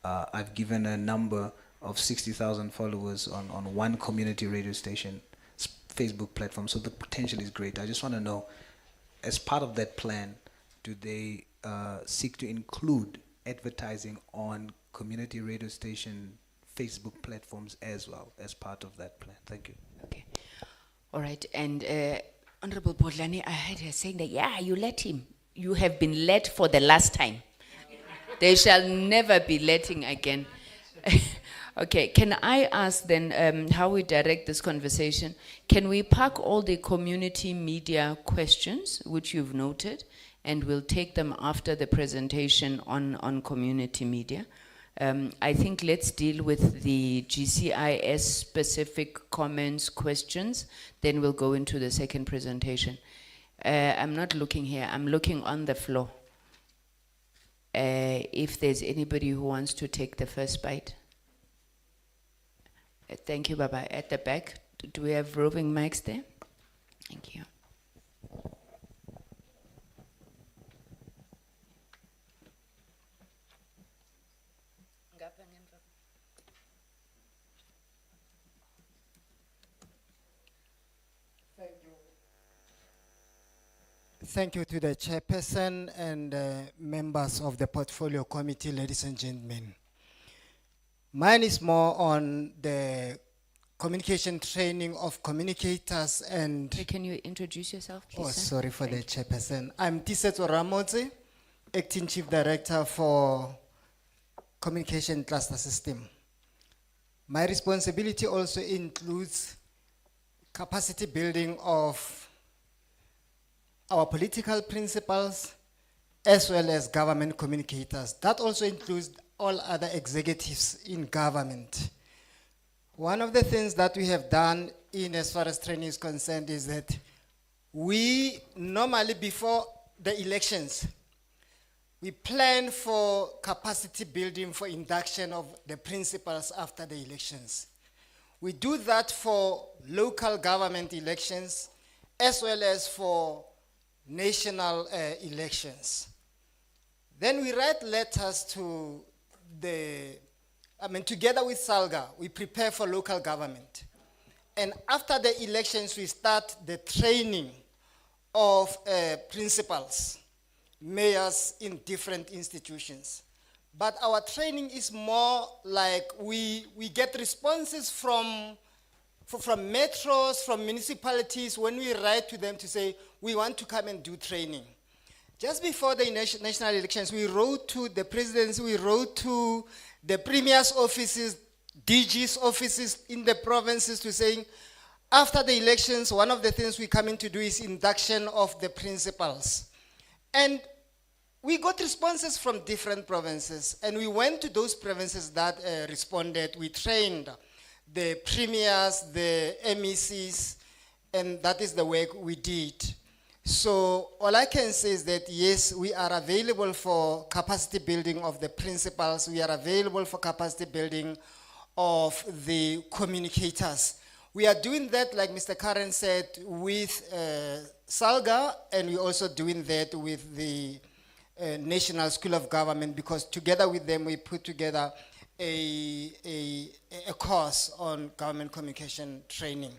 Speaker 9: I've given a number of 60,000 followers on one community radio station Facebook platform, so the potential is great. I just want to know, as part of that plan, do they seek to include advertising on community radio station Facebook platforms as well as part of that plan? Thank you.
Speaker 2: Okay. All right. And Honorable Bodlani, I heard her saying that, yeah, you let him. You have been let for the last time. They shall never be letting again. Okay, can I ask then how we direct this conversation? Can we park all the community media questions, which you've noted, and we'll take them after the presentation on community media? I think let's deal with the GCIS specific comments, questions, then we'll go into the second presentation. I'm not looking here, I'm looking on the floor. If there's anybody who wants to take the first bite. Thank you, Baba. At the back, do we have roving mics there? Thank you.
Speaker 12: Thank you to the chairperson and members of the portfolio committee, ladies and gentlemen. Mine is more on the communication training of communicators and...
Speaker 2: Hey, can you introduce yourself, please?
Speaker 12: Oh, sorry for the chairperson. I'm Thekiso Ramotse, Acting Chief Director for Communication Cluster System. My responsibility also includes capacity building of our political principals, as well as government communicators. That also includes all other executives in government. One of the things that we have done in as far as training is concerned is that we normally, before the elections, we plan for capacity building for induction of the principals after the elections. We do that for local government elections as well as for national elections. Then we write letters to together with SALGA, we prepare for local government. And after the elections, we start the training of principals, mayors in different institutions. But our training is more like we get responses from metros, from municipalities, when we write to them to say, we want to come and do training. Just before the national elections, we wrote to the presidency, we wrote to the premier's offices, DG's offices in the provinces to saying, after the elections, one of the things we're coming to do is induction of the principals. And we got responses from different provinces, and we went to those provinces that responded. We trained the premiers, the MECs, and that is the work we did. So all I can say is that yes, we are available for capacity building of the principals. We are available for capacity building of the communicators. We are doing that, like Mr. Karen said, with SALGA, and we're also doing that with the National School of Government, because together with them we put together a course on government communication training.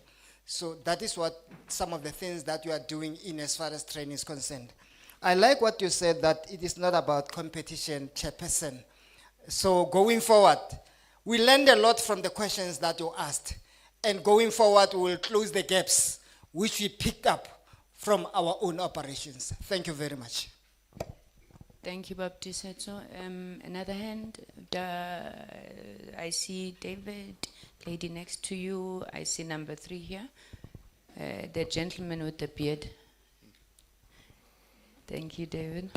Speaker 12: So that is what some of the things that you are doing in as far as training is concerned. I like what you said, that it is not about competition, Chairperson. So going forward, we learned a lot from the questions that you asked. And going forward, we will close the gaps which we picked up from our own operations. Thank you very much.
Speaker 2: Thank you, Baptisetso. Another hand. I see David, lady next to you. I see number 3 here. The gentleman with the beard. Thank you, David.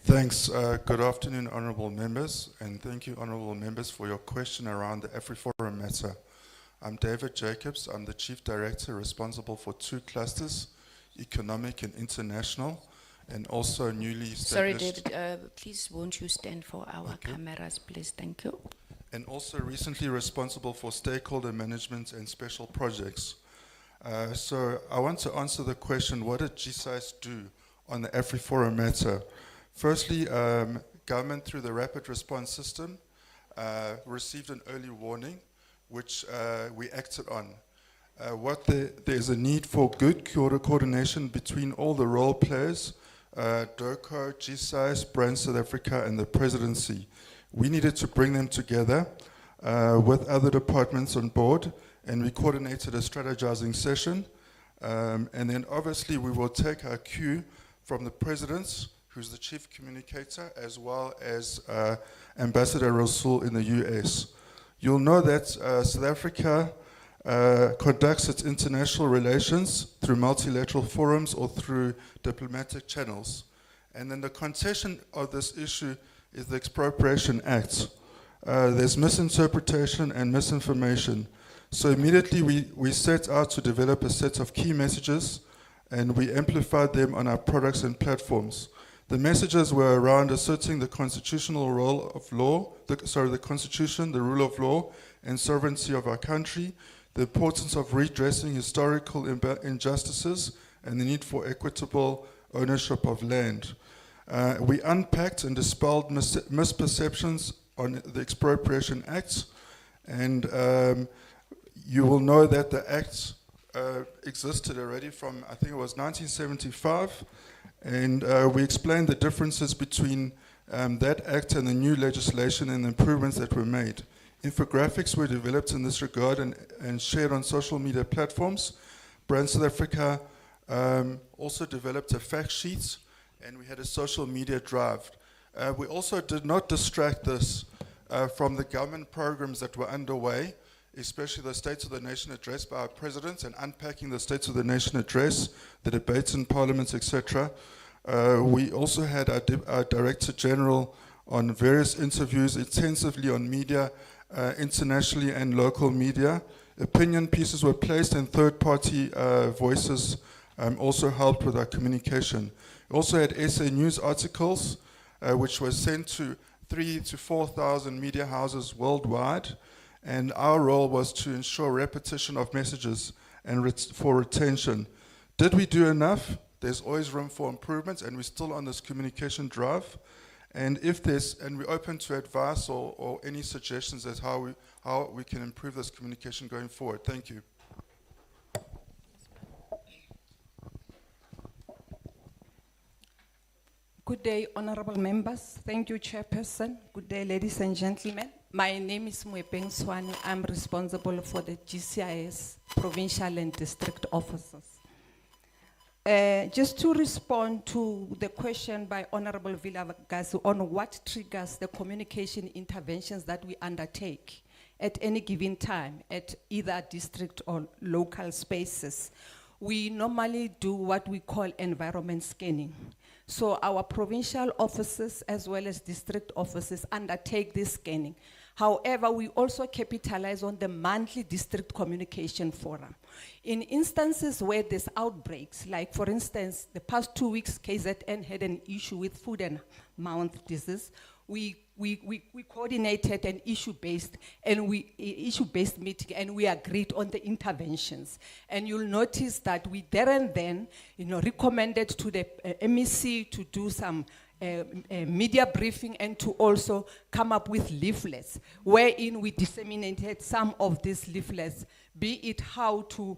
Speaker 13: Thanks. Good afternoon, honourable members, and thank you, honourable members, for your question around the AfriForum matter. I'm David Jacobs. I'm the Chief Director responsible for 2 clusters, economic and international, and also newly established...
Speaker 2: Sorry, David, please won't you stand for our cameras, please? Thank you.
Speaker 13: And also recently responsible for stakeholder management and special projects. So I want to answer the question, what did GCIS do on the AfriForum matter? Firstly, government through the rapid response system received an early warning, which we acted on. There's a need for good coordination between all the role players, DIRCO, GCIS, Brand South Africa, and the presidency. We needed to bring them together with other departments on board, and we coordinated a strategizing session. And then obviously we will take our cue from the presidents, who's the chief communicator, as well as Ambassador Rasul in the US. You'll know that South Africa conducts its international relations through multilateral forums or through diplomatic channels. And then the contention of this issue is the Expropriation Act. There's misinterpretation and misinformation. So immediately we set out to develop a set of key messages, and we amplified them on our products and platforms. The messages were around asserting the constitutional role of law, the Constitution, the rule of law, and sovereignty of our country, the importance of redressing historical injustices, and the need for equitable ownership of land. We unpacked and dispelled misperceptions on the Expropriation Act, and you will know that the Act existed already from, I think it was 1975, and we explained the differences between that Act and the new legislation and the improvements that were made. Infographics were developed in this regard and shared on social media platforms. Brand South Africa also developed a fact sheet, and we had a social media drive. We also did not distract this from the government programs that were underway, especially the State of the Nation address by our president, and unpacking the State of the Nation address, the debates in parliaments, etc. We also had our Director General on various interviews, intensively on media, internationally and local media. Opinion pieces were placed, and third-party voices also helped with our communication. We also had SA News articles which was sent to 3,000 to 4,000 media houses worldwide. And our role was to ensure repetition of messages and for retention. Did we do enough? There's always room for improvements, and we're still on this communication drive. And if there's, and we're open to advice or any suggestions as how we can improve this communication going forward. Thank you.
Speaker 14: Good day, honorable members. Thank you, Chairperson. Good day, ladies and gentlemen. My name is Mwepeng Swane. I'm responsible for the GCIS provincial and district offices. Just to respond to the question by Honorable Vilakazi on what triggers the communication interventions that we undertake at any given time at either district or local spaces, we normally do what we call environment scanning. So our provincial offices as well as district offices undertake this scanning. However, we also capitalize on the monthly district communication forum. In instances where there's outbreaks, like for instance, the past 2 weeks, KZN had an issue with foot and mouth disease. We coordinated an issue-based meeting, and we agreed on the interventions. And you'll notice that we there and then, recommended to the MEC to do some media briefing and to also come up with leaflets, wherein we disseminated some of these leaflets, be it how to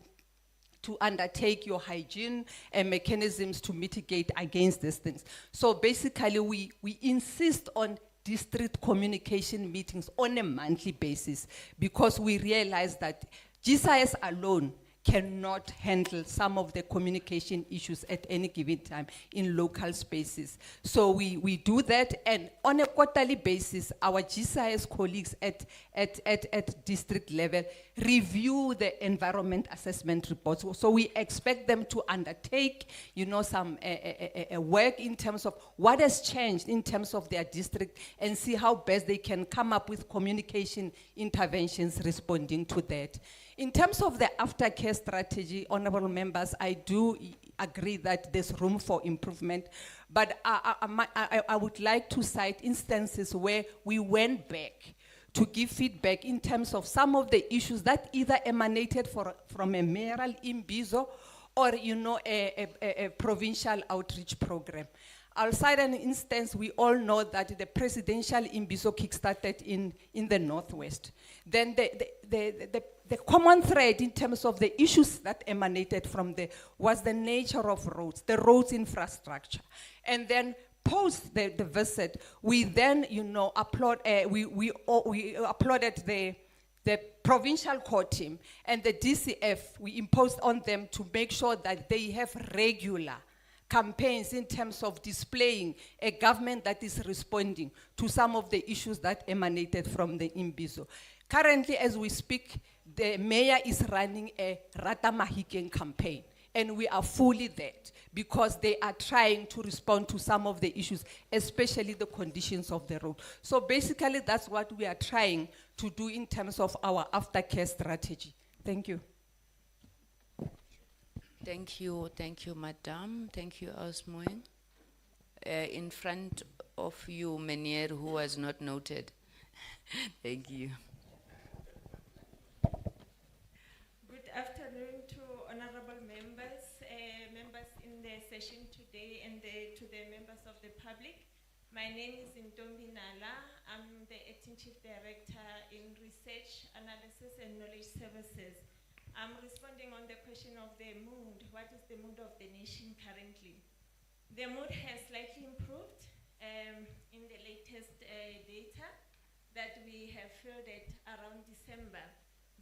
Speaker 14: undertake your hygiene and mechanisms to mitigate against these things. So basically, we insist on district communication meetings on a monthly basis because we realize that GCIS alone cannot handle some of the communication issues at any given time in local spaces. So we do that, and on a quarterly basis, our GCIS colleagues at district level review the environment assessment reports. So we expect them to undertake, some work in terms of what has changed in terms of their district and see how best they can come up with communication interventions responding to that. In terms of the aftercare strategy, honorable members, I do agree that there's room for improvement, but I would like to cite instances where we went back to give feedback in terms of some of the issues that either emanated from a mayoral imbizo or a provincial outreach program. I'll cite an instance. We all know that the presidential imbizo kickstarted in the Northwest. Then the common thread in terms of the issues that emanated from there was the nature of roads, the roads infrastructure. And then post the visit, we then, we applauded the provincial court team and the DCF. We imposed on them to make sure that they have regular campaigns in terms of displaying a government that is responding to some of the issues that emanated from the imbizo. Currently, as we speak, the mayor is running a Rata Mahikeng campaign, and we are fully there because they are trying to respond to some of the issues, especially the conditions of the road. So basically, that's what we are trying to do in terms of our aftercare strategy. Thank you.
Speaker 2: Thank you, Madam. Thank you, Osmoen. In front of you, Menier, who was not noted. Thank you.
Speaker 15: Good afternoon to honorable members, members in the session today, and to the members of the public. My name is Ntombi Nala. I'm the Acting Chief Director in Research, Analysis and Knowledge Services. I'm responding on the question of the mood. What is the mood of the nation currently? The mood has slightly improved in the latest data that we have fielded around December.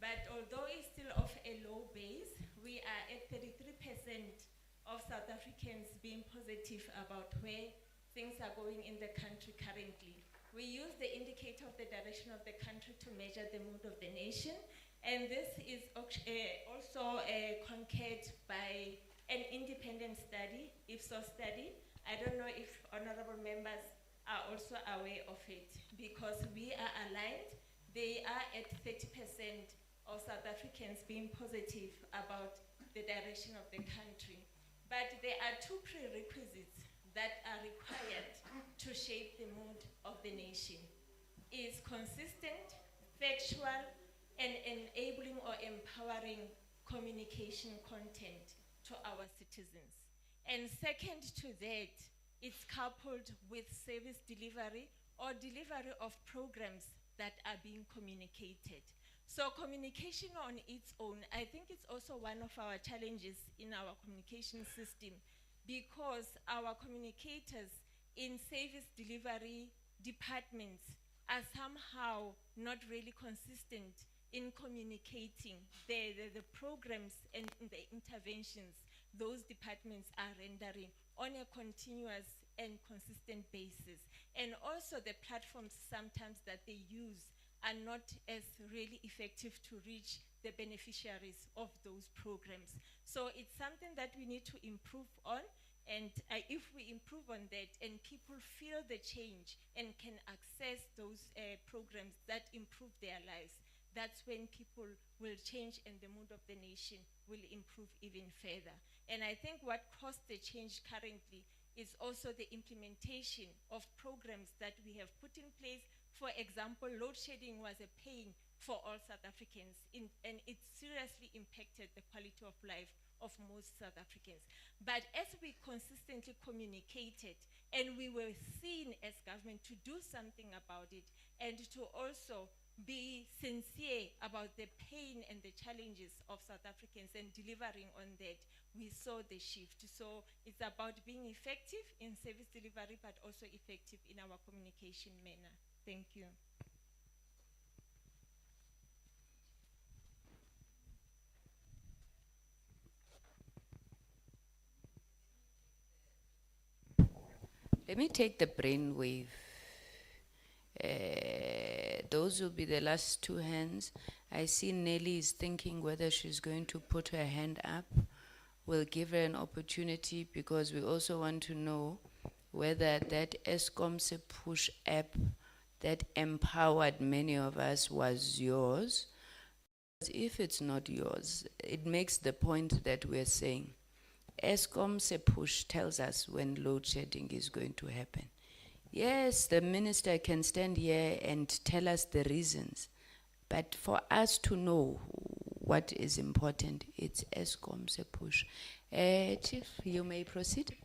Speaker 15: But although it's still off a low base, we are at 33% of South Africans being positive about where things are going in the country currently. We use the indicator of the direction of the country to measure the mood of the nation. And this is also concurred by an independent study, Ipsos study. I don't know if honorable members are also aware of it, because we are aligned. They are at 30% of South Africans being positive about the direction of the country. But there are two prerequisites that are required to shape the mood of the nation is consistent, factual, and enabling or empowering communication content to our citizens. And second to that, it's coupled with service delivery or delivery of programs that are being communicated. So communication on its own, I think it's also one of our challenges in our communication system, because our communicators in service delivery departments are somehow not really consistent in communicating the programs and the interventions those departments are rendering on a continuous and consistent basis. And also the platforms sometimes that they use are not as really effective to reach the beneficiaries of those programs. So it's something that we need to improve on. And if we improve on that and people feel the change and can access those programs that improve their lives, that's when people will change and the mood of the nation will improve even further. And I think what caused the change currently is also the implementation of programs that we have put in place. For example, load shedding was a pain for all South Africans, and it seriously impacted the quality of life of most South Africans. But as we consistently communicated and we were seen as government to do something about it and to also be sincere about the pain and the challenges of South Africans and delivering on that, we saw the shift. So it's about being effective in service delivery, but also effective in our communication manner. Thank you.
Speaker 2: Let me take the brainwave. Those will be the last two hands. I see Nelly is thinking whether she's going to put her hand up. We'll give her an opportunity because we also want to know whether that Eskom Se Push app that empowered many of us was yours. If it's not yours, it makes the point that we're saying. Eskom Se Push tells us when load shedding is going to happen. Yes, the minister can stand here and tell us the reasons, but for us to know what is important, it's Eskom Se Push. Chief, you may proceed.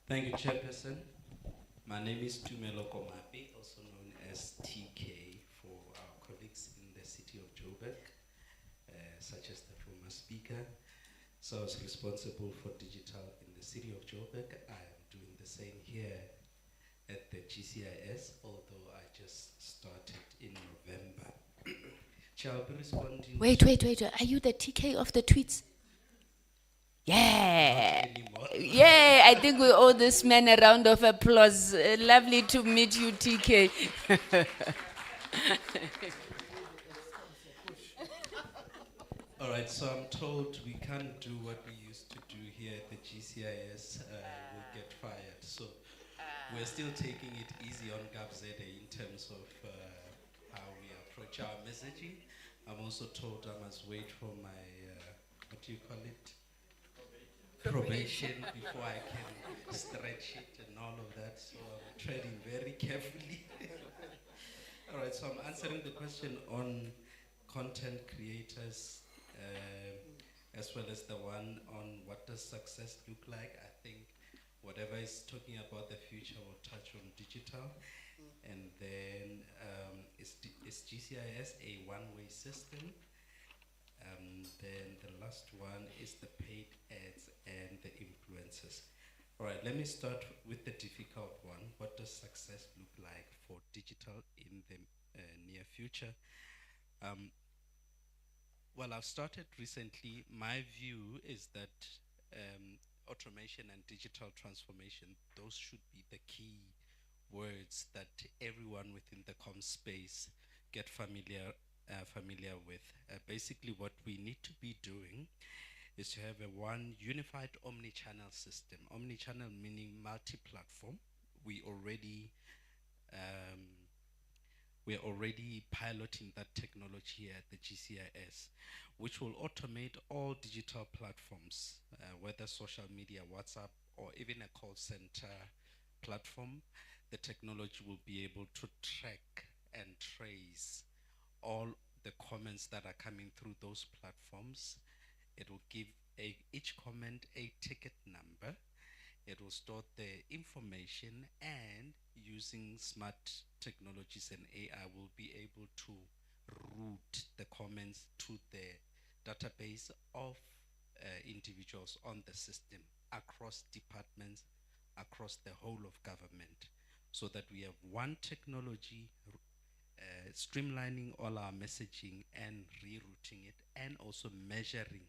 Speaker 16: Thank you, Chairperson. My name is Tumelo Komapi, also known as TK for our colleagues in the city of Joburg, such as the former speaker. So I was responsible for digital in the city of Joburg. I am doing the same here at the GCIS, although I just started in November. Shall I be responding?
Speaker 2: Wait. Are you the TK of the tweets? Yeah. Yeah, I think we owe this man a round of applause. Lovely to meet you, TK.
Speaker 16: All right, so I'm told we can't do what we used to do here at the GCIS. We'll get fired. So we're still taking it easy on Gabzede in terms of how we approach our messaging. I'm also told I must wait for my, what do you call it? Probation before I can stretch it and all of that. So I'm treading very carefully. All right, so I'm answering the question on content creators, as well as the one on what does success look like. I think whatever is talking about the future will touch on digital. And then is GCIS a one-way system? Then the last one is the paid ads and the influencers. All right, let me start with the difficult one. What does success look like for digital in the near future? Well, I've started recently. My view is that automation and digital transformation, those should be the key words that everyone within the comm space get familiar with. Basically, what we need to be doing is to have a one unified omni-channel system. Omni-channel meaning multi-platform. We're already piloting that technology here at the GCIS, which will automate all digital platforms, whether social media, WhatsApp, or even a call center platform, the technology will be able to track and trace all the comments that are coming through those platforms. It will give each comment a ticket number. It will store the information, and using smart technologies and AI will be able to route the comments to the database of individuals on the system across departments, across the whole of government, so that we have one technology streamlining all our messaging and rerouting it, and also measuring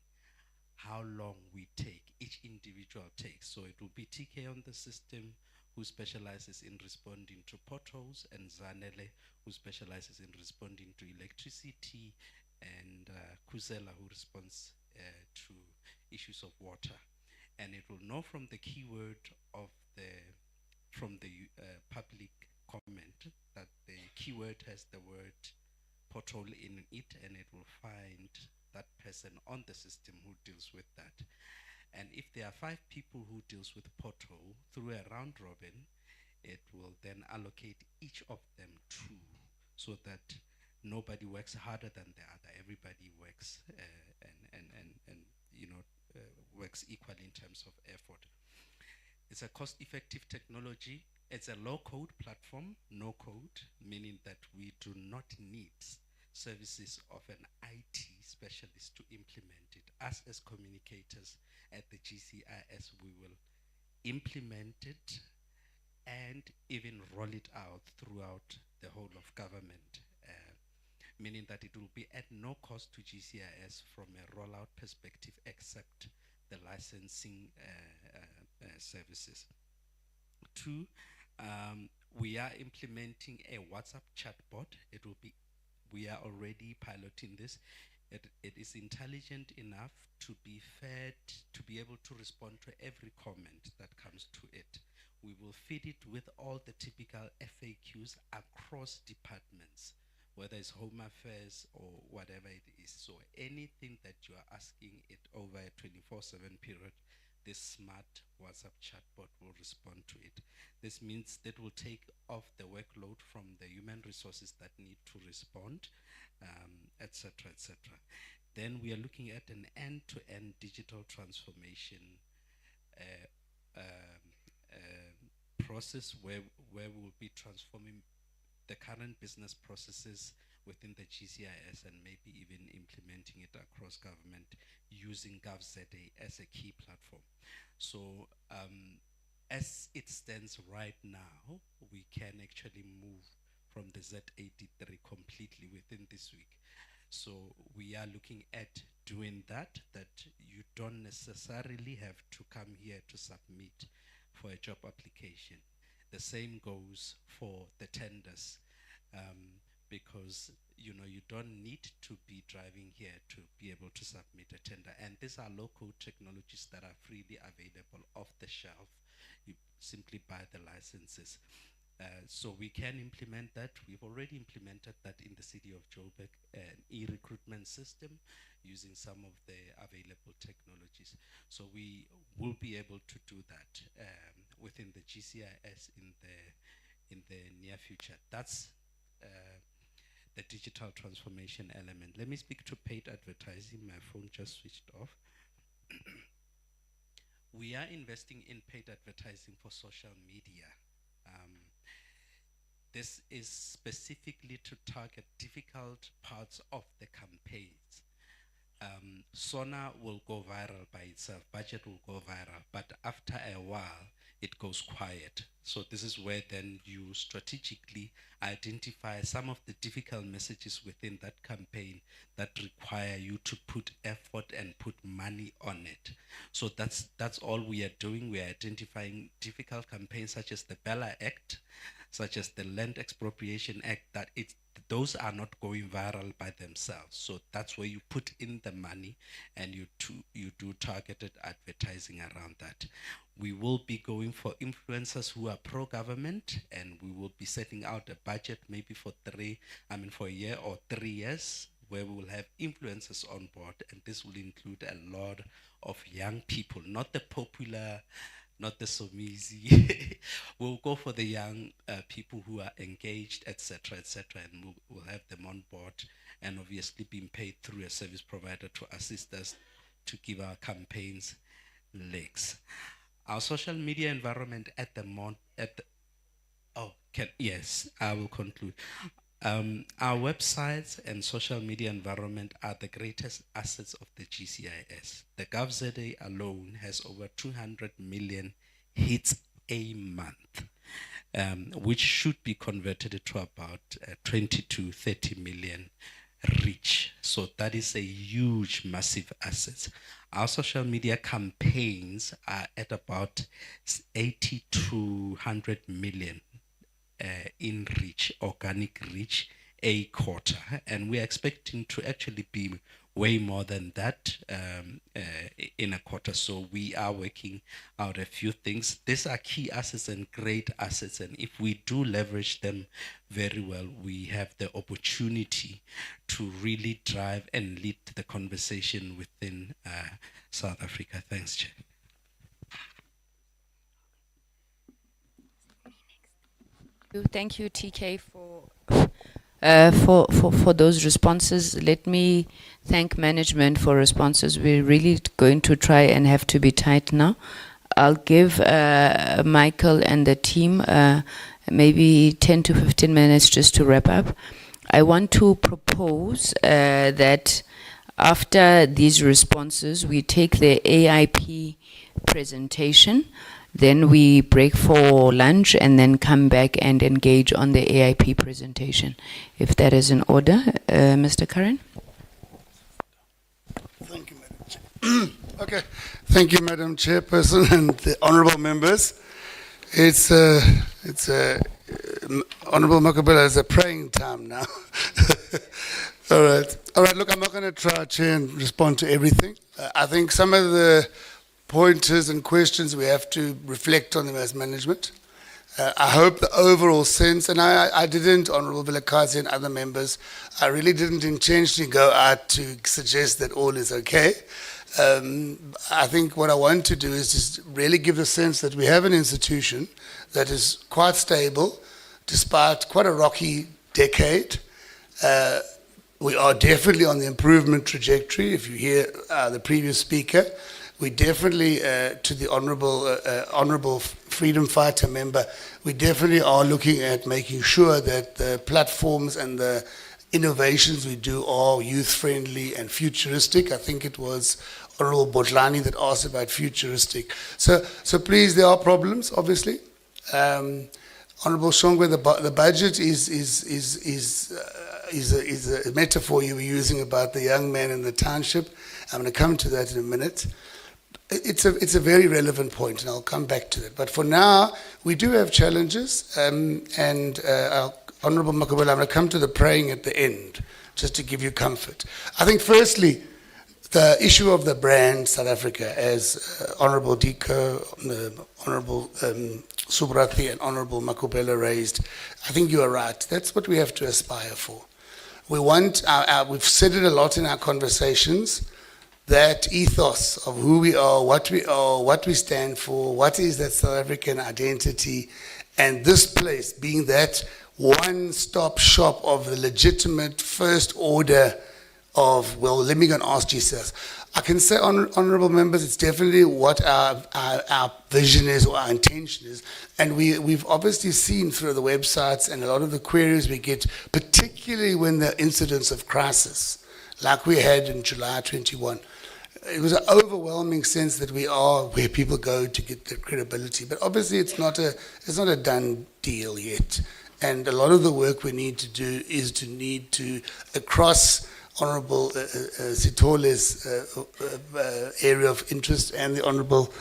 Speaker 16: how long we take, each individual takes. So it will be TK on the system, who specializes in responding to potholes, and Zanele, who specializes in responding to electricity, and Kuzela, who responds to issues of water. And it will know from the keyword of from the public comment that the keyword has the word pothole in it, and it will find that person on the system who deals with that. And if there are 5 people who deals with pothole, through a round robin, it will then allocate each of them 2, so that nobody works harder than the other. Everybody works and you know, works equally in terms of effort. It's a cost-effective technology. It's a low-code platform, no code, meaning that we do not need services of an IT specialist to implement it. Us as communicators at the GCIS, we will implement it and even roll it out throughout the whole of government, meaning that it will be at no cost to GCIS from a rollout perspective, except the licensing services. 2, we are implementing a WhatsApp chatbot. We are already piloting this. It is intelligent enough to be fed, to be able to respond to every comment that comes to it. We will feed it with all the typical FAQs across departments, whether it's Home Affairs or whatever it is. So anything that you are asking it over a 24/7 period, this smart WhatsApp chatbot will respond to it. This means that will take off the workload from the human resources that need to respond, etc., etc. Then we are looking at an end-to-end digital transformation process where we will be transforming the current business processes within the GCIS, and maybe even implementing it across government using GovZA as a key platform. So as it stands right now, we can actually move from the Z83 completely within this week. So we are looking at doing that you don't necessarily have to come here to submit for a job application. The same goes for the tenders, because you don't need to be driving here to be able to submit a tender. And these are local technologies that are freely available off the shelf. You simply buy the licenses. So we can implement that. We've already implemented that in the city of Joburg, an e-recruitment system using some of the available technologies. So we will be able to do that within the GCIS in the near future. That's the digital transformation element. Let me speak to paid advertising. My phone just switched off. We are investing in paid advertising for social media. This is specifically to target difficult parts of the campaigns. Sona will go viral by itself, budget will go viral, but after a while, it goes quiet. So this is where then you strategically identify some of the difficult messages within that campaign that require you to put effort and put money on it. So that's all we are doing. We are identifying difficult campaigns such as the Bella Act, such as the Land Expropriation Act, that those are not going viral by themselves. So that's where you put in the money and you do targeted advertising around that. We will be going for influencers who are pro-government, and we will be setting out a budget maybe for a year or 3 years, where we will have influencers on board, and this will include a lot of young people, not the popular not the Somizi. We'll go for the young people who are engaged, etc., and we'll have them on board and obviously being paid through a service provider to assist us to give our campaigns legs. Our social media environment at the yes, I will conclude. Our websites and social media environment are the greatest assets of the GCIS. The GovZA alone has over 200 million hits a month, which should be converted to about 20 to 30 million reach. So that is a huge, massive asset. Our social media campaigns are at about 80 to 100 million in reach, organic reach, a quarter. And we are expecting to actually be way more than that in a quarter. So we are working out a few things. These are key assets and great assets. And if we do leverage them very well, we have the opportunity to really drive and lead the conversation within South Africa. Thanks, Chair.
Speaker 2: Thank you, TK, for those responses. Let me thank management for responses. We're really going to try and have to be tight now. I'll give Michael and the team maybe 10 to 15 minutes just to wrap up. I want to propose that after these responses, we take the AIP presentation, then we break for lunch and then come back and engage on the AIP presentation. If that is in order, Mr. Curran?
Speaker 3: Thank you, Madam Chair. Okay, thank you, Madam Chairperson and the honourable members. It's Honourable Makabela, it's a praying time now. All right, look, I'm not going to try, Chair, and respond to everything. I think some of the pointers and questions we have to reflect on them as management. I hope the overall sense, and I didn't, Honourable Vilakazi and other members, I really didn't intentionally go out to suggest that all is okay. I think what I want to do is just really give the sense that we have an institution that is quite stable, despite quite a rocky decade. We are definitely on the improvement trajectory. If you hear the previous speaker, we definitely, to the honourable freedom fighter member, we definitely are looking at making sure that the platforms and the innovations we do are youth-friendly and futuristic. I think it was Honourable Botlani that asked about futuristic. So please, there are problems, obviously. Honourable Shongwe, the budget is a metaphor you were using about the young man in the township. I'm going to come to that in a minute. It's a very relevant point, and I'll come back to that. But for now, we do have challenges, and Honourable Makabela, I'm going to come to the praying at the end, just to give you comfort. I think, firstly, the issue of the brand South Africa, as Honourable Diko, Honourable Subrathi, and Honourable Makubela raised, I think you are right. That's what we have to aspire for. We want, we've said it a lot in our conversations, that ethos of who we are, what we stand for, what is that South African identity, and this place being that one-stop shop of the legitimate first order of, well, let me go and ask Jesus. I can say, honourable members, it's definitely what our vision is, or our intention is, and we've obviously seen through the websites and a lot of the queries we get, particularly when there are incidents of crisis, like we had in July 21. It was an overwhelming sense that we are where people go to get their credibility. But obviously it's not a done deal yet. And a lot of the work we need to do is to, across Honourable Sitole's area of interest, and the Honourable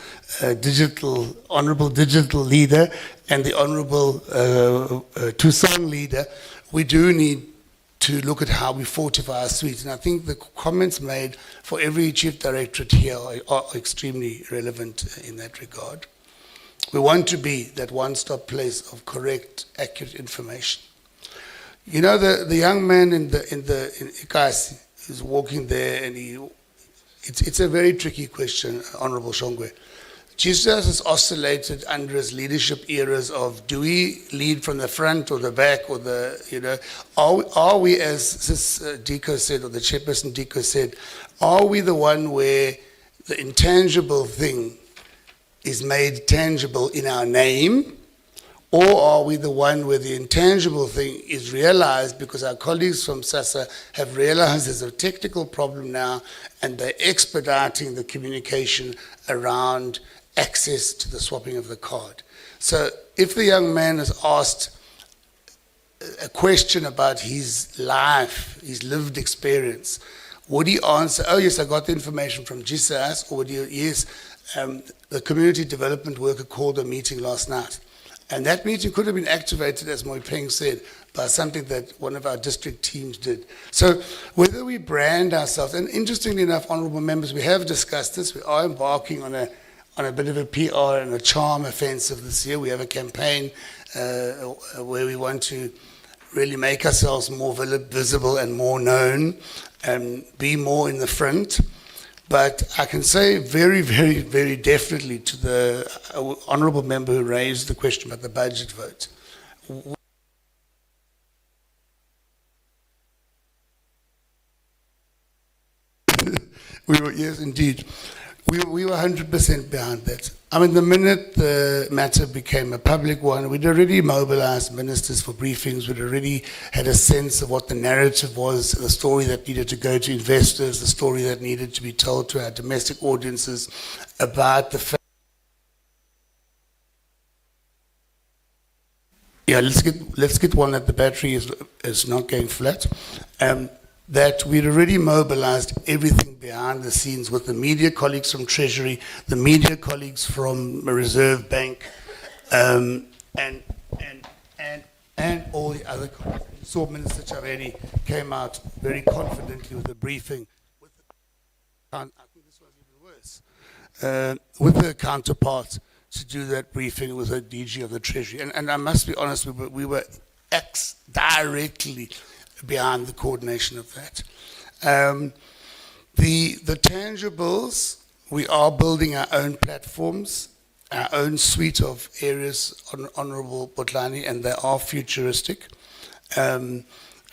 Speaker 3: Digital Leader, and the Honourable Tusong Leader, we do need to look at how we fortify our suite. And I think the comments made for every chief directorate here are extremely relevant in that regard. We want to be that one-stop place of correct, accurate information. You know, the young man in Ikasi is walking there, and it's a very tricky question, Honourable Shongwe. GCIS has oscillated under its leadership eras of do we lead from the front or the back or the, you know, are we, as Deco said, or the chairperson Deco said, are we the one where the intangible thing is made tangible in our name, or are we the one where the intangible thing is realized because our colleagues from SASSA have realized there's a technical problem now and they're expediting the communication around access to the swapping of the card. So if the young man is asked a question about his life, his lived experience, would he answer, oh yes, I got the information from GCIS, or would he, yes, the community development worker called a meeting last night. And that meeting could have been activated, as Moy Peng said, by something that one of our district teams did. So whether we brand ourselves, and interestingly enough, honourable members, we have discussed this. We are embarking on a bit of a PR and a charm offensive this year. We have a campaign where we want to really make ourselves more visible and more known and be more in the front. But I can say very, very, very definitely to the honourable member who raised the question about the budget vote. We were, yes, indeed. We were 100% behind that. I mean, the minute the matter became a public one, we'd already mobilized ministers for briefings. We'd already had a sense of what the narrative was, the story that needed to go to investors, the story that needed to be told to our domestic audiences about the fact. Yeah, let's get one that the battery is not going flat. That we'd already mobilized everything behind the scenes with the media colleagues from Treasury, the media colleagues from the Reserve Bank, and all the other colleagues. So Minister Chaveri came out very confidently with a briefing. I think this was even worse. With her counterparts to do that briefing with the DG of the Treasury. And I must be honest, we were directly behind the coordination of that. The tangibles, we are building our own platforms, our own suite of areas, Honourable Botlani, and they are futuristic.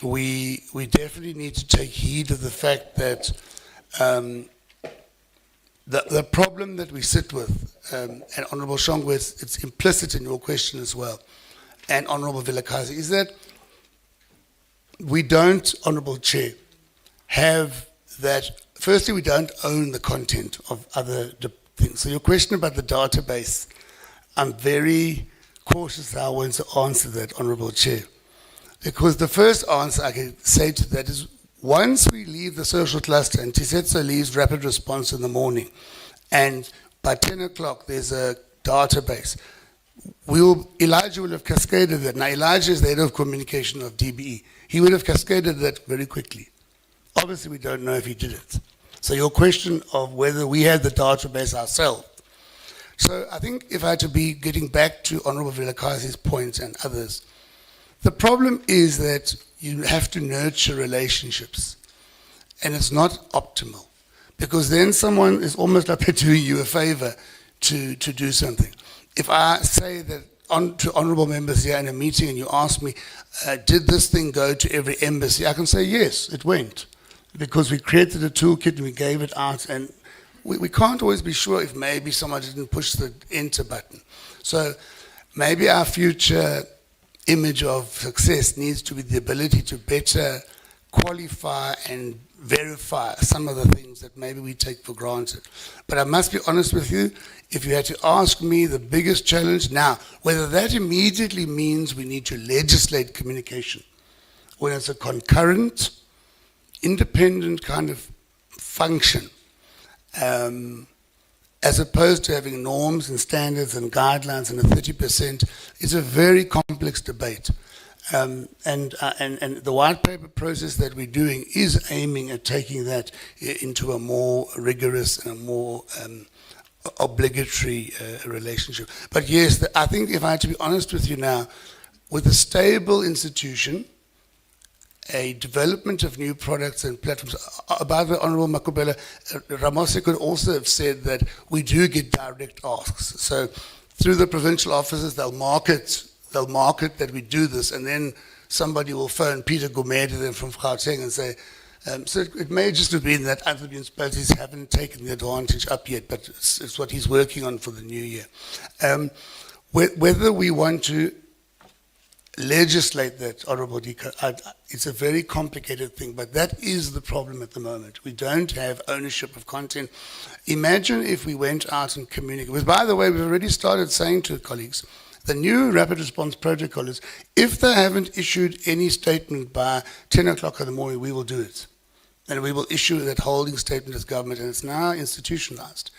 Speaker 3: We definitely need to take heed of the fact that the problem that we sit with, and Honourable Shongwe, it's implicit in your question as well, and Honourable Vilakazi, is that we don't, Honourable Chair, have that. Firstly, we don't own the content of other things. So your question about the database, I'm very cautious how I want to answer that, Honourable Chair. Because the first answer I can say to that is, once we leave the social cluster, and Tisetso leaves rapid response in the morning, and by 10 o'clock there's a database, Elijah will have cascaded that. Now, Elijah is the head of communication of DBE. He would have cascaded that very quickly. Obviously, we don't know if he did it. So your question of whether we had the database ourselves. So I think if I had to be getting back to Honourable Vilakazi's point and others, the problem is that you have to nurture relationships, and it's not optimal, because then someone is almost like they're doing you a favor to do something. If I say that to honourable members here in a meeting and you ask me, did this thing go to every embassy? I can say, yes, it went. Because we created a toolkit and we gave it out, and we can't always be sure if maybe someone didn't push the enter button. So maybe our future image of success needs to be the ability to better qualify and verify some of the things that maybe we take for granted. But I must be honest with you, if you had to ask me the biggest challenge now, whether that immediately means we need to legislate communication, when it's a concurrent, independent kind of function, as opposed to having norms and standards and guidelines and a 30%, is a very complex debate. And the white paper process that we're doing is aiming at taking that into a more rigorous and a more obligatory relationship. But yes, I think if I had to be honest with you now, with a stable institution a development of new products and platforms. About the Honorable Makubela, Ramose could also have said that we do get direct asks. So through the provincial offices, they'll market that we do this, and then somebody will phone Peter Gumede then from Gauteng and say, so it may just have been that other municipalities haven't taken the advantage up yet, but it's what he's working on for the new year. Whether we want to legislate that, Honorable Dika, it's a very complicated thing, but that is the problem at the moment. We don't have ownership of content. Imagine if we went out and communicated. Because, by the way, we've already started saying to colleagues, the new rapid response protocol is, if they haven't issued any statement by 10 o'clock in the morning, we will do it. And we will issue that holding statement as government, and it's now institutionalized.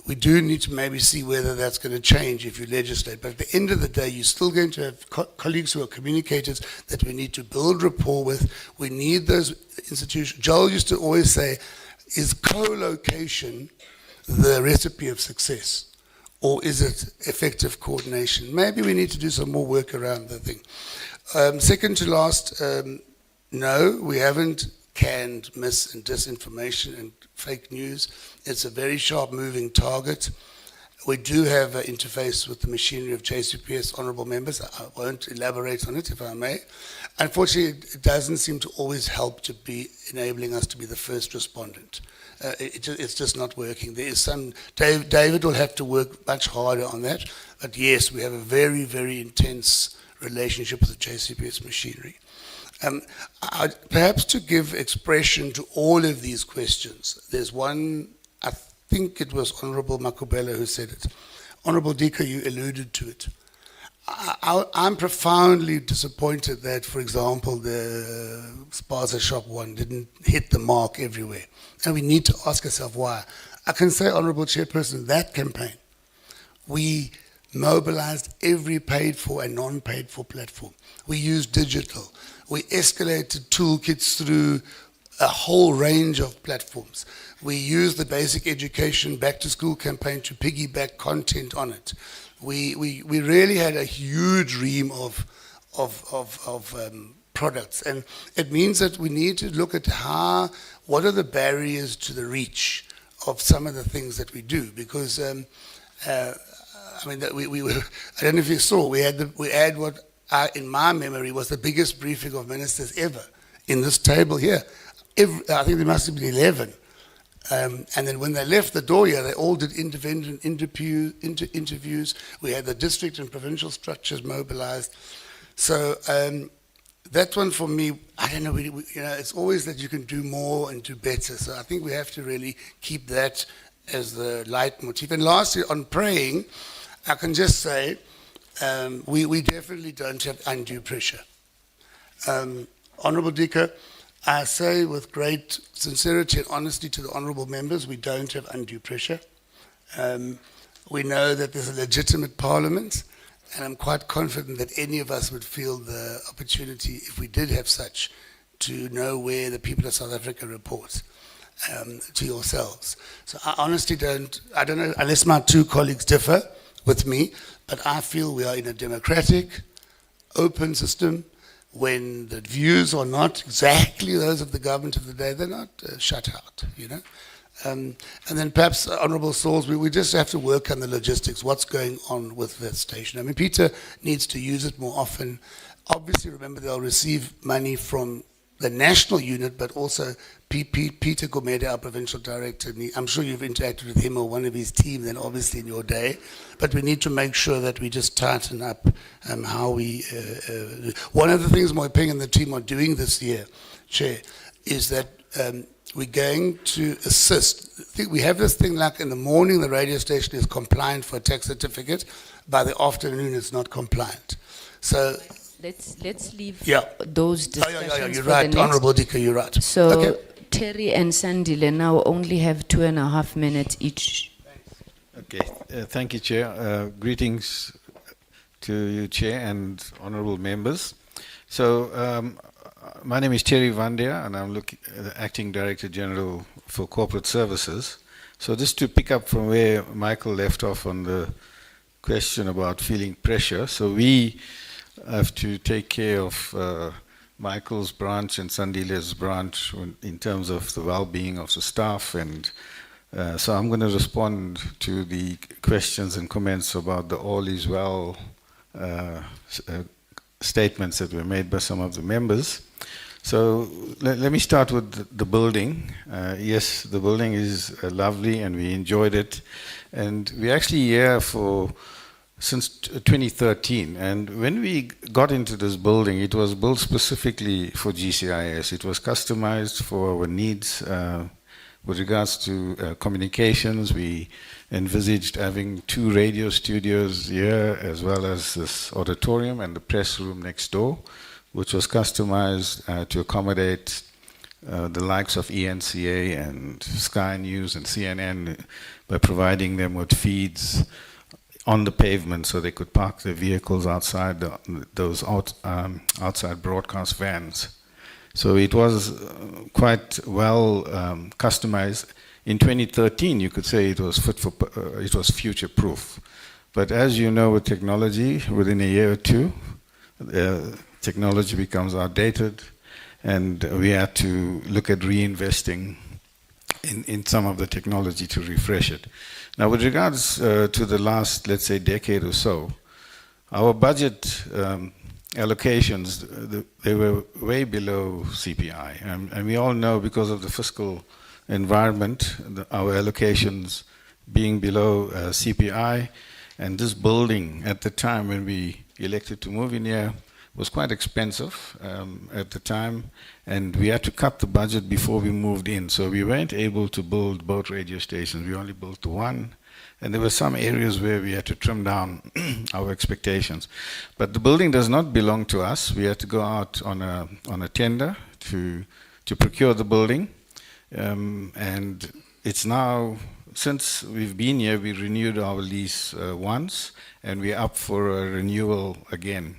Speaker 3: We do need to maybe see whether that's going to change if you legislate. But at the end of the day, you're still going to have colleagues who are communicators that we need to build rapport with. We need those institutions. Joel used to always say, is co-location the recipe of success? Or is it effective coordination? Maybe we need to do some more work around the thing. Second to last, no, we haven't canned mis and disinformation and fake news. It's a very sharp moving target. We do have an interface with the machinery of JCPS, honourable members. I won't elaborate on it if I may. Unfortunately, it doesn't seem to always help to be enabling us to be the first respondent. It's just not working. There is some, David will have to work much harder on that. But yes, we have a very, very intense relationship with the JCPS machinery. Perhaps to give expression to all of these questions, there's one, I think it was Honourable Makubela who said it. Honourable Dika, you alluded to it. I'm profoundly disappointed that, for example, the Spaza Shop one didn't hit the mark everywhere. And we need to ask ourselves why. I can say, Honourable Chairperson, that campaign, we mobilized every paid for and non-paid for platform. We used digital. We escalated toolkits through a whole range of platforms. We used the basic education back to school campaign to piggyback content on it. We really had a huge ream of products, and it means that we need to look at what are the barriers to the reach of some of the things that we do, because I mean, I don't know if you saw, we had what in my memory was the biggest briefing of ministers ever in this table here. I think there must have been 11. And then when they left the door here, they all did independent interviews. We had the district and provincial structures mobilized. So that one for me, I don't know, it's always that you can do more and do better. So I think we have to really keep that as the leitmotif. And lastly, on praying, I can just say, we definitely don't have undue pressure. Honourable Dika, I say with great sincerity and honesty to the honourable members, we don't have undue pressure. We know that there's a legitimate parliament, and I'm quite confident that any of us would feel the opportunity, if we did have such, to know where the people of South Africa report to yourselves. So I honestly I don't know, unless my two colleagues differ with me, but I feel we are in a democratic, open system. When the views are not exactly those of the government of the day, they're not shut out, you know. And then perhaps, Honourable Sauls, we just have to work on the logistics, what's going on with that station. I mean, Peter needs to use it more often. Obviously, remember, they'll receive money from the national unit, but also Peter Gumede, our provincial director. I'm sure you've interacted with him or one of his team then obviously in your day, but we need to make sure that we just tighten up how we... one of the things Moipeng and the team are doing this year, Chair, is that we're going to assist. We have this thing like in the morning the radio station is compliant for a tax certificate, by the afternoon it's not compliant. So...
Speaker 2: Let's leave
Speaker 3: yeah.
Speaker 2: those discussions
Speaker 3: you're
Speaker 2: for
Speaker 3: right,
Speaker 2: the next.
Speaker 3: Honourable Dika, you're right.
Speaker 2: So
Speaker 3: okay.
Speaker 2: Terry and Sandile now only have 2.5 minutes each.
Speaker 17: Okay, thank you, Chair. Greetings to you, Chair, and honourable members. So my name is Terry Vandia, and I'm the Acting Director General for Corporate Services. So just to pick up from where Michael left off on the question about feeling pressure. So we I have to take care of Michael's branch and Sandile's branch in terms of the well-being of the staff, and so I'm going to respond to the questions and comments about the all is well statements that were made by some of the members. So let me start with the building. Yes, the building is lovely and we enjoyed it, and we're actually here since 2013, and when we got into this building, it was built specifically for GCIS. It was customized for our needs. With regards to communications, we envisaged having 2 radio studios here, as well as this auditorium and the press room next door, which was customized to accommodate the likes of ENCA and Sky News and CNN by providing them with feeds on the pavement so they could park their vehicles outside those outside broadcast vans. So it was quite well customized. In 2013, you could say it was it was future-proof. But as you know, with technology, within a year or two, technology becomes outdated, and we had to look at reinvesting in some of the technology to refresh it. Now, with regards to the last, let's say, decade or so, our budget allocations, they were way below CPI. And we all know, because of the fiscal environment, our allocations being below CPI, and this building at the time when we elected to move in here was quite expensive at the time, and we had to cut the budget before we moved in. So we weren't able to build both radio stations. We only built one, and there were some areas where we had to trim down our expectations. But the building does not belong to us. We had to go out on a tender to procure the building, and it's now, since we've been here, we renewed our lease once, and we're up for a renewal again.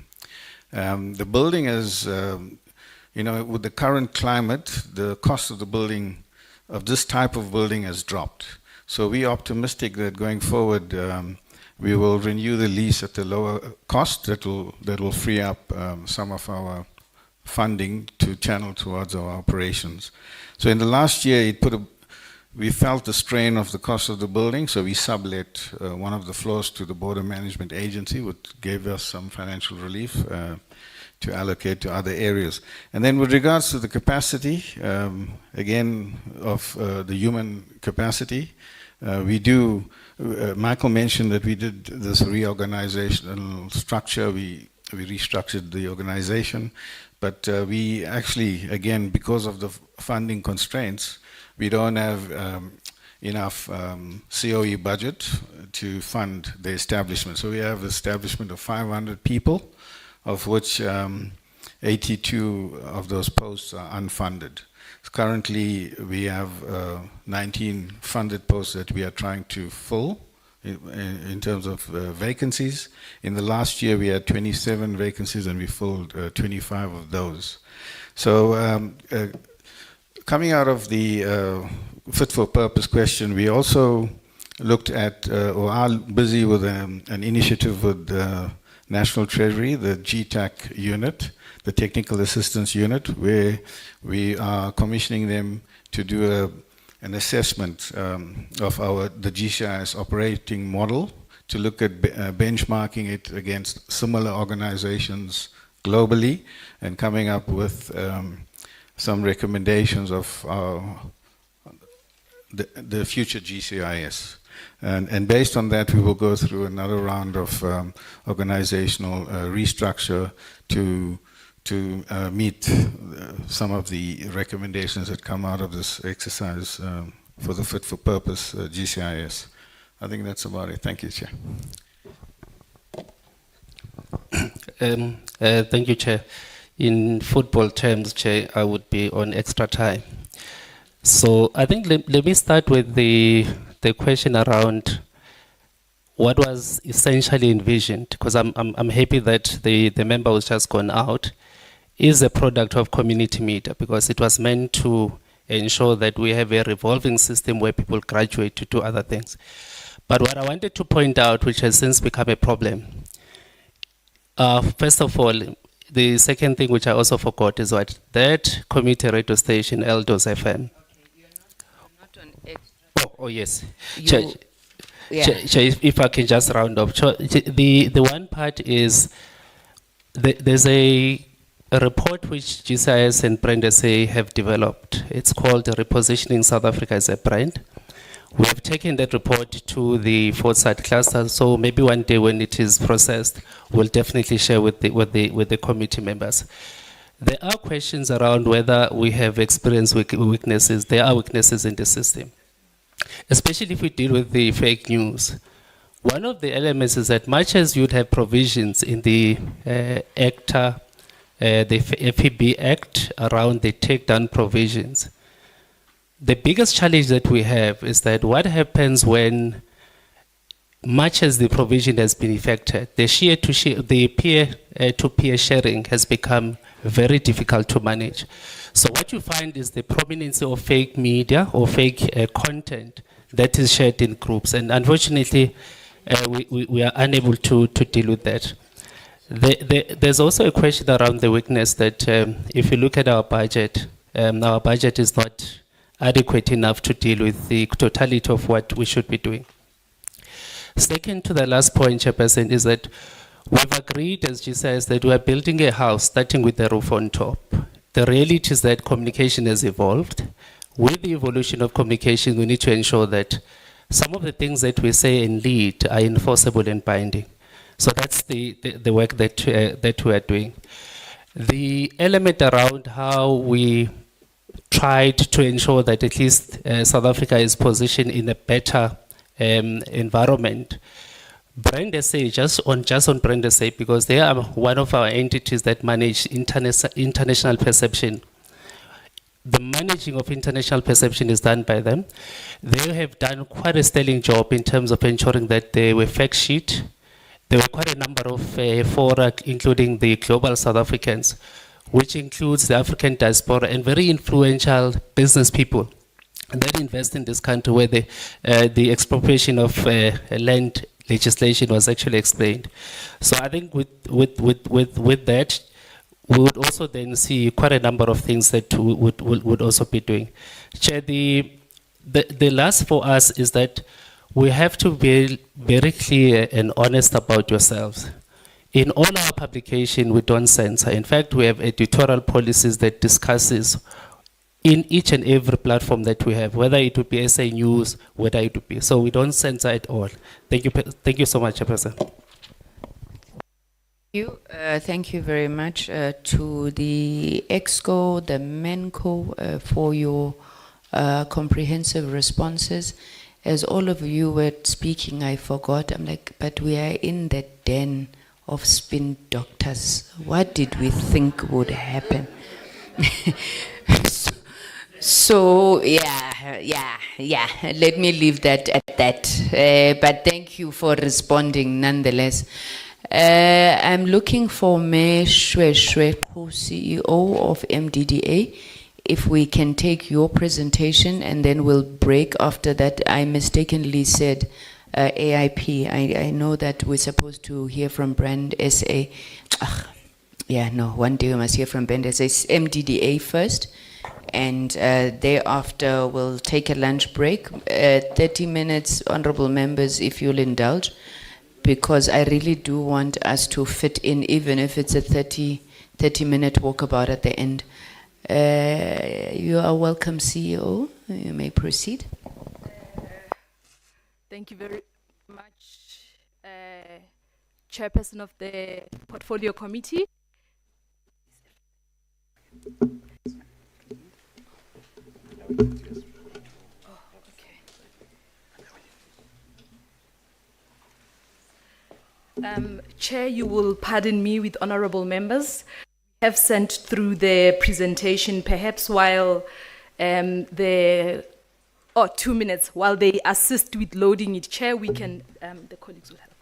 Speaker 17: The building is, with the current climate, the cost of the building, of this type of building, has dropped. So we're optimistic that going forward, we will renew the lease at a lower cost that will free up some of our funding to channel towards our operations. So in the last year, we felt the strain of the cost of the building, so we sublet one of the floors to the Border Management Agency, which gave us some financial relief to allocate to other areas. And then with regards to the capacity, again, of the human capacity, Michael mentioned that we did this reorganizational structure. We restructured the organization, but we actually, again, because of the funding constraints, we don't have enough COE budget to fund the establishment. So we have establishment of 500 people, of which 82 of those posts are unfunded. Currently, we have 19 funded posts that we are trying to fill in terms of vacancies. In the last year, we had 27 vacancies, and we filled 25 of those. So coming out of the fit for purpose question, we also looked at, or are busy with an initiative with the National Treasury, the GTAC unit, the Technical Assistance Unit, where we are commissioning them to do an assessment of the GCIS operating model, to look at benchmarking it against similar organizations globally, and coming up with some recommendations of the future GCIS. And based on that, we will go through another round of organizational restructure to meet some of the recommendations that come out of this exercise for the fit for purpose GCIS. I think that's about it. Thank you, Chair.
Speaker 18: Thank you, Chair. In football terms, Chair, I would be on extra time. So I think let me start with the question around what was essentially envisioned, because I'm happy that the member who's just gone out is a product of community media, because it was meant to ensure that we have a revolving system where people graduate to do other things. But what I wanted to point out, which has since become a problem, First of all, the second thing which I also forgot is what that community radio station, Eldos FM. Oh yes. Chair, Chair, if I can just round up. The one part is there's a report which GCIS and Brand SA have developed. It's called Repositioning South Africa as a Brand. We have taken that report to the Foresight cluster, so maybe one day when it is processed, we'll definitely share with the committee members. There are questions around whether we have experienced weaknesses. There are weaknesses in the system, especially if we deal with the fake news. One of the elements is that much as you'd have provisions in the ACTA, the FEB Act around the takedown provisions, the biggest challenge that we have is that what happens when, much as the provision has been effected, the peer-to-peer sharing has become very difficult to manage. So what you find is the prominence of fake media or fake content that is shared in groups, and unfortunately, we are unable to deal with that. There's also a question around the weakness that if you look at our budget is not adequate enough to deal with the totality of what we should be doing. Second to the last point, Chairperson, is that we've agreed as GCIS that we are building a house starting with the roof on top. The reality is that communication has evolved. With the evolution of communication, we need to ensure that some of the things that we say and lead are enforceable and binding. So that's the work that we are doing. The element around how we tried to ensure that at least South Africa is positioned in a better environment. Brand SA, just on Brand SA, because they are one of our entities that manage international perception. The managing of international perception is done by them. They have done quite a sterling job in terms of ensuring that they were fact sheet. There were quite a number of fora, including the Global South Africans, which includes the African diaspora and very influential business people that invest in this country, where the expropriation of land legislation was actually explained. So I think with that, we would also then see quite a number of things that we would also be doing. Chair, the last for us is that we have to be very clear and honest about yourselves. In all our publication, we don't censor. In fact, we have editorial policies that discusses in each and every platform that we have, whether it would be SA News, whether it would be. So we don't censor at all. Thank you so much, Chairperson.
Speaker 2: Thank you very much to the EXCO, the MENCO for your comprehensive responses. As all of you were speaking, I forgot. I'm like, but we are in the den of spin doctors. What did we think would happen? So yeah. Let me leave that at that. But thank you for responding nonetheless. I'm looking for Mayor Shweshwe, CEO of MDDA. If we can take your presentation and then we'll break after that. I mistakenly said AIP. I know that we're supposed to hear from Brand SA. One day we must hear from Brand SA. It's MDDA first, and thereafter we'll take a lunch break. 30 minutes, honorable members, if you'll indulge, because I really do want us to fit in, even if it's a 30-minute walkabout at the end. You are welcome, CEO. You may proceed.
Speaker 19: Thank you very much, Chairperson of the Portfolio Committee. Chair, you will pardon me with honorable members. Have sent through the presentation, perhaps while 2 minutes, while they assist with loading it. Chair, we can, the colleagues will help.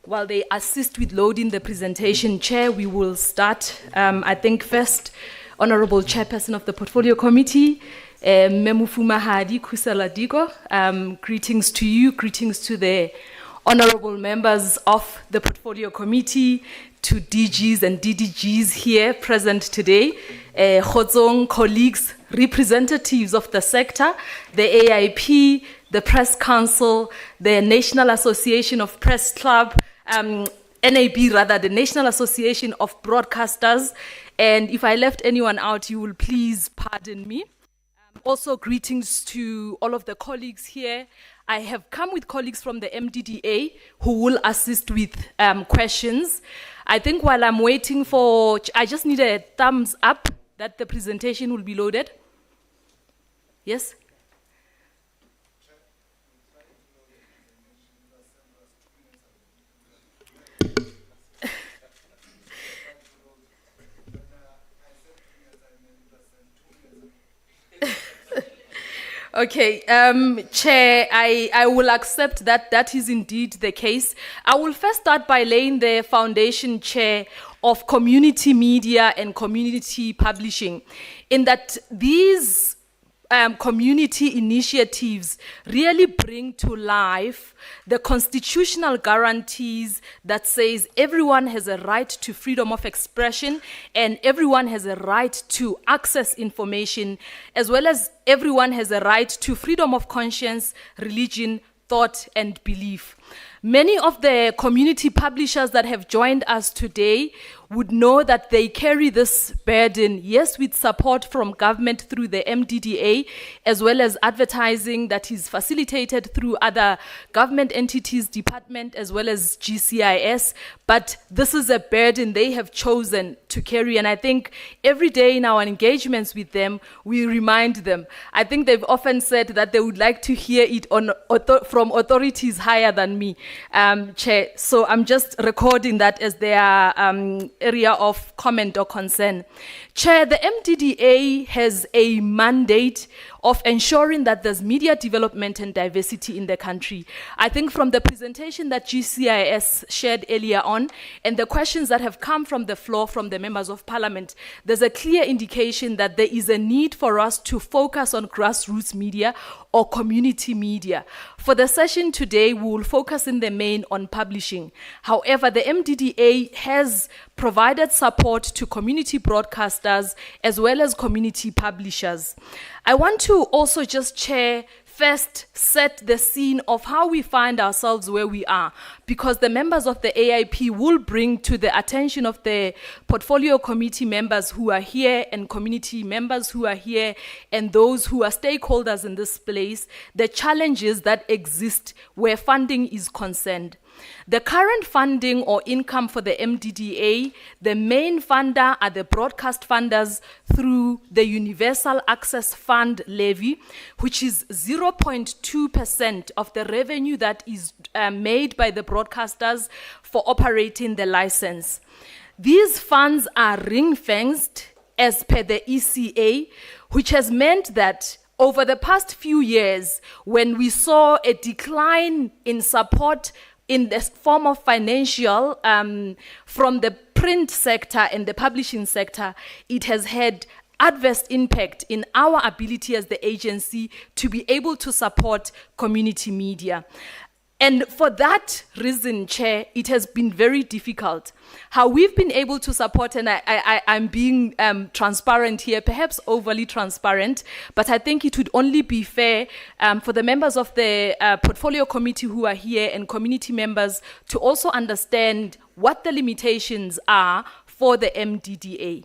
Speaker 19: While they assist with loading the presentation, Chair, we will start. I think first, Honorable Chairperson of the Portfolio Committee, Memufuma Hadi Kusaladigo, greetings to you, greetings to the honorable members of the Portfolio Committee, to DGs and DDGs here present today, Khotsong colleagues, representatives of the sector, the AIP, the Press Council, the National Association of Press Club, NAB rather, the National Association of Broadcasters, and if I left anyone out, you will please pardon me. Also, greetings to all of the colleagues here. I have come with colleagues from the MDDA who will assist with questions. I think while I'm waiting for, I just need a thumbs up that the presentation will be loaded. Yes? Okay, Chair, I will accept that that is indeed the case. I will first start by laying the foundation, Chair, of community media and community publishing, in that these community initiatives really bring to life the constitutional guarantees that says everyone has a right to freedom of expression and everyone has a right to access information, as well as everyone has a right to freedom of conscience, religion, thought, and belief. Many of the community publishers that have joined us today would know that they carry this burden, yes, with support from government through the MDDA, as well as advertising that is facilitated through other government entities, department, as well as GCIS. But this is a burden they have chosen to carry. And I think every day in our engagements with them, we remind them. I think they've often said that they would like to hear it from authorities higher than me, Chair. So I'm just recording that as their area of comment or concern. Chair, the MDDA has a mandate of ensuring that there's media development and diversity in the country. I think from the presentation that GCIS shared earlier on and the questions that have come from the floor from the members of parliament, there's a clear indication that there is a need for us to focus on grassroots media or community media. For the session today, we will focus in the main on publishing. However, the MDDA has provided support to community broadcasters as well as community publishers. I want to also just, Chair, first set the scene of how we find ourselves where we are, because the members of the AIP will bring to the attention of the portfolio committee members who are here and community members who are here and those who are stakeholders in this place, the challenges that exist where funding is concerned. The current funding or income for the MDDA, the main funder are the broadcast funders through the Universal Access Fund levy, which is 0.2% of the revenue that is made by the broadcasters for operating the license. These funds are ring-fenced as per the ECA, which has meant that over the past few years, when we saw a decline in support in the form of financial from the print sector and the publishing sector, it has had adverse impact in our ability as the agency to be able to support community media. And for that reason, Chair, it has been very difficult. How we've been able to support, and I'm being transparent here, perhaps overly transparent, but I think it would only be fair for the members of the portfolio committee who are here and community members to also understand what the limitations are for the MDDA.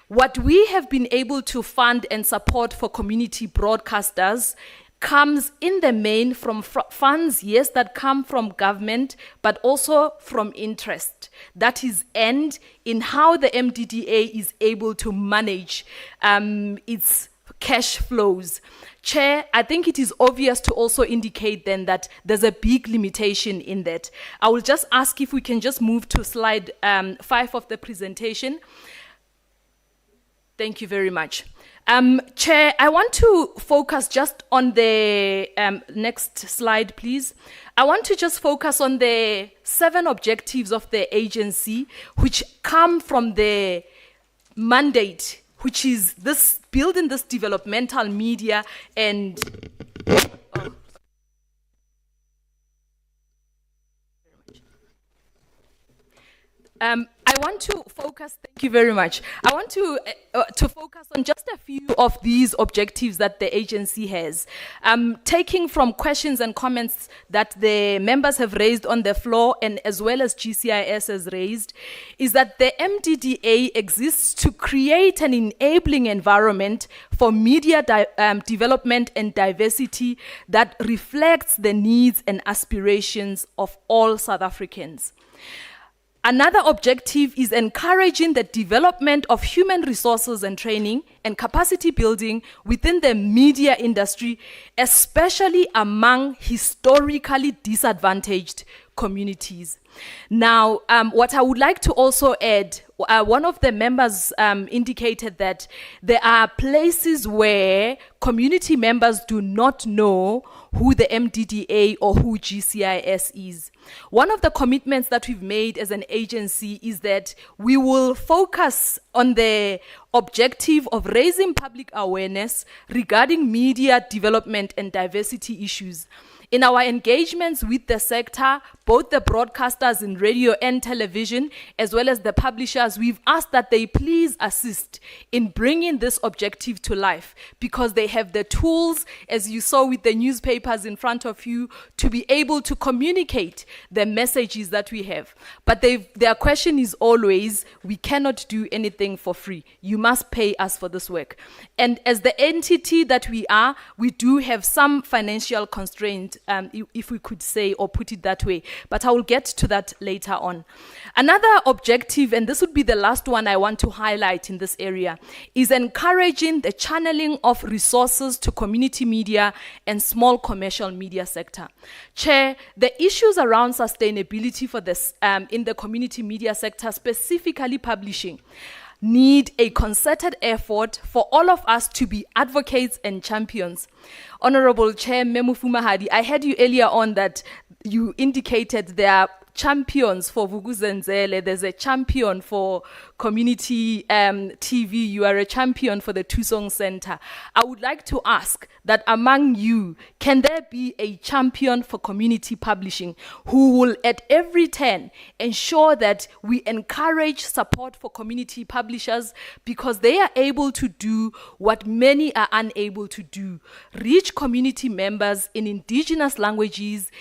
Speaker 19: What we have been able to fund and support for community broadcasters comes in the main from funds, yes, that come from government, but also from interest. That is end in how the MDDA is able to manage its cash flows. Chair, I think it is obvious to also indicate then that there's a big limitation in that. I will just ask if we can just move to slide 5 of the presentation. Thank you very much. Chair, I want to focus just on the next slide, please. I want to just focus on the 7 objectives of the agency, which come from the mandate, which is this building this developmental media and want to focus, thank you very much. I want to focus on just a few of these objectives that the agency has. Taking from questions and comments that the members have raised on the floor and as well as GCIS has raised, is that the MDDA exists to create an enabling environment for media development and diversity that reflects the needs and aspirations of all South Africans. Another objective is encouraging the development of human resources and training and capacity building within the media industry, especially among historically disadvantaged communities. Now, what I would like to also add, one of the members indicated that there are places where community members do not know who the MDDA or who GCIS is. One of the commitments that we've made as an agency is that we will focus on the objective of raising public awareness regarding media development and diversity issues. In our engagements with the sector, both the broadcasters in radio and television, as well as the publishers, we've asked that they please assist in bringing this objective to life, because they have the tools, as you saw with the newspapers in front of you, to be able to communicate the messages that we have. But their question is always, we cannot do anything for free. You must pay us for this work. And as the entity that we are, we do have some financial constraints, if we could say or put it that way. But I will get to that later on. Another objective, and this would be the last one I want to highlight in this area, is encouraging the channeling of resources to community media and small commercial media sector. Chair, the issues around sustainability for this in the community media sector, specifically publishing, need a concerted effort for all of us to be advocates and champions. Honorable Chair Memufuma Hadi, I heard you earlier on that you indicated there are champions for Vukuzenzele, there's a champion for community TV, you are a champion for the Tusong Center. I would like to ask that among you, can there be a champion for community publishing who will at every turn ensure that we encourage support for community publishers, because they are able to do what many are unable to do, reach community members in indigenous languages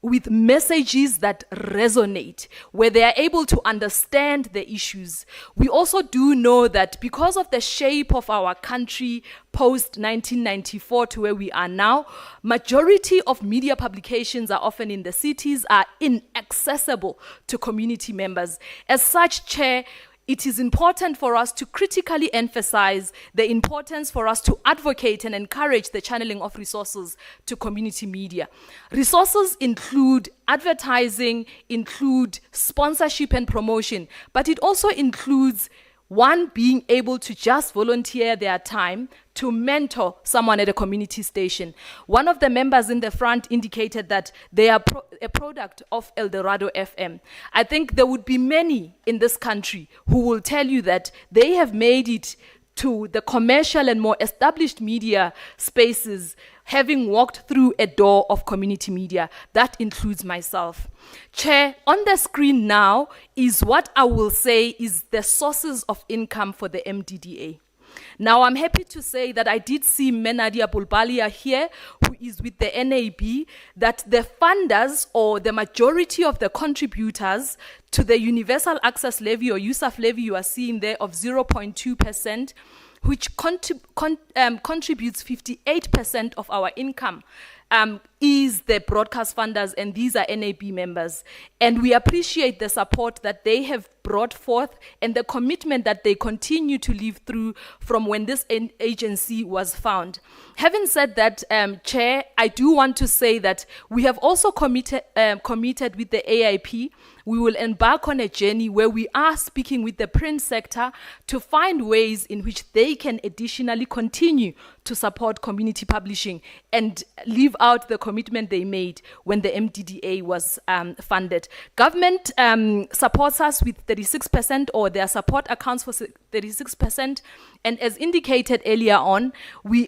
Speaker 19: with messages that resonate, where they are able to understand the issues. We also do know that because of the shape of our country post-1994 to where we are now, majority of media publications are often in the cities, are inaccessible to community members. As such, Chair, it is important for us to critically emphasize the importance for us to advocate and encourage the channeling of resources to community media. Resources include advertising, include sponsorship and promotion, but it also includes one being able to just volunteer their time to mentor someone at a community station. One of the members in the front indicated that they are a product of El Dorado FM. I think there would be many in this country who will tell you that they have made it to the commercial and more established media spaces, having walked through a door of community media. That includes myself. Chair, on the screen now is what I will say is the sources of income for the MDDA. Now, I'm happy to say that I did see Menadia Bulbalia here, who is with the NAB, that the funders or the majority of the contributors to the Universal Access Levy or USAF levy you are seeing there of 0.2%, which contributes 58% of our income, is the broadcast funders, and these are NAB members. And we appreciate the support that they have brought forth and the commitment that they continue to live through from when this agency was found. Having said that, Chair, I do want to say that we have also committed with the AIP. We will embark on a journey where we are speaking with the print sector to find ways in which they can additionally continue to support community publishing and live out the commitment they made when the MDDA was funded. Government supports us with 36%, or their support accounts for 36%. And as indicated earlier on,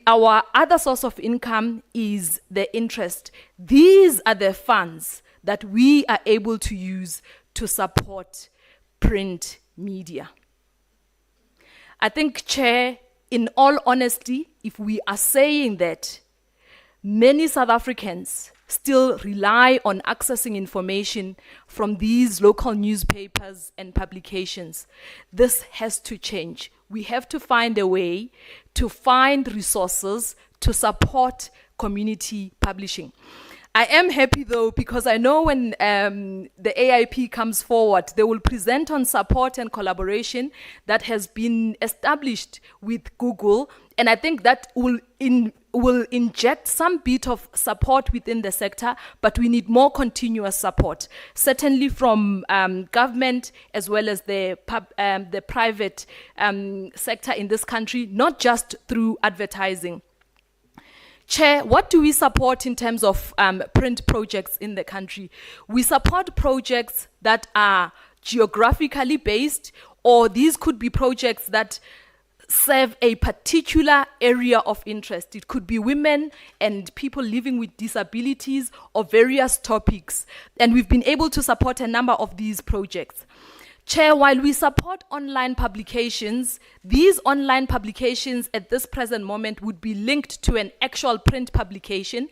Speaker 19: our other source of income is the interest. These are the funds that we are able to use to support print media. I think, Chair, in all honesty, if we are saying that many South Africans still rely on accessing information from these local newspapers and publications, this has to change. We have to find a way to find resources to support community publishing. I am happy though, because I know when the AIP comes forward, they will present on support and collaboration that has been established with Google, and I think that will inject some bit of support within the sector, but we need more continuous support, certainly from government as well as the private sector in this country, not just through advertising. Chair, what do we support in terms of print projects in the country? We support projects that are geographically based, or these could be projects that serve a particular area of interest. It could be women and people living with disabilities or various topics. And we've been able to support a number of these projects. Chair, while we support online publications, these online publications at this present moment would be linked to an actual print publication.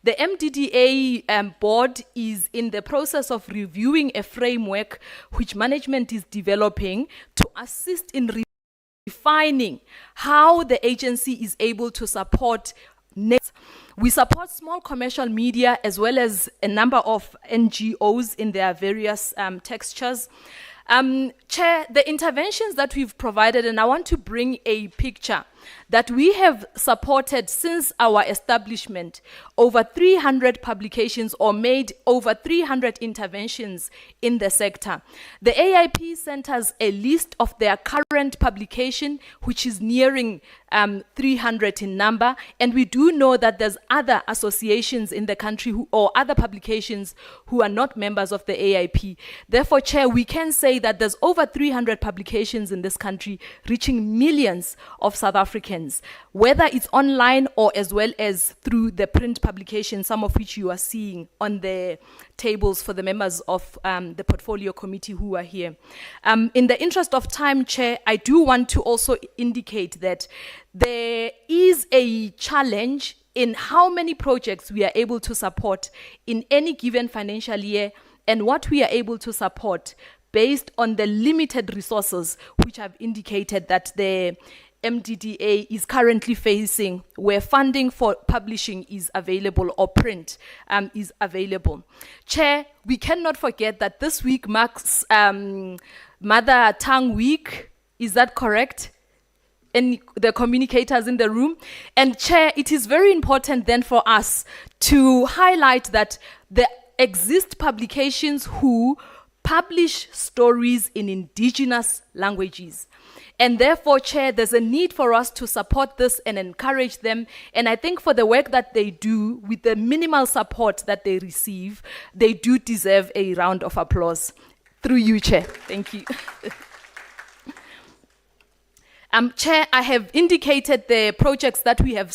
Speaker 19: The MDDA board is in the process of reviewing a framework which management is developing to assist in refining how the agency is able to support next. We support small commercial media as well as a number of NGOs in their various textures. Chair, the interventions that we've provided, and I want to bring a picture that we have supported since our establishment, over 300 publications or made over 300 interventions in the sector. The AIP sent us a list of their current publication, which is nearing 300 in number, and we do know that there's other associations in the country or other publications who are not members of the AIP. Therefore, Chair, we can say that there's over 300 publications in this country reaching millions of South Africans, whether it's online or as well as through the print publication, some of which you are seeing on the tables for the members of the portfolio committee who are here. In the interest of time, Chair, I do want to also indicate that there is a challenge in how many projects we are able to support in any given financial year and what we are able to support based on the limited resources which I've indicated that the MDDA is currently facing, where funding for publishing is available or print is available. Chair, we cannot forget that this week marks Mother Tongue Week. Is that correct? And the communicators in the room. And Chair, it is very important then for us to highlight that there exist publications who publish stories in indigenous languages. And therefore, Chair, there's a need for us to support this and encourage them. And I think for the work that they do, with the minimal support that they receive, they do deserve a round of applause. Through you, Chair. Thank you. Chair, I have indicated the projects that we have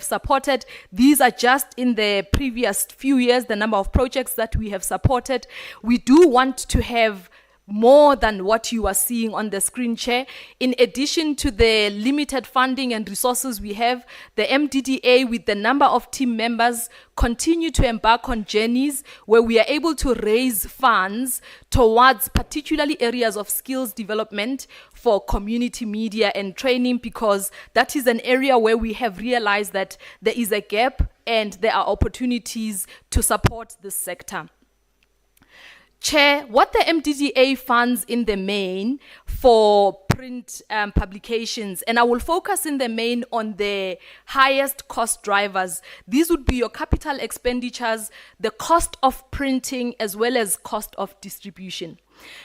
Speaker 19: supported. These are just in the previous few years, the number of projects that we have supported. We do want to have more than what you are seeing on the screen, Chair. In addition to the limited funding and resources we have, the MDDA with the number of team members continue to embark on journeys where we are able to raise funds towards particularly areas of skills development for community media and training, because that is an area where we have realized that there is a gap and there are opportunities to support this sector. Chair, what the MDDA funds in the main for print publications, and I will focus in the main on the highest cost drivers. These would be your capital expenditures, the cost of printing, as well as cost of distribution.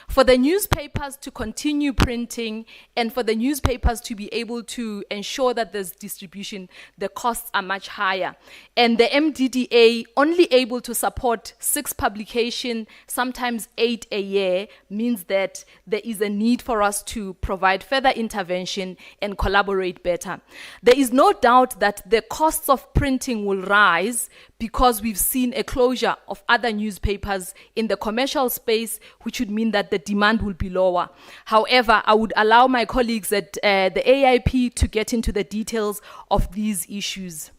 Speaker 19: For the newspapers to continue printing and for the newspapers to be able to ensure that there's distribution, the costs are much higher. And the MDDA only able to support 6 publications, sometimes 8 a year, means that there is a need for us to provide further intervention and collaborate better. There is no doubt that the costs of printing will rise because we've seen a closure of other newspapers in the commercial space, which would mean that the demand will be lower. However, I would allow my colleagues at the AIP to get into the details of these issues.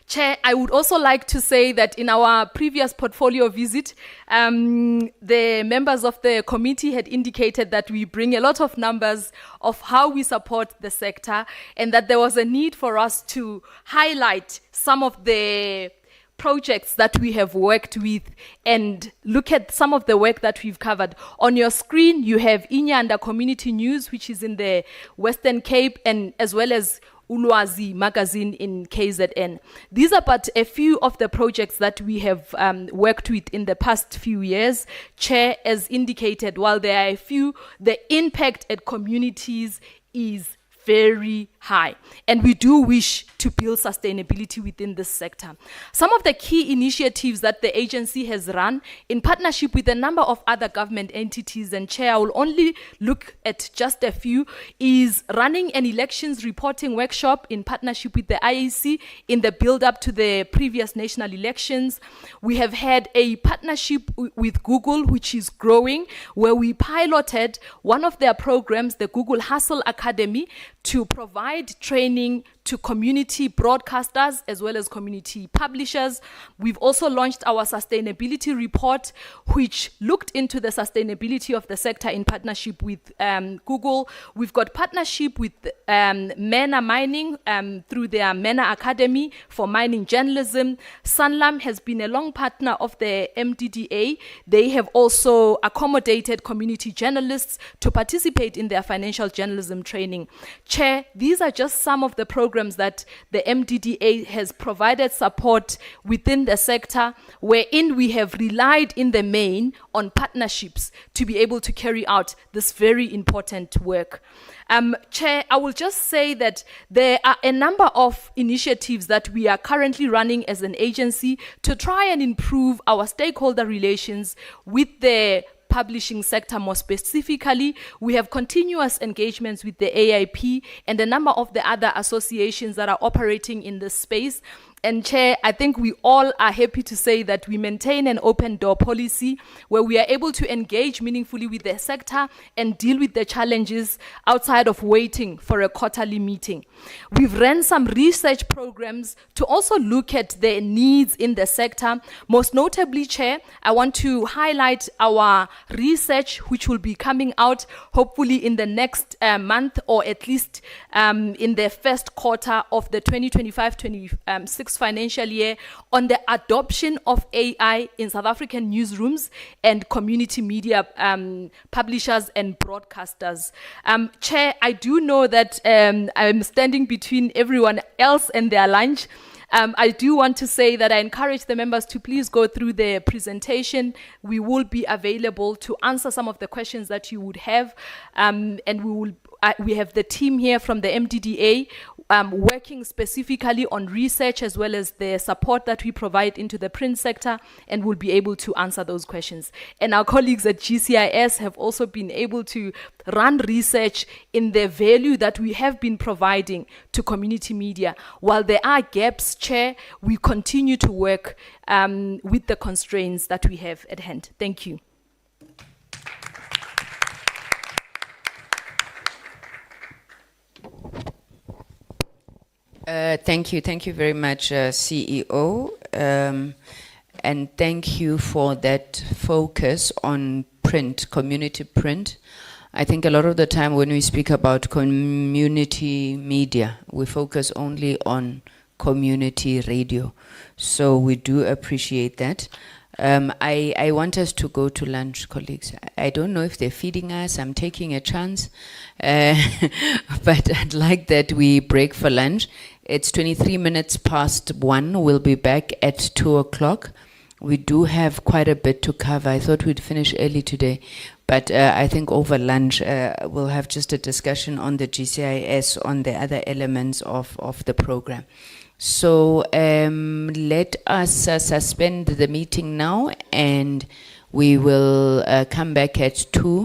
Speaker 19: Chair, I would also like to say that in our previous portfolio visit, the members of the committee had indicated that we bring a lot of numbers of how we support the sector, and that there was a need for us to highlight some of the projects that we have worked with and look at some of the work that we've covered. On your screen, you have Inyanda Community News, which is in the Western Cape, and as well as Ulwazi magazine in KZN. These are but a few of the projects that we have worked with in the past few years. Chair, as indicated, while there are a few, the impact at communities is very high, and we do wish to build sustainability within this sector. Some of the key initiatives that the agency has run in partnership with a number of other government entities, and Chair, I will only look at just a few, is running an elections reporting workshop in partnership with the IEC in the build-up to the previous national elections. We have had a partnership with Google, which is growing, where we piloted one of their programs, the Google Hustle Academy, to provide training to community broadcasters as well as community publishers. We've also launched our sustainability report, which looked into the sustainability of the sector in partnership with Google. We've got partnership with MENA Mining through their MENA Academy for mining journalism. Sanlam has been a long partner of the MDDA. They have also accommodated community journalists to participate in their financial journalism training. Chair, these are just some of the programs that the MDDA has provided support within the sector, wherein we have relied in the main on partnerships to be able to carry out this very important work. Chair, I will just say that there are a number of initiatives that we are currently running as an agency to try and improve our stakeholder relations with the publishing sector. More specifically, we have continuous engagements with the AIP and a number of the other associations that are operating in this space. And Chair, I think we all are happy to say that we maintain an open door policy where we are able to engage meaningfully with the sector and deal with the challenges outside of waiting for a quarterly meeting. We've run some research programs to also look at the needs in the sector. Most notably, Chair, I want to highlight our research, which will be coming out hopefully in the next month, or at least in the first quarter of the 2025-26 financial year, on the adoption of AI in South African newsrooms and community media publishers and broadcasters. Chair, I do know that I'm standing between everyone else and their lunch. I do want to say that I encourage the members to please go through the presentation. We will be available to answer some of the questions that you would have, and we have the team here from the MDDA working specifically on research as well as the support that we provide into the print sector, and will be able to answer those questions. And our colleagues at GCIS have also been able to run research in the value that we have been providing to community media. While there are gaps, Chair, we continue to work with the constraints that we have at hand. Thank you.
Speaker 20: Thank you very much, CEO, and thank you for that focus on print, community print. I think a lot of the time when we speak about community media, we focus only on community radio. So we do appreciate that. I want us to go to lunch, colleagues. I don't know if they're feeding us. I'm taking a chance. But I'd like that we break for lunch. It's 23 minutes past 1. We'll be back at 2 o'clock. We do have quite a bit to cover. I thought we'd finish early today. But I think over lunch, we'll have just a discussion on the GCIS, on the other elements of the program. So let us suspend the meeting now, and we will come back at 2